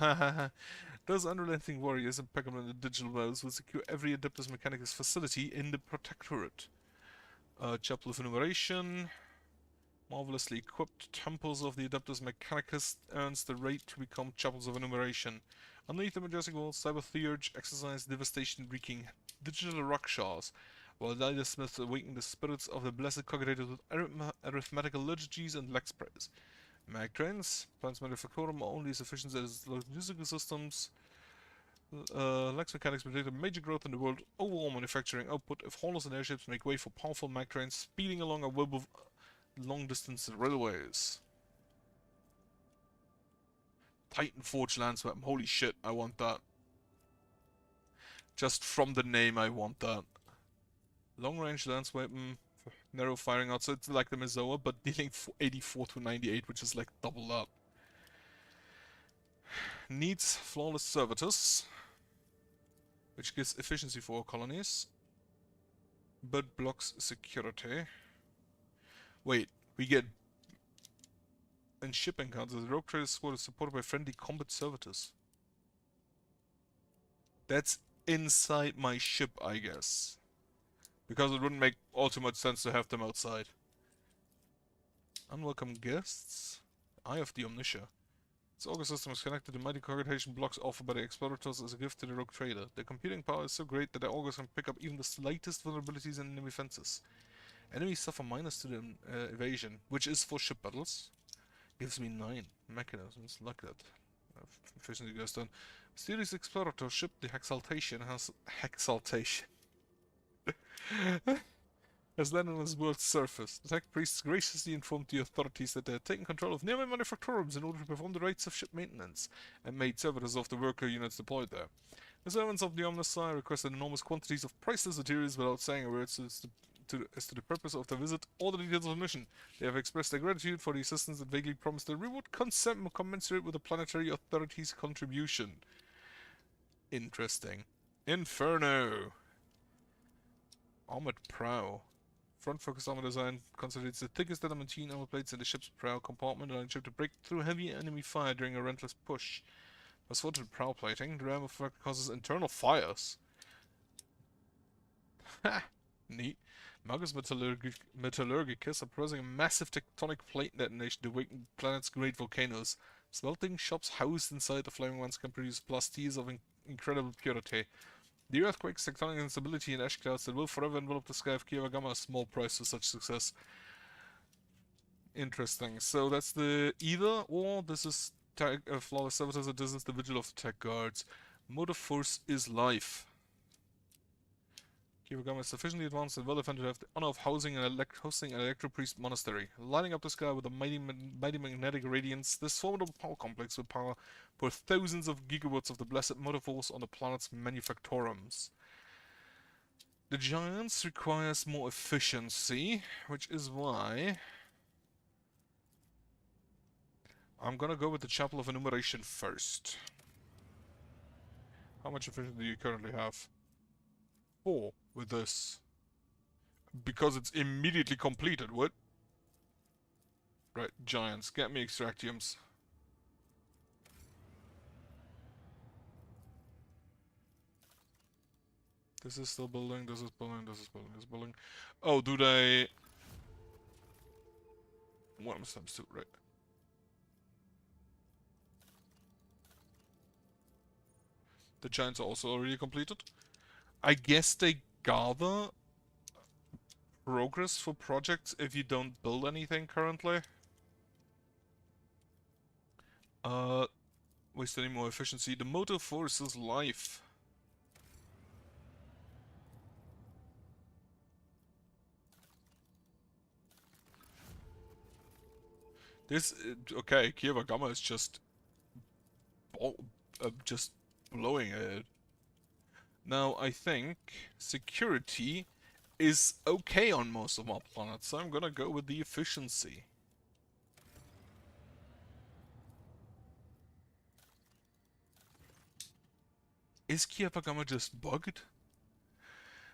Those unrelenting warriors, impeccable in the digital modes, will secure every Adeptus Mechanicus facility in the Protectorate. Chapel of Enumeration. Marvelously equipped temples of the Adeptus Mechanicus earns the right to become chapels of enumeration. Underneath the majestic walls, Cybertheurge exercise devastation-wreaking digital rakshas, while Lyda Smiths awaken the spirits of the blessed congregated with arithmetical liturgies and lex prayers. Mag trains, plants manufactorum are only as efficient as logistical systems. Lex mechanics predict a major growth in the world overall manufacturing output if haulers and airships make way for powerful mag trains speeding along a web of long-distance railways. Titan Forge Lance Weapon. Holy shit, I want that. Just from the name, I want that. Long-range Lance Weapon. Narrow firing out, so it's like the Mizoa, but dealing 84 to 98, which is like double that. Needs Flawless Servitus, which gives efficiency for all colonies, but blocks security. Wait, we get... In ship encounters, the Rogue Trader squad is supported by friendly combat servitors. That's inside my ship, I guess. Because it wouldn't make all too much sense to have them outside. Unwelcome guests. Eye of the Omniscia. Its auger system is connected to mighty congregation blocks offered by the explorators as a gift to the Rogue Trader. Their computing power is so great that the augers can pick up even the slightest vulnerabilities in enemy fences. Enemies suffer minus to the evasion, which is for ship battles. Gives me 9 mechanisms, like that. Efficiency goes down. Mysterious explorator ship, the Hexaltation, has... Hexaltation. Has landed on this world's surface. The tech priests graciously informed the authorities that they had taken control of nearby manufactorums in order to perform the rites of ship maintenance, and made servitors of the worker units deployed there. The servants of the Omnissiah requested enormous quantities of priceless materials without saying a word as to the purpose of the visit or the details of the mission. They have expressed their gratitude for the assistance and vaguely promised a reward commensurate with the planetary authorities' contribution. Interesting. Inferno! Armored prow. Front focus armor design concentrates the thickest adamantine armor plates in the ship's prow compartment, allowing the ship to break through heavy enemy fire during a relentless push. Plus 4 to the prow plating, the ram effect causes internal fires. Ha! Neat. Magus Metallurgicus are posing a massive tectonic plate detonation to awaken the planet's great volcanoes. Smelting shops housed inside the flaming ones can produce plastiers of incredible purity. The earthquake's tectonic instability and ash clouds that will forever envelop the sky of Kiava Gamma are a small price for such success. Interesting. So that's the either or. This is Flawless Servitors, and this is the Vigil of the Tech Guards. Motive Force is life. Kiava Gamma is sufficiently advanced and well defended to have the honor of hosting an Electro-Priest monastery. Lighting up the sky with a mighty magnetic radiance, this formidable power complex will power for thousands of gigawatts of the blessed motive force on the planet's manufactorums. The Giants requires more efficiency, which is why I'm gonna go with the Chapel of Enumeration first. How much efficiency do you currently have? 4 with this. Because it's immediately completed, what? Right, Giants, get me Extractiums. This is still building, this is building, this is building, this is building. Oh, do they... One of them too, right? The giants are also already completed. I guess they gather progress for projects if you don't build anything currently. Waste any more efficiency. The motor forces life. This okay. Kiava Gamma is just blowing it. Now I think security is okay on most of my planets, so I'm gonna go with the efficiency. Is Kiava Gamma just bugged?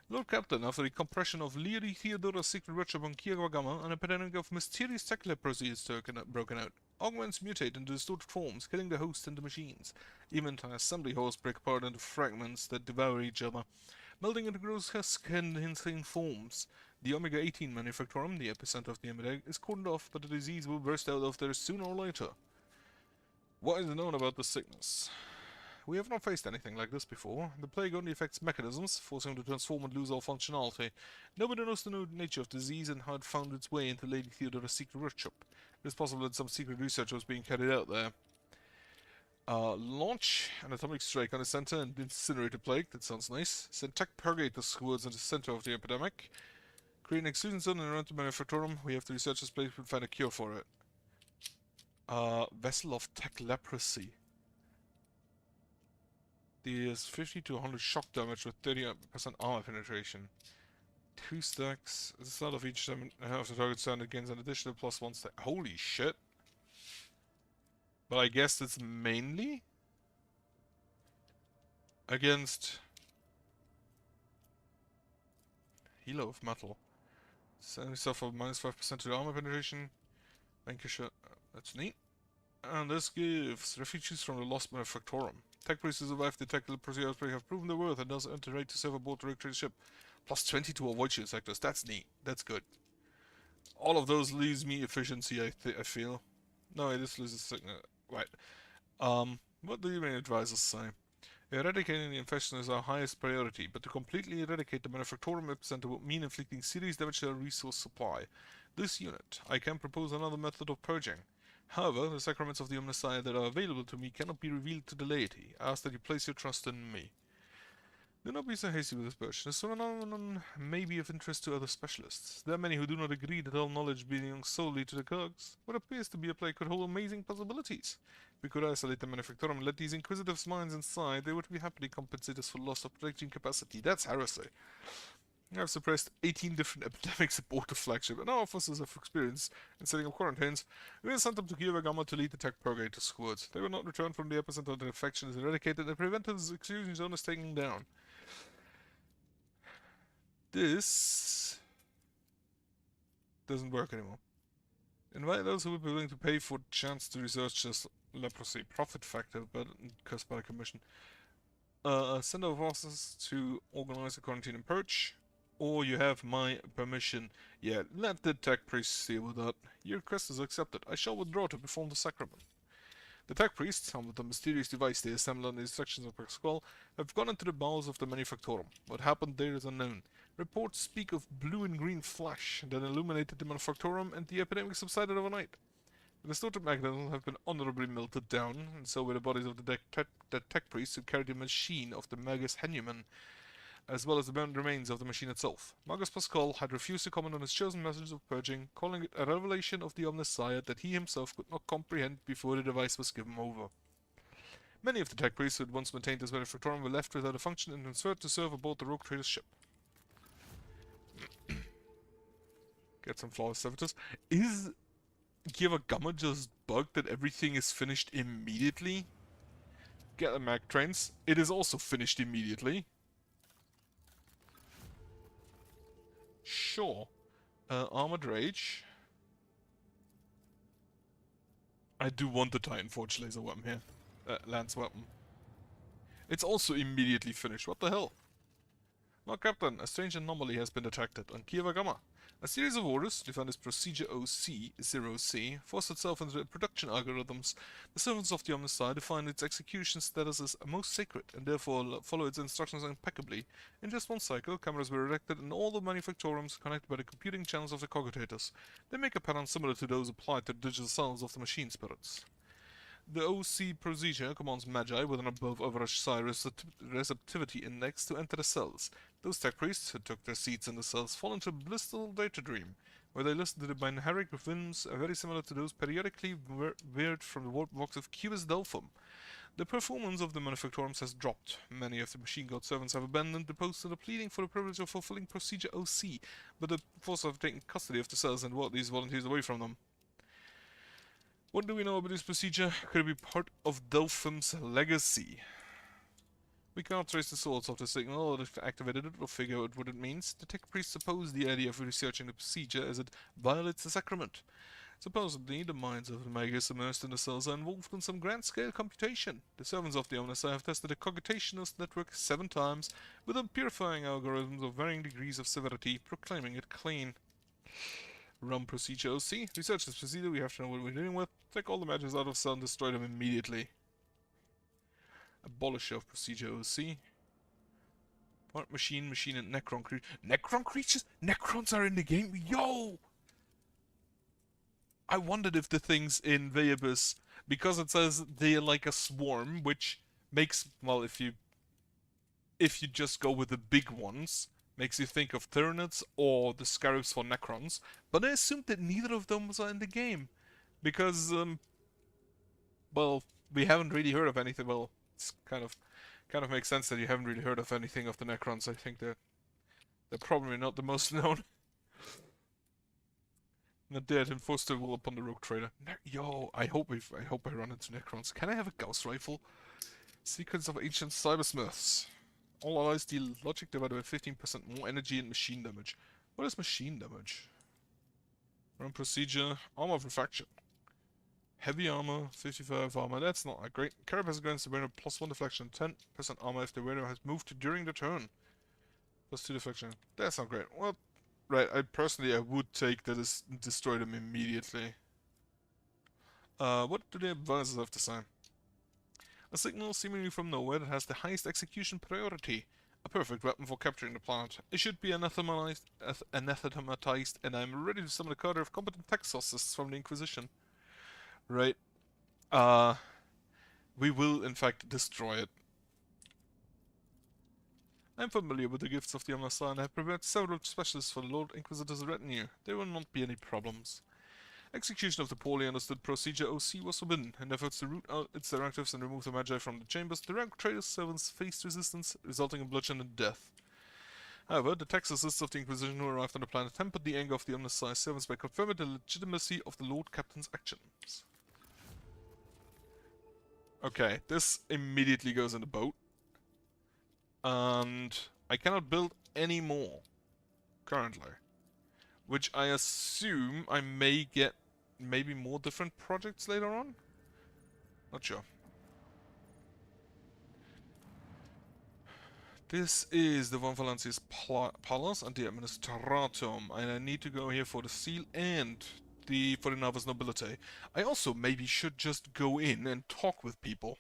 Lord Captain, after the compression of Lady Theodora's secret workshop on Kiava Gamma, an epidemic of mysterious tech leprosy is broken out. Augments mutate into distorted forms, killing the host and the machines. Even entire assembly halls break apart into fragments that devour each other, melting into grotesque and insane forms. The Omega-18 Manufactorum, the epicenter of the epidemic, is cordoned off, but the disease will burst out of there sooner or later. What is known about the sickness? We have not faced anything like this before. The plague only affects mechanisms, forcing them to transform and lose all functionality. Nobody knows the nature of the disease and how it found its way into Lady Theodora's secret workshop. It is possible that some secret research was being carried out there. Launch an atomic strike on the center and incinerate the plague. That sounds nice. Send tech purgators towards the center of the epidemic. Create an exclusion zone around the Manufactorum. We have the researchers' place to find a cure for it. Vessel of tech leprosy. Deals 50 to 100 shock damage with 30% armor penetration. 2 stacks. At the start of each time, half the target stand gains an additional +1 stack. Holy shit. But I guess it's mainly against Healer of Metal. Suddenly suffer -5% to the armor penetration. Vanquisher. That's neat. And this gives refugees from the Lost Manufactorum. Tech priests who survived the tech leprosy outbreak have proven their worth and thus earned the right to serve aboard the Recreated ship. +20 to avoid shield sectors. That's neat. That's good. All of those leaves me efficiency, I feel. No, this loses sickness. Right. What do you main advisors say? Eradicating the infection is our highest priority, but to completely eradicate the Manufactorum epicenter would mean inflicting serious damage to our resource supply. This unit, I can propose another method of purging. However, the sacraments of the Omnissiah that are available to me cannot be revealed to the laity. I ask that you place your trust in me. Do not be so hasty with this purge. This phenomenon may be of interest to other specialists. There are many who do not agree that all knowledge belongs solely to the cogs. What appears to be a plague could hold amazing possibilities. If we could isolate the Manufactorum and let these inquisitive minds inside, they would be happily compensate us for loss of protecting capacity. That's heresy. I've suppressed 18 different epidemics aboard the flagship, and our officers have experience in setting up quarantines. We will send them to Kiava Gamma to lead the tech purgator squads. They will not return from the epicenter until the infection is eradicated and preventive exclusion zone is taken down. This doesn't work anymore. Invite those who will be willing to pay for the chance to research this leprosy profit factor, but caused by the commission. Send our forces to organize a quarantine and purge. Or you have my permission. Yeah, let the tech priest deal with that. Your request is accepted. I shall withdraw to perform the sacrament. The tech priests, armed with the mysterious device they assembled on the instructions of Pasquale, have gone into the bowels of the Manufactorum. What happened there is unknown. Reports speak of blue and green flash that illuminated the Manufactorum, and the epidemic subsided overnight. The distorted mechanisms have been honorably melted down, and so were the bodies of the tech priests who carried the machine of the Magus Henuman, as well as the burned remains of the machine itself. Magus Pascal had refused to comment on his chosen message of purging, calling it a revelation of the Omnissiah that he himself could not comprehend before the device was given over. Many of the tech priests who had once maintained this Manufactorum were left without a function and transferred to serve aboard the rogue trader's ship. Get some flawless servitors. Is Kiava Gamma just bugged that everything is finished immediately? Get the mag trains. It is also finished immediately. Sure. Armored Rage. I do want the Titan Forge laser weapon here. Lance weapon. It's also immediately finished. What the hell? Now, Captain, a strange anomaly has been detected on Kiava Gamma. A series of orders, defined as Procedure OC-0C, forced itself into the production algorithms. The servants of the Omnissiah define its execution status as most sacred, and therefore follow its instructions impeccably. In just one cycle, cameras were erected in all the manufactorums connected by the computing channels of the cogitators. They make a pattern similar to those applied to the digital cells of the machine spirits. The OC procedure commands Magi with an above-average psi receptivity index to enter the cells. Those tech priests who took their seats in the cells fall into a blissful data dream, where they listen to the binaric whims very similar to those periodically veered from the warp box of Cubus Delphum. The performance of the manufactorums has dropped. Many of the machine god servants have abandoned the post and are pleading for the privilege of fulfilling Procedure OC, but the force have taken custody of the cells and these volunteers away from them. What do we know about this procedure? Could it be part of Delphum's legacy? We cannot trace the source of the signal or activated it or figure out what it means. The tech priests oppose the idea of researching the procedure as it violates the sacrament. Supposedly, the minds of the Magus immersed in the cells are involved in some grand-scale computation. The servants of the Omnissiah have tested the cogitationist network 7 times with them purifying algorithms of varying degrees of severity, proclaiming it clean. Run Procedure OC. Research this procedure, we have to know what we're dealing with. Take all the matches out of cell and destroy them immediately. Abolish of Procedure OC. Part machine and Necron creatures. Necron creatures? Necrons are in the game? Yo! I wondered if the things in the Abyss, because it says they're like a swarm, which makes, well, if you just go with the big ones, makes you think of Tyranids or the Scarabs for Necrons, but I assumed that neither of those are in the game, because, well, we haven't really heard of anything. Well, it's kind of makes sense that you haven't really heard of anything of the Necrons. I think they're probably not the most known. Not dead, enforced the will upon the rogue trader. Yo, I hope I run into Necrons. Can I have a Gauss rifle? Sequence of ancient cybersmiths. All allies deal logic divided by 15% more energy and machine damage. What is machine damage? Run procedure. Armor of refraction. Heavy armor, 55 armor. That's not that great. Carapace grants the wearer +1 deflection, 10% armor if the wearer has moved during the turn. +2 deflection. That's not great. Well, right. I would take that as destroy them immediately. What do the advisors have to say? A signal seemingly from nowhere that has the highest execution priority. A perfect weapon for capturing the planet. It should be anathematized, and I'm ready to summon a cadre of competent Texosists from the Inquisition. Right. We will, in fact, destroy it. I'm familiar with the gifts of the Omnissiah and have prepared several specialists for the Lord Inquisitor's retinue. There will not be any problems. Execution of the poorly understood Procedure OC was forbidden. In efforts to root out its directives and remove the Magi from the chambers, the rank trader's servants faced resistance, resulting in bloodshed and death. However, the Texasists of the Inquisition who arrived on the planet tempered the anger of the Omnissiah servants by confirming the legitimacy of the Lord Captain's actions. Okay, this immediately goes in the boat. And I cannot build any more currently. Which I assume I may get maybe more different projects later on? Not sure. This is the Von Valancius Palace and the Administratum, and I need to go here for the seal and for the Navas Nobility. I also maybe should just go in and talk with people.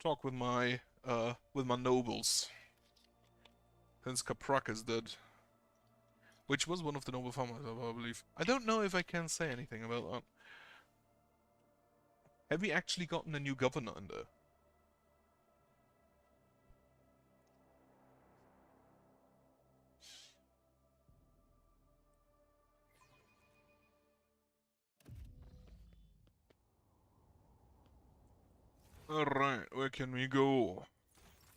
Talk with my nobles. Since Caprak is dead. Which was one of the noble farmers, I believe. I don't know if I can say anything about that. Have we actually gotten a new governor in there? Alright, where can we go?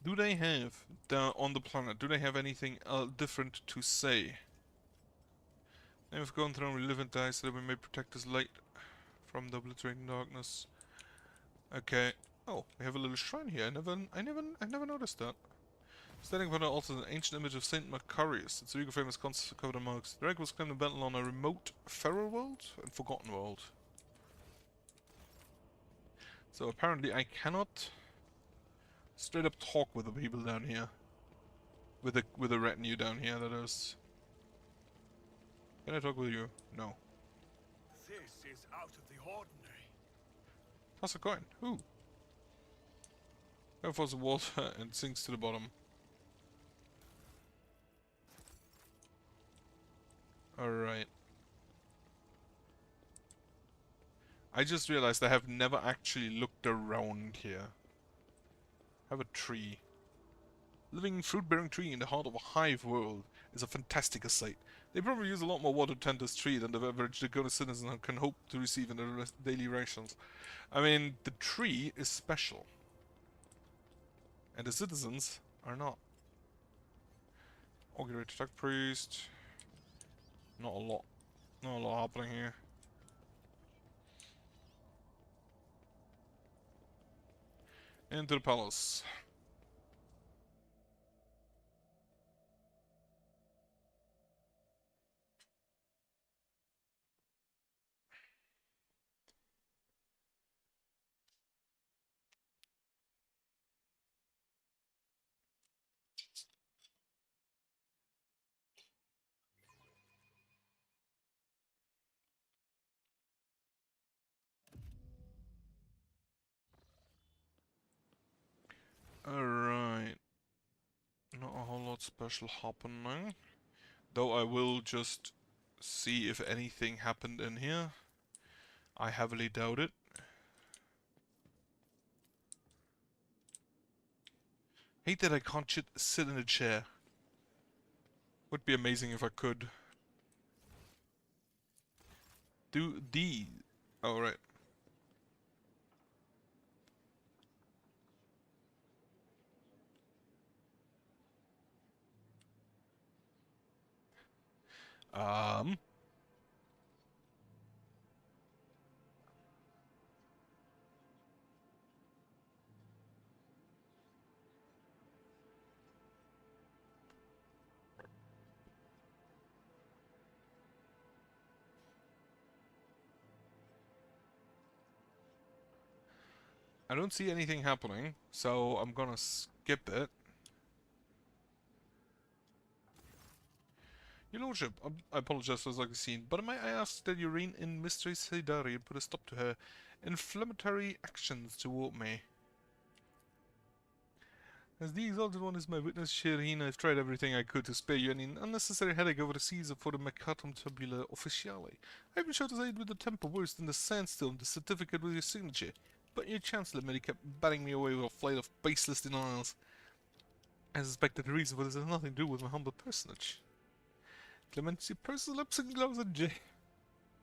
Do they have, on the planet, do they have anything different to say? Name of God throne, we live and die so that we may protect this light from the obliterating darkness. Okay. Oh, we have a little shrine here. I never noticed that. Standing upon an altar is an ancient image of Saint Macarius. Its regal frame is constantly covered in marks. The relic was claimed in battle on a remote feral world and forgotten world. So apparently I cannot straight up talk with the people down here. with a retinue down here, that is. Can I talk with you? No. This is out of the ordinary. Toss a coin. Ooh. Go for the water and sinks to the bottom. Alright. I just realized I have never actually looked around here. Have a tree. Living fruit-bearing tree in the heart of a hive world is a fantastic sight. They probably use a lot more water to tend this tree than the average Dakota citizen can hope to receive in their daily rations. I mean, the tree is special. And the citizens are not. Augury attack priest. Not a lot. Not a lot happening here. Into the palace. Alright. Not a whole lot special happening. Though I will just see if anything happened in here. I heavily doubt it. Hate that I can't sit in a chair. Would be amazing if I could. Do the... Oh, right. Um... I don't see anything happening, so I'm gonna skip it. Your Lordship, I apologize for the ugly scene, but may I ask that you rein in Mistress Haidari and put a stop to her inflammatory actions toward me? As the Exalted One is my witness, Shireen, I've tried everything I could to spare you any unnecessary headache over the seas for the Mercatum Tabula Officiale. I've been sure to aid with the temper worse than the sandstone, the certificate with your signature, but your Chancellor merely kept batting me away with a flight of baseless denials. I suspect that the reason for this has nothing to do with my humble personage. Clemency purses lips and gloves and J.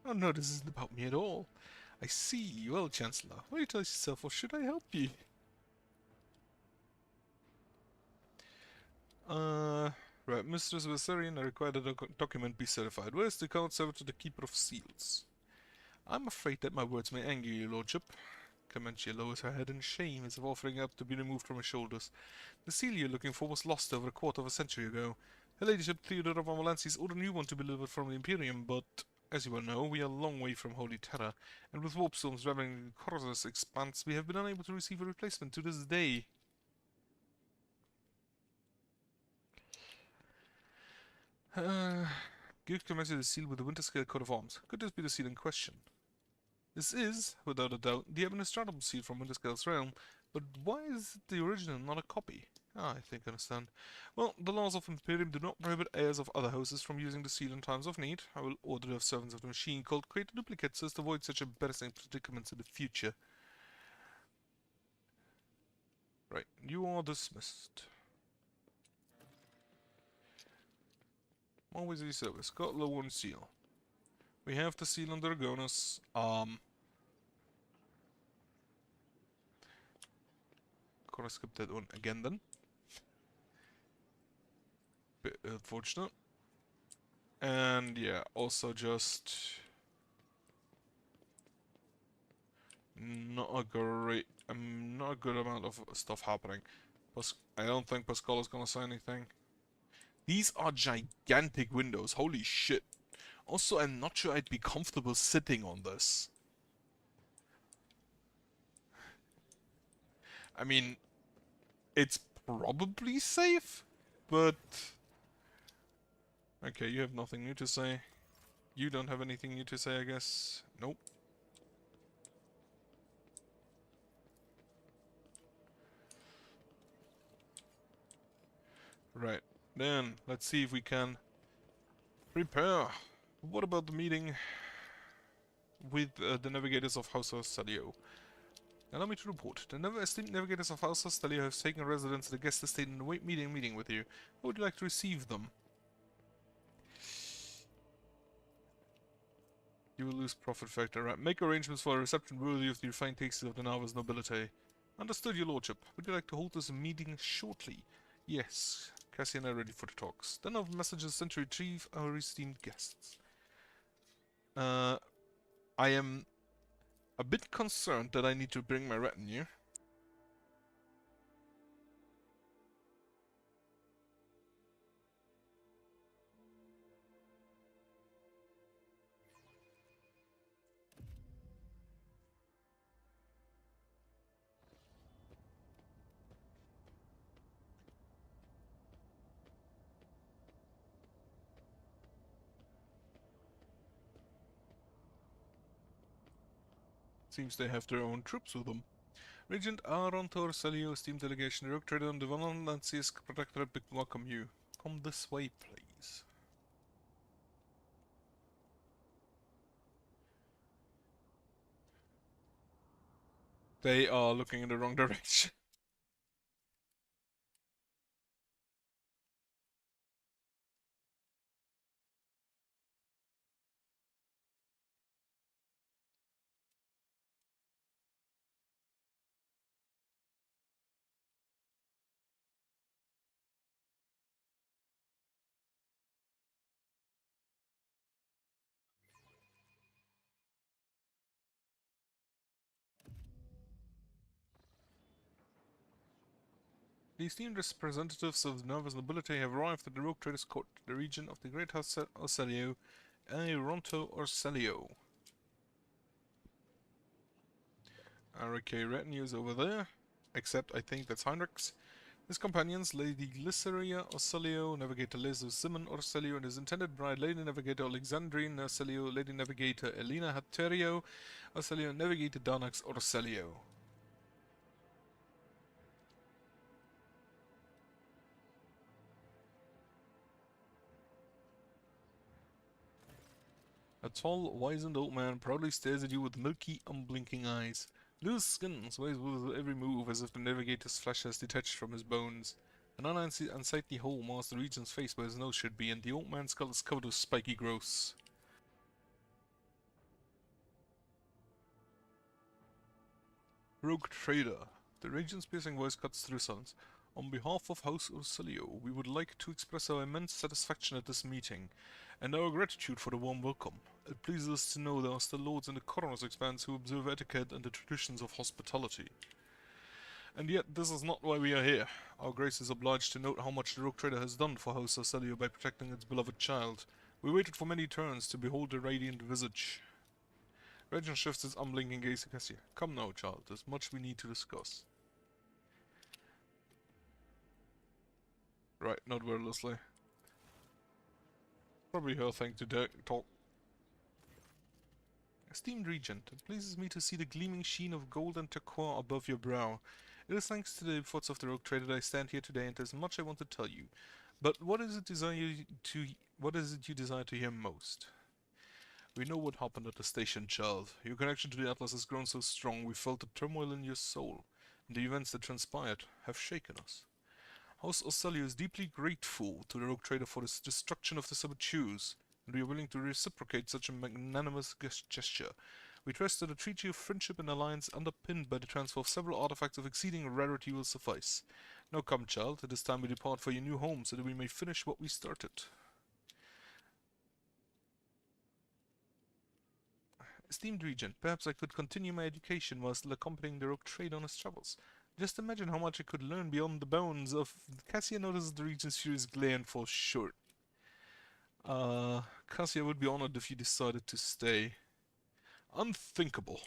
Oh no, this isn't about me at all. I see. Well, Chancellor, will you tell yourself, or should I help you? Right, Mistress Viserion, I require the document be certified. Where's the card server to the Keeper of Seals? I'm afraid that my words may anger your lordship. Clementia lowers her head in shame as if offering up to be removed from her shoulders. The seal you're looking for was lost over a quarter of a century ago. Her ladyship Theodore of Amalansis ordered a new one to be delivered from the Imperium, but, as you well know, we are a long way from Holy Terra, and with warp storms ravening the Coruscant's expanse, we have been unable to receive a replacement to this day. Give Clementia the seal with the Winterscale coat of arms. Could this be the seal in question? This is, without a doubt, the administratable seal from Winterscale's realm, but why is it the original, not a copy? Ah, I think I understand. Well, the laws of Imperium do not prohibit heirs of other houses from using the seal in times of need. I will order the servants of the machine cult create duplicates so as to avoid such embarrassing predicaments in the future. Right, you are dismissed. Always a service. Got low one seal. We have the seal on Dragonus. Gonna skip that one again then. Bit unfortunate. And yeah, also just not a good amount of stuff happening. I don't think Pascal is gonna say anything. These are gigantic windows, holy shit. Also, I'm not sure I'd be comfortable sitting on this. I mean, it's probably safe, but... Okay, you have nothing new to say. You don't have anything new to say, I guess. Nope. Right. Then, let's see if we can prepare. What about the meeting with the navigators of House Salio? Allow me to report. The esteemed navigators of House Salio have taken residence at the guest estate and await meeting with you. How would you like to receive them? You will lose profit factor. Right. Make arrangements for a reception worthy of the refined tastes of the Nava's nobility. Understood, your lordship. Would you like to hold this meeting shortly? Yes. Cassie and I are ready for the talks. Then our messages sent to retrieve our esteemed guests. I am a bit concerned that I need to bring my retinue. Seems they have their own troops with them. Regent Aaron Torcelio, esteemed delegation, rogue trader on the Valencies Protectorate, welcome you. Come this way, please. They are looking in the wrong direction. The esteemed representatives of the Nova's nobility have arrived at the Rogue Traders' Court, the region of the Great House Orcelio, Ronto Orcelio. RK retinue is over there, except I think that's Heinrich's. His companions, Lady Glyceria Orcelio, Navigator Lezo Simon Orcelio, and his intended bride, Lady Navigator Alexandrine Orcelio, Lady Navigator Elena Haterio Orcelio, and Navigator Darnax Orcelio. A tall, wizened old man proudly stares at you with milky, unblinking eyes. Loose skin sways with every move as if the navigator's flesh has detached from his bones. An unsightly hole marks the region's face where his nose should be, and the old man's skull is covered with spiky growths. Rogue Trader. The region's piercing voice cuts through silence. On behalf of House Ursulio, we would like to express our immense satisfaction at this meeting, and our gratitude for the warm welcome. It pleases us to know there are still lords in the coroner's expanse who observe etiquette and the traditions of hospitality. And yet, this is not why we are here. Our Grace is obliged to note how much the Rogue Trader has done for House Ursulio by protecting its beloved child. We waited for many turns to behold the radiant visage. Regent shifts his unblinking gaze to Cassia. Come now, child, there's much we need to discuss. Right, not wordlessly. Probably her thing to talk. Esteemed Regent, it pleases me to see the gleaming sheen of gold and turquoise above your brow. It is thanks to the efforts of the Rogue Trader that I stand here today, and there's much I want to tell you. But what is it you desire to hear most? We know what happened at the station, child. Your connection to the Atlas has grown so strong, we felt the turmoil in your soul, and the events that transpired have shaken us. House Orcelio is deeply grateful to the Rogue Trader for his destruction of the saboteurs, and we are willing to reciprocate such a magnanimous gesture. We trust that a treaty of friendship and alliance underpinned by the transfer of several artifacts of exceeding rarity will suffice. Now come, child, it is time we depart for your new home, so that we may finish what we started. Esteemed Regent, perhaps I could continue my education while still accompanying the Rogue Trader on his travels. Just imagine how much I could learn beyond the bounds of... Cassia notices the Regent's furious glare and falls short. Cassia would be honored if you decided to stay. Unthinkable.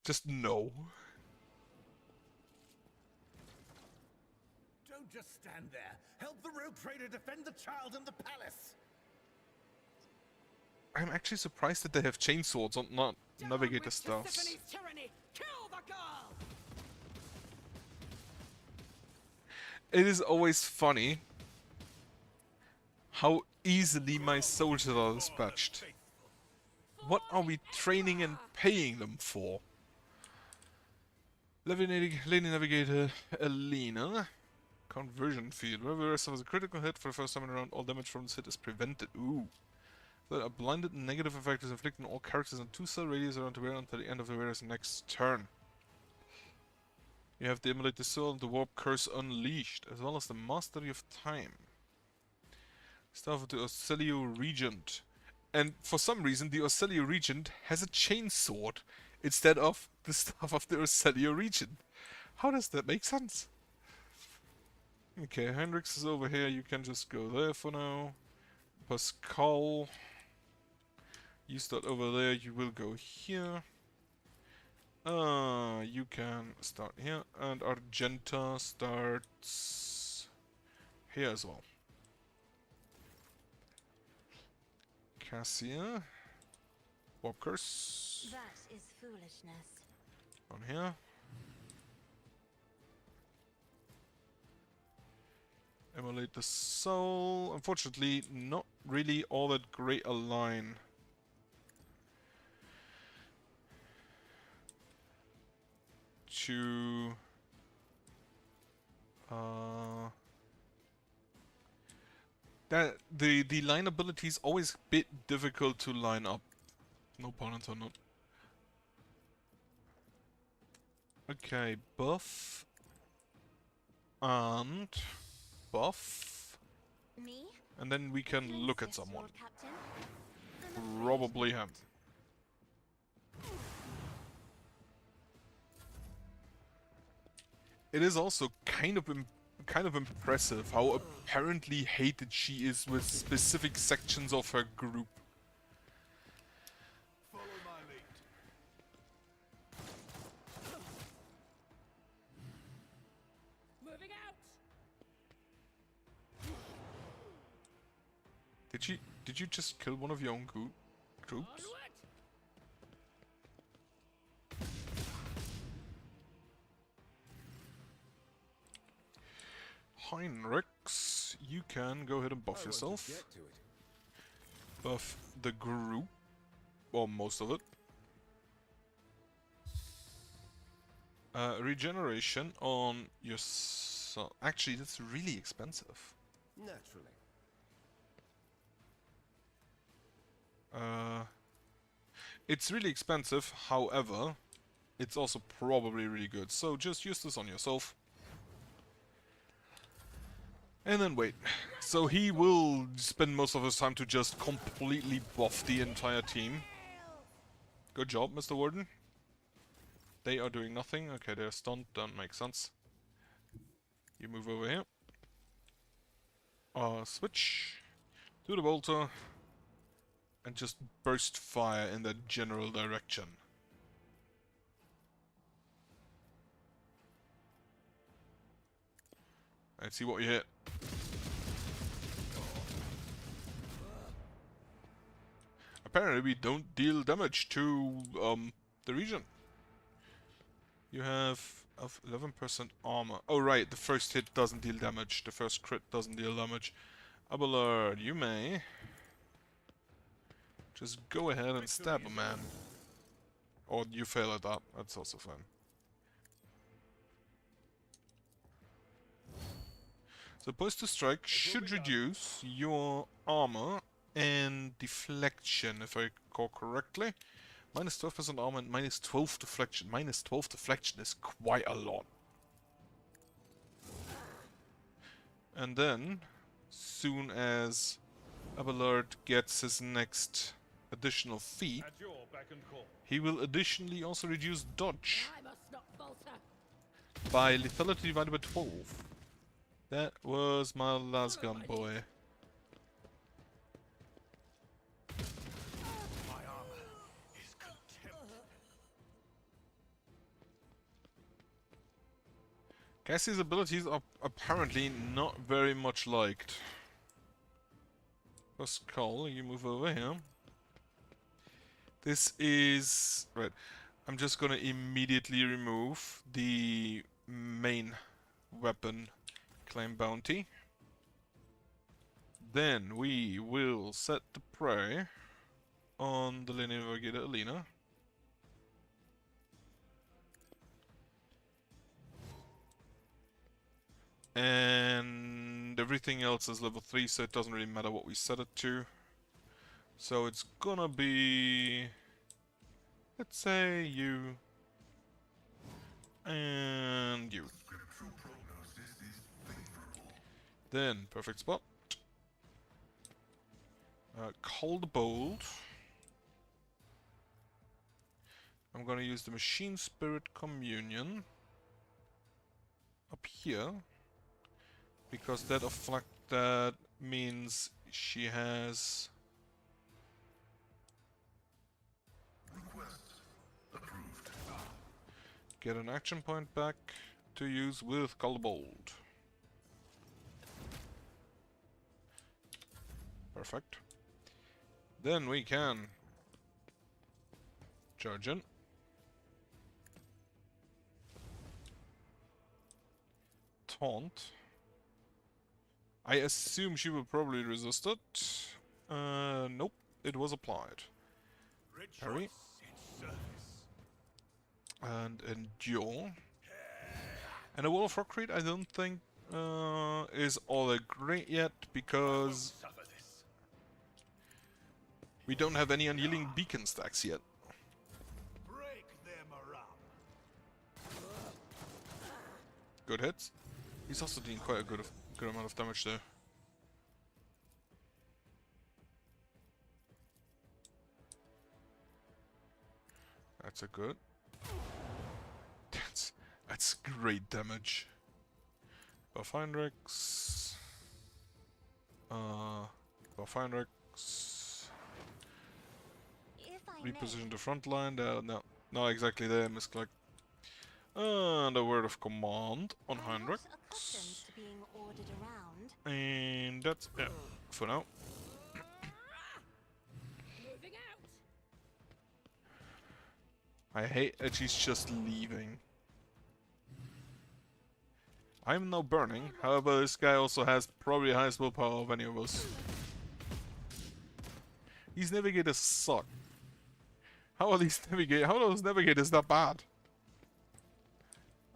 Just no. Don't Don't just stand there. Help the rogue trader defend the child and the palace. I'm actually surprised that they have chainswords and not navigator with staffs. Tissiphane's tyranny! Kill the girl! It is always funny how easily my soldiers are dispatched. What are we training and paying them for? Lady Navigator Elena. Conversion field. Whenever the rest of us a critical hit for the first time in a round, all damage from this hit is prevented. Ooh. That a blinded negative effect is inflicted on all characters in 2-cell radius around the wearer until the end of the wearer's next turn. You have the Immolate the Soul and the Warp Curse unleashed, as well as the Mastery of Time. Staff of the Orcelio Regent. And for some reason, the Orcelio Regent has a chainsword instead of the Staff of the Orcelio Regent. How does that make sense? Okay, Hendrix is over here, you can just go there for now. Pascal, you start over there, you will go here. You can start here, and Argenta starts here as well. Cassia, Warp Curse, That is foolishness. on here. Immolate the Soul. Unfortunately, not really all that great a line. To that the line ability is always a bit difficult to line up. No pun intended. Okay, buff and buff, Me? and then we can You look at insist, someone. Lord Captain? I'm afraid Probably him. It is also kind of impressive how apparently hated she is with specific sections of her group. Follow my lead. Moving out! Did you just kill one of your own troops? Onward! Heinrichs, you can go ahead and buff yourself. Get to it. Buff the group, or most of it. Regeneration on yourself. Actually, that's really expensive. Naturally. It's really expensive, however, it's also probably really good. So just use this on yourself. And then wait. So he will spend most of his time to just completely buff the entire team. Good job, Mr. Warden. They are doing nothing. Okay, they're stunned. Don't make sense. You move over here. Switch to the bolter. And just burst fire in that general direction. Let's see what you hit. Apparently we don't deal damage to the region. You have 11% armor. Oh right, the first hit doesn't deal damage. The first crit doesn't deal damage. Abelard, you may just go ahead and stab a man. Or you fail at that, that's also fine. So Poise to Strike should reduce your armor and deflection, if I recall correctly. Minus 12% armor and minus 12 deflection. Minus 12 deflection is quite a lot. And then, soon as Abelard gets his next additional feat, At your beck and call. he will additionally also reduce dodge I must not falter! by lethality divided by 12. That was my last gun, boy. My armor is contempt. Cassie's abilities are apparently not very much liked. Pascal, you move over here. This is... right. I'm just gonna immediately remove the main weapon claim bounty. Then we will set the prey on the linear navigator Alina. And everything else is level 3, so it doesn't really matter what we set it to. So it's gonna be... let's say you... and you. Scriptural prognosis is favorable. Then, perfect spot. Cold Bolt. I'm gonna use the Machine Spirit Communion up here, because that means she has Request approved. get an action point back to use with Cold Bolt. Perfect. Then we can charge in. Taunt. I assume she will probably resist it. Nope, it was applied. Parry. Rejoice in service. And endure. And a Wall of Rockcrete I don't think is all that great yet, because Suffer this. we don't have any unyielding beacon stacks yet. Break them around. Good hits. He's also doing quite a good amount of damage there. That's a good. That's great damage. Buffinrex. Buffinrex. If I may, Reposition the front line. No, not exactly there, misclick. And a word of command on I'm not Heinrich. accustomed to being ordered around. And that's it for now. Moving out. I hate that she's just leaving. I'm now burning, however this guy also has probably the highest willpower of any of us. These navigators suck. How are those navigators that bad?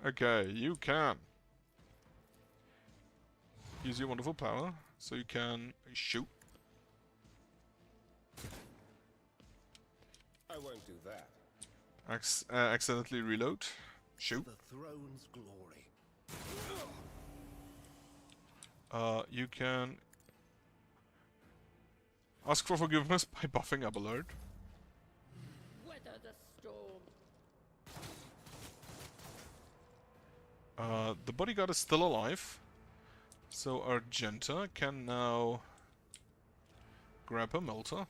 Okay, you can use your wonderful power, so you can shoot. I won't do that. Accidentally reload. Shoot. The throne's glory. You can ask for forgiveness by buffing Abelard. Weather the storm. The bodyguard is still alive, so Argenta can now grab her melter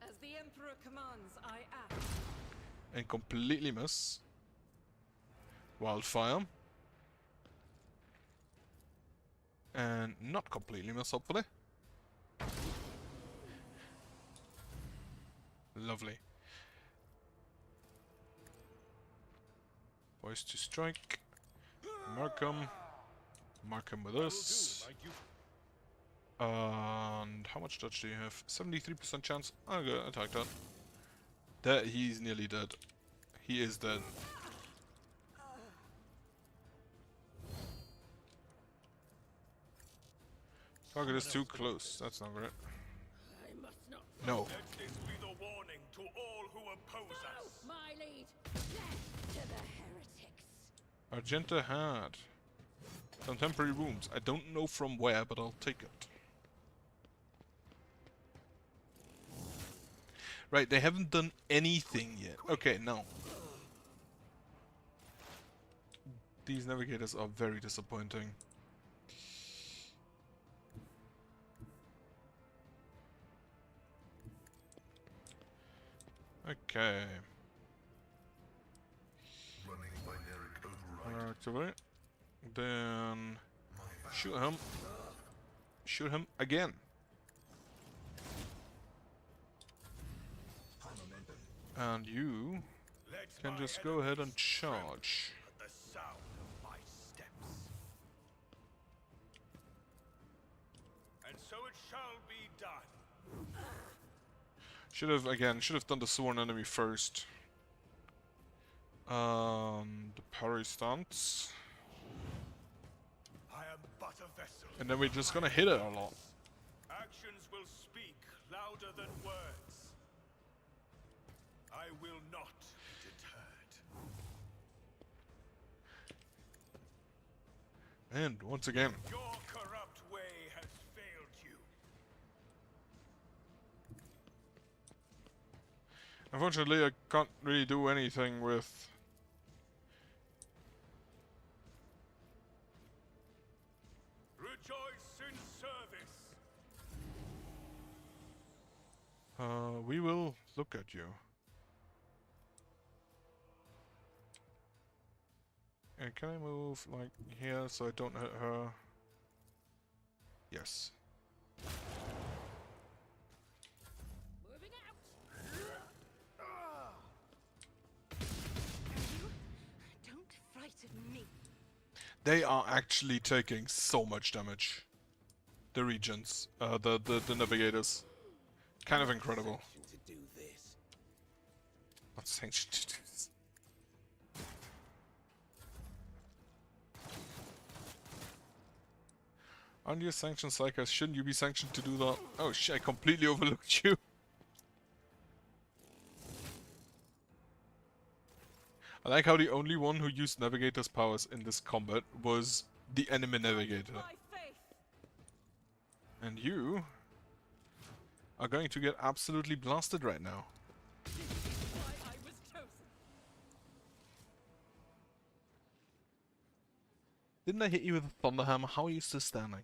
As the Emperor commands, I act. and completely miss. Wildfire. And not completely miss, hopefully. Lovely. Poised to strike. Mark him. Mark him with this. And how much dodge do you have? 73% chance. Okay, attack that. That he's nearly dead. He is dead. Target is too close. That's not great. I must not No. Let this be the warning to all who oppose follow us. my lead. Death to the heretics. Argenta had some temporary wounds. I don't know from where, but I'll take it. Right, they haven't done anything yet. Okay, no. These navigators are very disappointing. Okay. Running binaric override activate. Then shoot him. Shoot him again. And you Let can my just go ahead and enemies tremble charge. at the sound of my steps. And so it shall be done. Should have done the sworn enemy first. The parry stance. I am but a vessel. And then we're just gonna hit it a lot. Actions will speak louder than words. I will not be deterred. And once again. Your corrupt way has failed you. Unfortunately, I can't really do anything with... Rejoice in service. we will look at you. And can I move, like, here so I don't hit her? Yes. Moving out. Don't frighten me. They are actually taking so much damage. The regents, the navigators. Kind of incredible. To do this. Not sanctioned to do this. Aren't you a sanctioned psycho? Shouldn't you be sanctioned to do that? Oh shit, I completely overlooked you. I like how the only one who used navigator's powers in this combat was the enemy navigator. My faith. And you are going to get absolutely blasted right now. This is why I was chosen. Didn't I hit you with a thunderhammer? How are you still standing?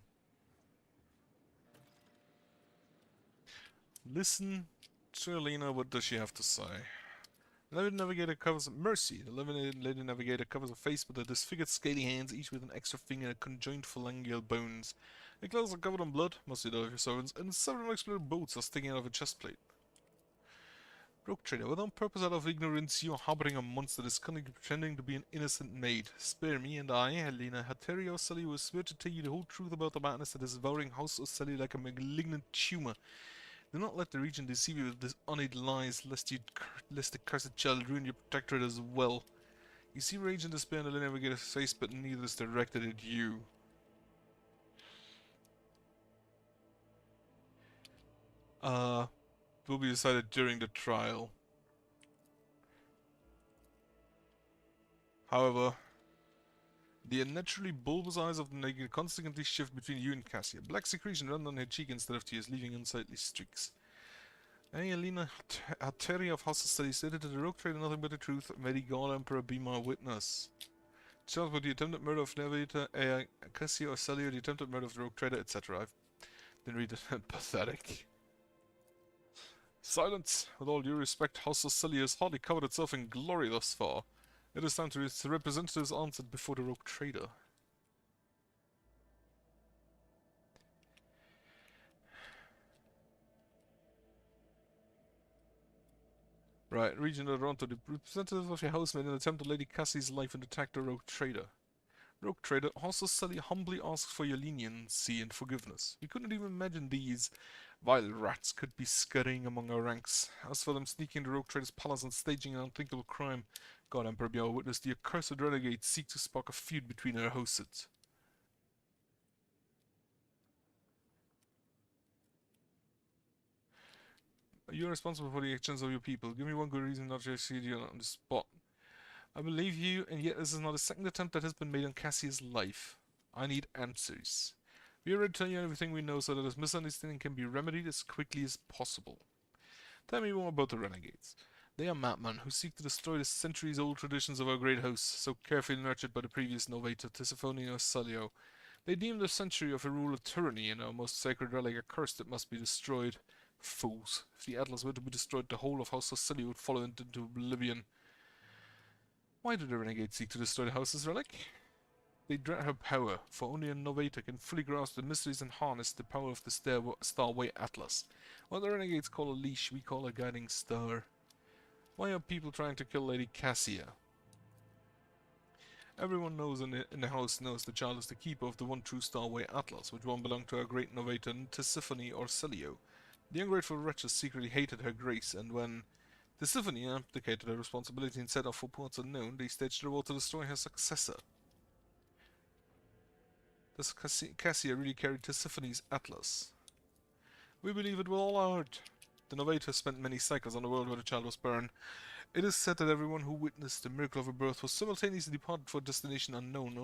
Listen to Alina, what does she have to say? The Lady Navigator covers Mercy. The Lady Navigator covers a face with a disfigured scaly hands, each with an extra finger and conjoined phalangeal bones. The clothes are covered in blood, mostly that of your servants, and several exploded bolts are sticking out of a chest plate. Rogue trader, whether on purpose or out of ignorance, you are harboring a monster that is cunningly pretending to be an innocent maid. Spare me, and I, Helena Hateria Ocelli, will swear to tell you the whole truth about the madness that is devouring House Ocelli like a malignant tumor. Do not let the region deceive you with dishonoured lies, lest the cursed child ruin your protectorate as well. You see rage and despair in the Lady Navigator's face, but neither is directed at you. Will be decided during the trial. However, the unnaturally bulbous eyes of the naked constantly shift between you and Cassia. Black secretion run down her cheek instead of tears, leaving unsightly streaks. Alina Hateria of House Study stated that the rogue trader nothing but the truth. May the God Emperor be my witness. Charged with the attempted murder of Navigator Cassia or Celio, the attempted murder of the rogue trader, etc. Didn't read it. Pathetic. Silence! With all due respect, House Ocelli has hardly covered itself in glory thus far. It is time to its representatives answered before the rogue trader. Right, Region of Toronto, the representative of your house made an attempt to Lady Cassie's life and attacked the rogue trader. Rogue trader, House Ocelli humbly asks for your leniency and forgiveness. We couldn't even imagine these vile rats could be scurrying among our ranks. As for them sneaking into Rogue Trader's palace and staging an unthinkable crime, God Emperor be our witness, the accursed renegades seek to spark a feud between our hosts. You are responsible for the actions of your people. Give me one good reason not to execute you on the spot. I believe you, and yet this is not a second attempt that has been made on Cassia's life. I need answers. We are ready to tell you everything we know so that this misunderstanding can be remedied as quickly as possible. Tell me more about the renegades. They are madmen who seek to destroy the centuries-old traditions of our great house, so carefully nurtured by the previous novator Tisiphone or Salio. They deem the century of a rule of tyranny and our most sacred relic a curse that must be destroyed. Fools. If the Atlas were to be destroyed, the whole of House Ocelli would fall into oblivion. Why do the renegades seek to destroy the house's relic? They dread her power, for only a novator can fully grasp the mysteries and harness the power of the Starway Atlas. What the renegades call a leash, we call a guiding star. Why are people trying to kill Lady Cassia? Everyone knows in the house knows the child is the keeper of the one true Starway Atlas, which one belonged to our great novator Tisiphone or Celio. The ungrateful wretches secretly hated her grace, and when Tisiphone abdicated her responsibility and set off for parts unknown, they staged a war to destroy her successor. Does Cassia really carry Tisiphone's Atlas? We believe it with all our heart. The novator spent many cycles on the world where the child was born. It is said that everyone who witnessed the miracle of her birth was simultaneously departed for a destination unknown,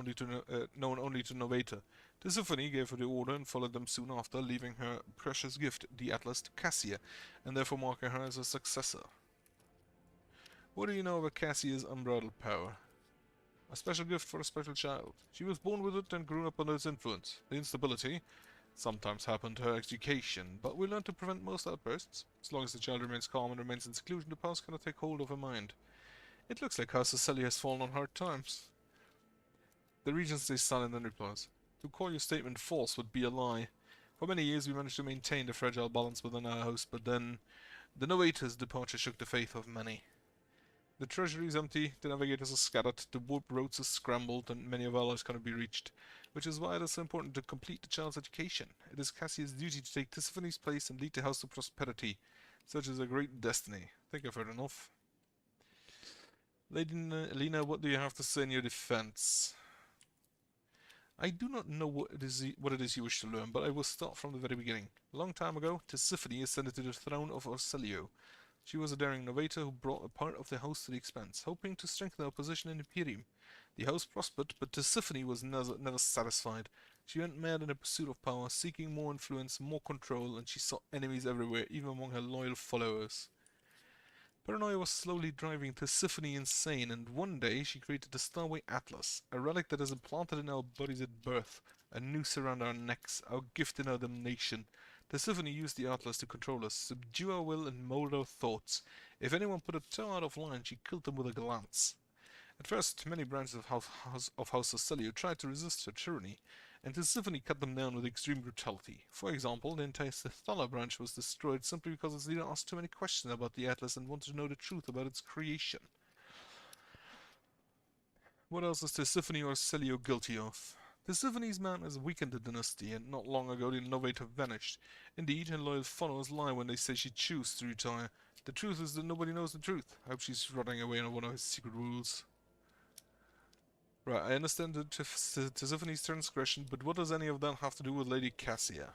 known only to novator. Tisiphone gave her the order and followed them soon after, leaving her precious gift, the Atlas, to Cassia, and therefore marking her as a successor. What do you know about Cassia's unbridled power? A special gift for a special child. She was born with it and grew up under its influence. The instability sometimes happened to her education, but we learned to prevent most outbursts. As long as the child remains calm and remains in seclusion, the past cannot take hold of her mind. It looks like House Cecilia has fallen on hard times. The regent stays silent and replies, "To call your statement false would be a lie. For many years we managed to maintain the fragile balance within our house, but then the novator's departure shook the faith of many. The treasury is empty, the navigators are scattered, the warp roads are scrambled, and many of our lives cannot be reached, which is why it is so important to complete the child's education. It is Cassia's duty to take Tisiphone's place and lead the house to prosperity. Such is a great destiny. I think I've heard enough. Lady Lena, what do you have to say in your defense? I do not know what it is you wish to learn, but I will start from the very beginning. A long time ago, Tisiphone ascended to the throne of Orcelio. She was a daring novator who brought a part of the house to the expanse, hoping to strengthen her position in Imperium. The house prospered, but Tisiphone was never satisfied. She went mad in the pursuit of power, seeking more influence, more control, and she sought enemies everywhere, even among her loyal followers. Paranoia was slowly driving Tisiphone insane, and one day she created the Starway Atlas, a relic that is implanted in our bodies at birth, a noose around our necks, our gift in our damnation. Tisiphone used the Atlas to control us, subdue our will, and mold our thoughts. If anyone put a toe out of line, she killed them with a glance. At first, many branches of House Celio tried to resist her tyranny, and Tisiphone cut them down with extreme brutality. For example, the entire Thala branch was destroyed simply because its leader asked too many questions about the Atlas and wanted to know the truth about its creation. What else is Tisiphone or Celio guilty of? Tisiphone's man has weakened the dynasty, and not long ago the innovator vanished. Indeed, her loyal followers lie when they say she chose to retire. The truth is that nobody knows the truth. I hope she's rotting away in one of his secret rules. Right, I understand the Tisiphone's transgression, but what does any of that have to do with Lady Cassia?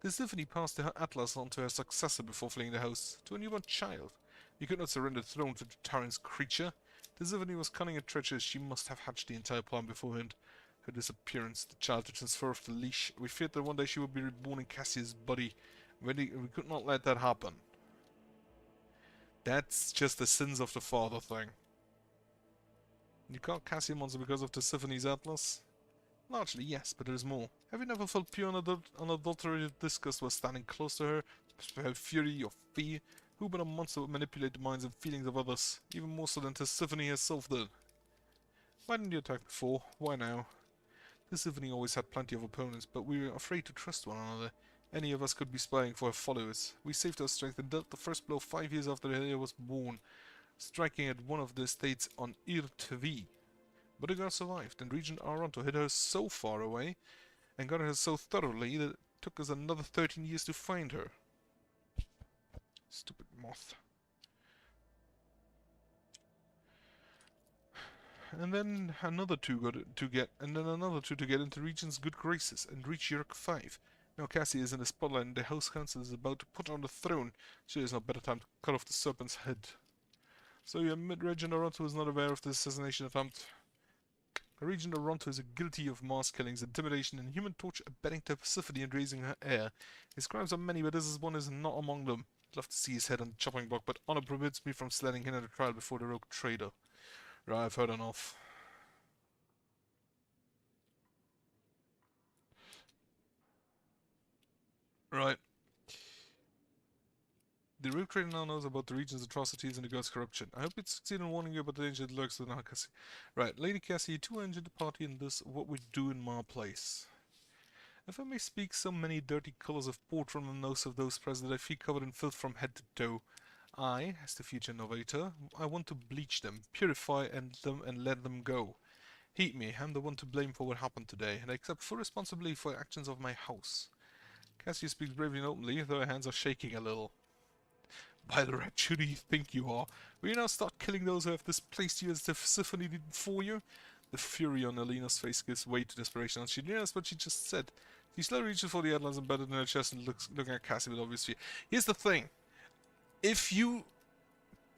Tisiphone passed her Atlas on to her successor before fleeing the house, to a newborn child. You could not surrender the throne to the tyrant's creature. Tisiphone was cunning and treacherous. She must have hatched the entire plan beforehand. Her disappearance, the child to transfer off the leash. We feared that one day she would be reborn in Cassia's body. We could not let that happen. That's just the sins of the father thing. You caught Cassia monster because of Tisiphone's Atlas? Largely, yes, but there's more. Have you never felt pure unadulterated disgust while standing close to her? Without fury or fear? Who but a monster would manipulate the minds and feelings of others, even more so than Tisiphone herself did? Why didn't you attack before? Why now? Tisiphone always had plenty of opponents, but we were afraid to trust one another. Any of us could be spying for her followers. We saved our strength and dealt the first blow 5 years after the heir was born, striking at one of the estates on Ir-Tvi. But the girl survived, and Regent Aranto hid her so far away, and got her so thoroughly that it took us another 13 years to find her. Stupid moth. And then another two to get into Regent's good graces and reach Yerk 5. Now Cassie is in the spotlight and the House Council is about to put her on the throne, so there's no better time to cut off the serpent's head. So you admit Regent Aranto is not aware of the assassination attempt? Regent Aranto is guilty of mass killings, intimidation, and human torture, abetting Tisiphone and raising her heir. His crimes are many, but this one is not among them. I'd love to see his head on the chopping block, but honor forbids me from sledding him at a trial before the rogue traitor. Right, I've heard enough. Right. The Rogue Trader now knows about the region's atrocities and the God's corruption. I hope it succeeds in warning you about the danger that lurks within our Cassie. Right, Lady Cassie, you two entered the party in this what we do in my place. If I may speak, so many dirty colours have poured from the nose of those present that I feel covered in filth from head to toe. I, as the future innovator, I want to bleach them, purify them and let them go. Heed me, I'm the one to blame for what happened today, and I accept full responsibility for the actions of my house. Cassie speaks bravely and openly, though her hands are shaking a little. By the red, who do you think you are? Will you now start killing those who have displaced you as the symphony did for you? The fury on Alina's face gives way to desperation, and she realizes what she just said. She slowly reaches for the atlas embedded in her chest and looking at Cassie with obvious fear. Here's the thing. If you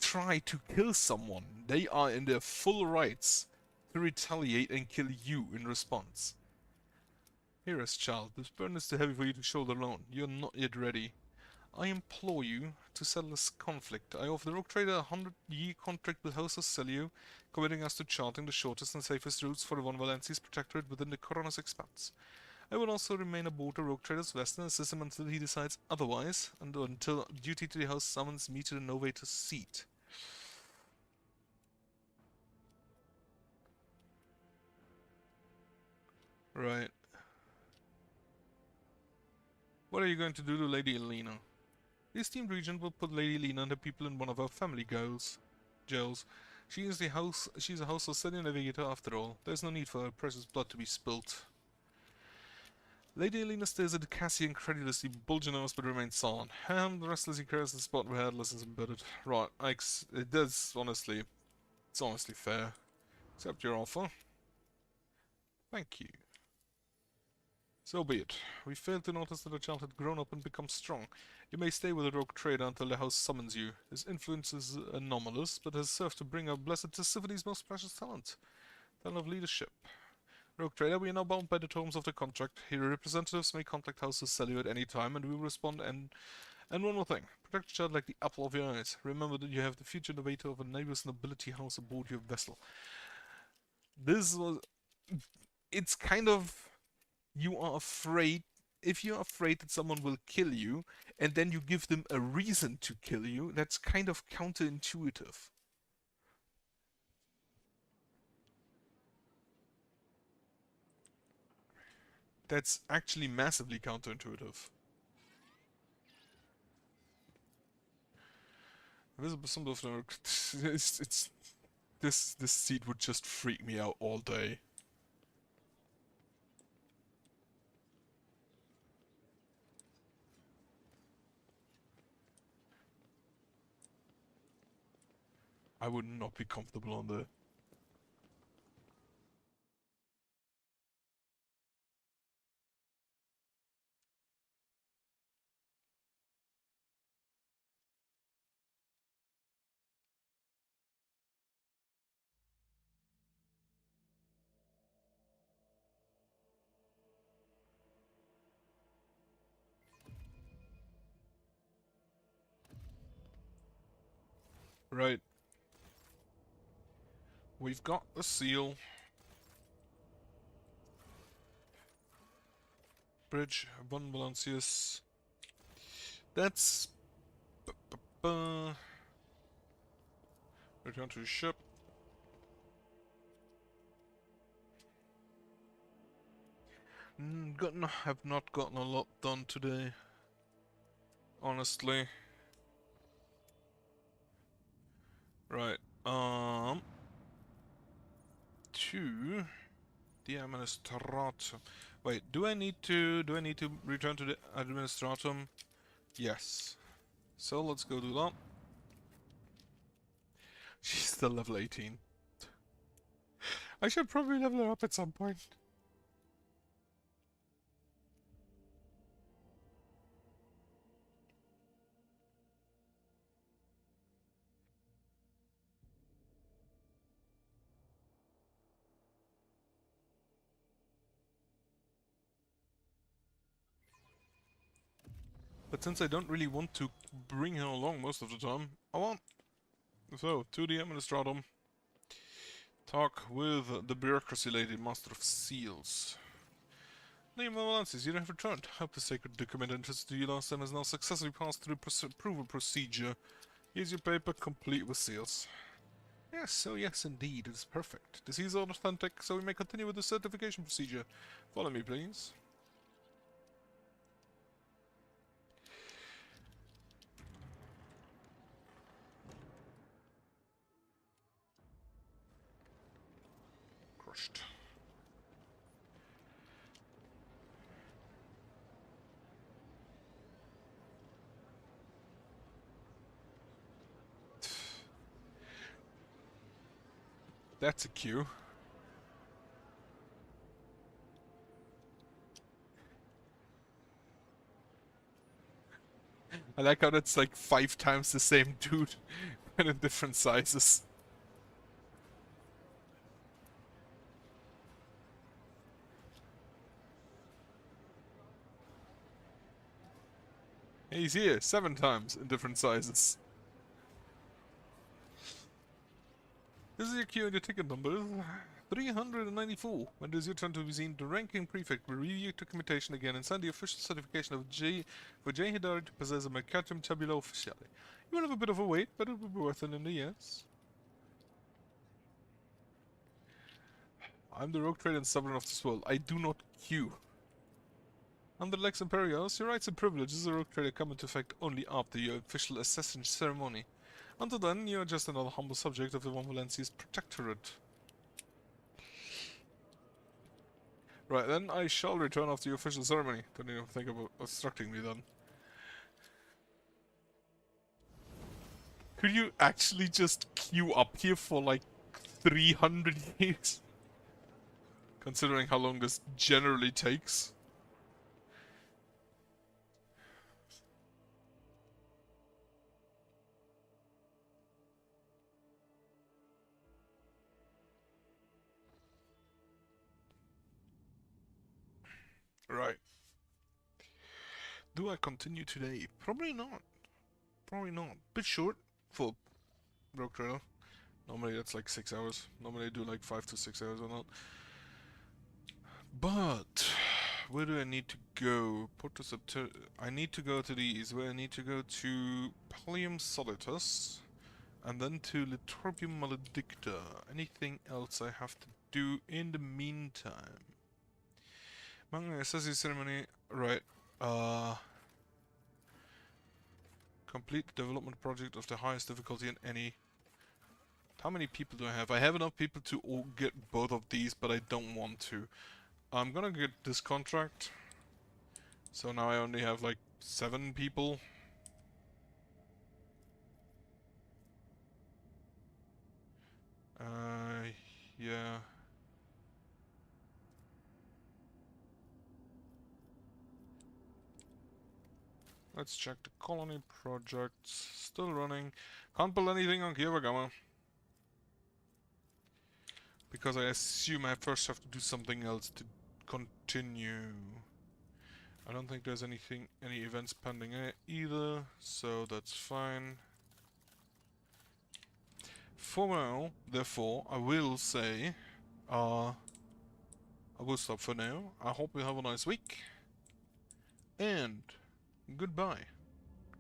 try to kill someone, they are in their full rights to retaliate and kill you in response. Hearest, child, this burden is too heavy for you to shoulder alone. You are not yet ready. I implore you to settle this conflict. I offer the Rogue Trader a 100-year contract with House of Celio, committing us to charting the shortest and safest routes for the Von Valenci's protectorate within the Coroner's expanse. I will also remain aboard the Rogue Trader's vessel and assist him until he decides otherwise, and until duty to the House summons me to the Novator's seat. Right. What are you going to do to Lady Elena? The esteemed regent will put Lady Elena and the people in one of our family jails. She is a House of Celio navigator after all. There's no need for her precious blood to be spilt. Lady Elena stares at Cassie incredulously, bulging her nose but remains silent. Ham restlessly carries the spot where Atlas is embedded. Right, it does honestly. It's honestly fair. Accept your offer. Thank you. So be it. We failed to notice that the child had grown up and become strong. You may stay with the Rogue Trader until the house summons you. His influence is anomalous, but has served to bring out Blessed Tisiphony's most precious talent of leadership. Rogue Trader, we are now bound by the terms of the contract. Your representatives may contact House of Celio at any time, and we will respond. And one more thing. Protect the child like the apple of your eyes. Remember that you have the future innovator of a neighbor's nobility house aboard your vessel. This was... It's kind of... You are afraid, if you're afraid that someone will kill you, and then you give them a reason to kill you, that's kind of counterintuitive. That's actually massively counterintuitive. Visible symbol of the... This seat would just freak me out all day. I would not be comfortable on there. Right. We've got the seal. Bridge, Von Valancius. That's... Return to the ship. Have not gotten a lot done today. Honestly. Right. To the administratum. Wait, do I need to return to the administratum? Yes. So let's go do that. She's still level 18. I should probably level her up at some point. But since I don't really want to bring her along most of the time, I won't. So, to the administratum. Talk with the bureaucracy lady, Master of Seals. Name of Lances, you have returned. Hope the sacred document entrusted to you last time has now successfully passed through the approval procedure. Here's your paper, complete with seals. Yes, oh yes indeed, it is perfect. The seals are authentic, so we may continue with the certification procedure. Follow me, please. Crushed. That's a cue. I like how that's like 5 times the same dude, but in different sizes. He's here 7 times in different sizes. This is your queue and your ticket number. 394. When it is your turn to be seen, the ranking prefect will review your documentation again and sign the official certification of J Hidari to possess a Mercatum Tabula Officiale. You will have a bit of a wait, but it will be worth it in the end. I'm the rogue trader and sovereign of this world. I do not queue. Under Lex Imperialis, your rights and privileges as a rogue trader come into effect only after your official accession ceremony. Until then, you are just another humble subject of the One Valencia's protectorate. Right, then I shall return after the official ceremony. Don't even think about obstructing me then. Could you actually just queue up here for like 300 years? Considering how long this generally takes. Right. Do I continue today? Probably not. Probably not. Bit short for Rogue Trader. Normally that's like 6 hours. Normally I do like 5 to 6 hours on that. But where do I need to go? I need to go to these. Where I need to go to Pallium Solitus and then to Litropium Maledicta. Anything else I have to do in the meantime? Manga Assassin Ceremony, right, complete the development project of the highest difficulty in any. How many people do I have? I have enough people to all get both of these, but I don't want to. I'm gonna get this contract. So now I only have like 7 people. Yeah. Let's check the colony projects. Still running. Can't build anything on Kiava Gamma. Because I assume I first have to do something else to continue. I don't think there's any events pending either, so that's fine. For now, therefore, I will say, I will stop for now. I hope you have a nice week, and goodbye.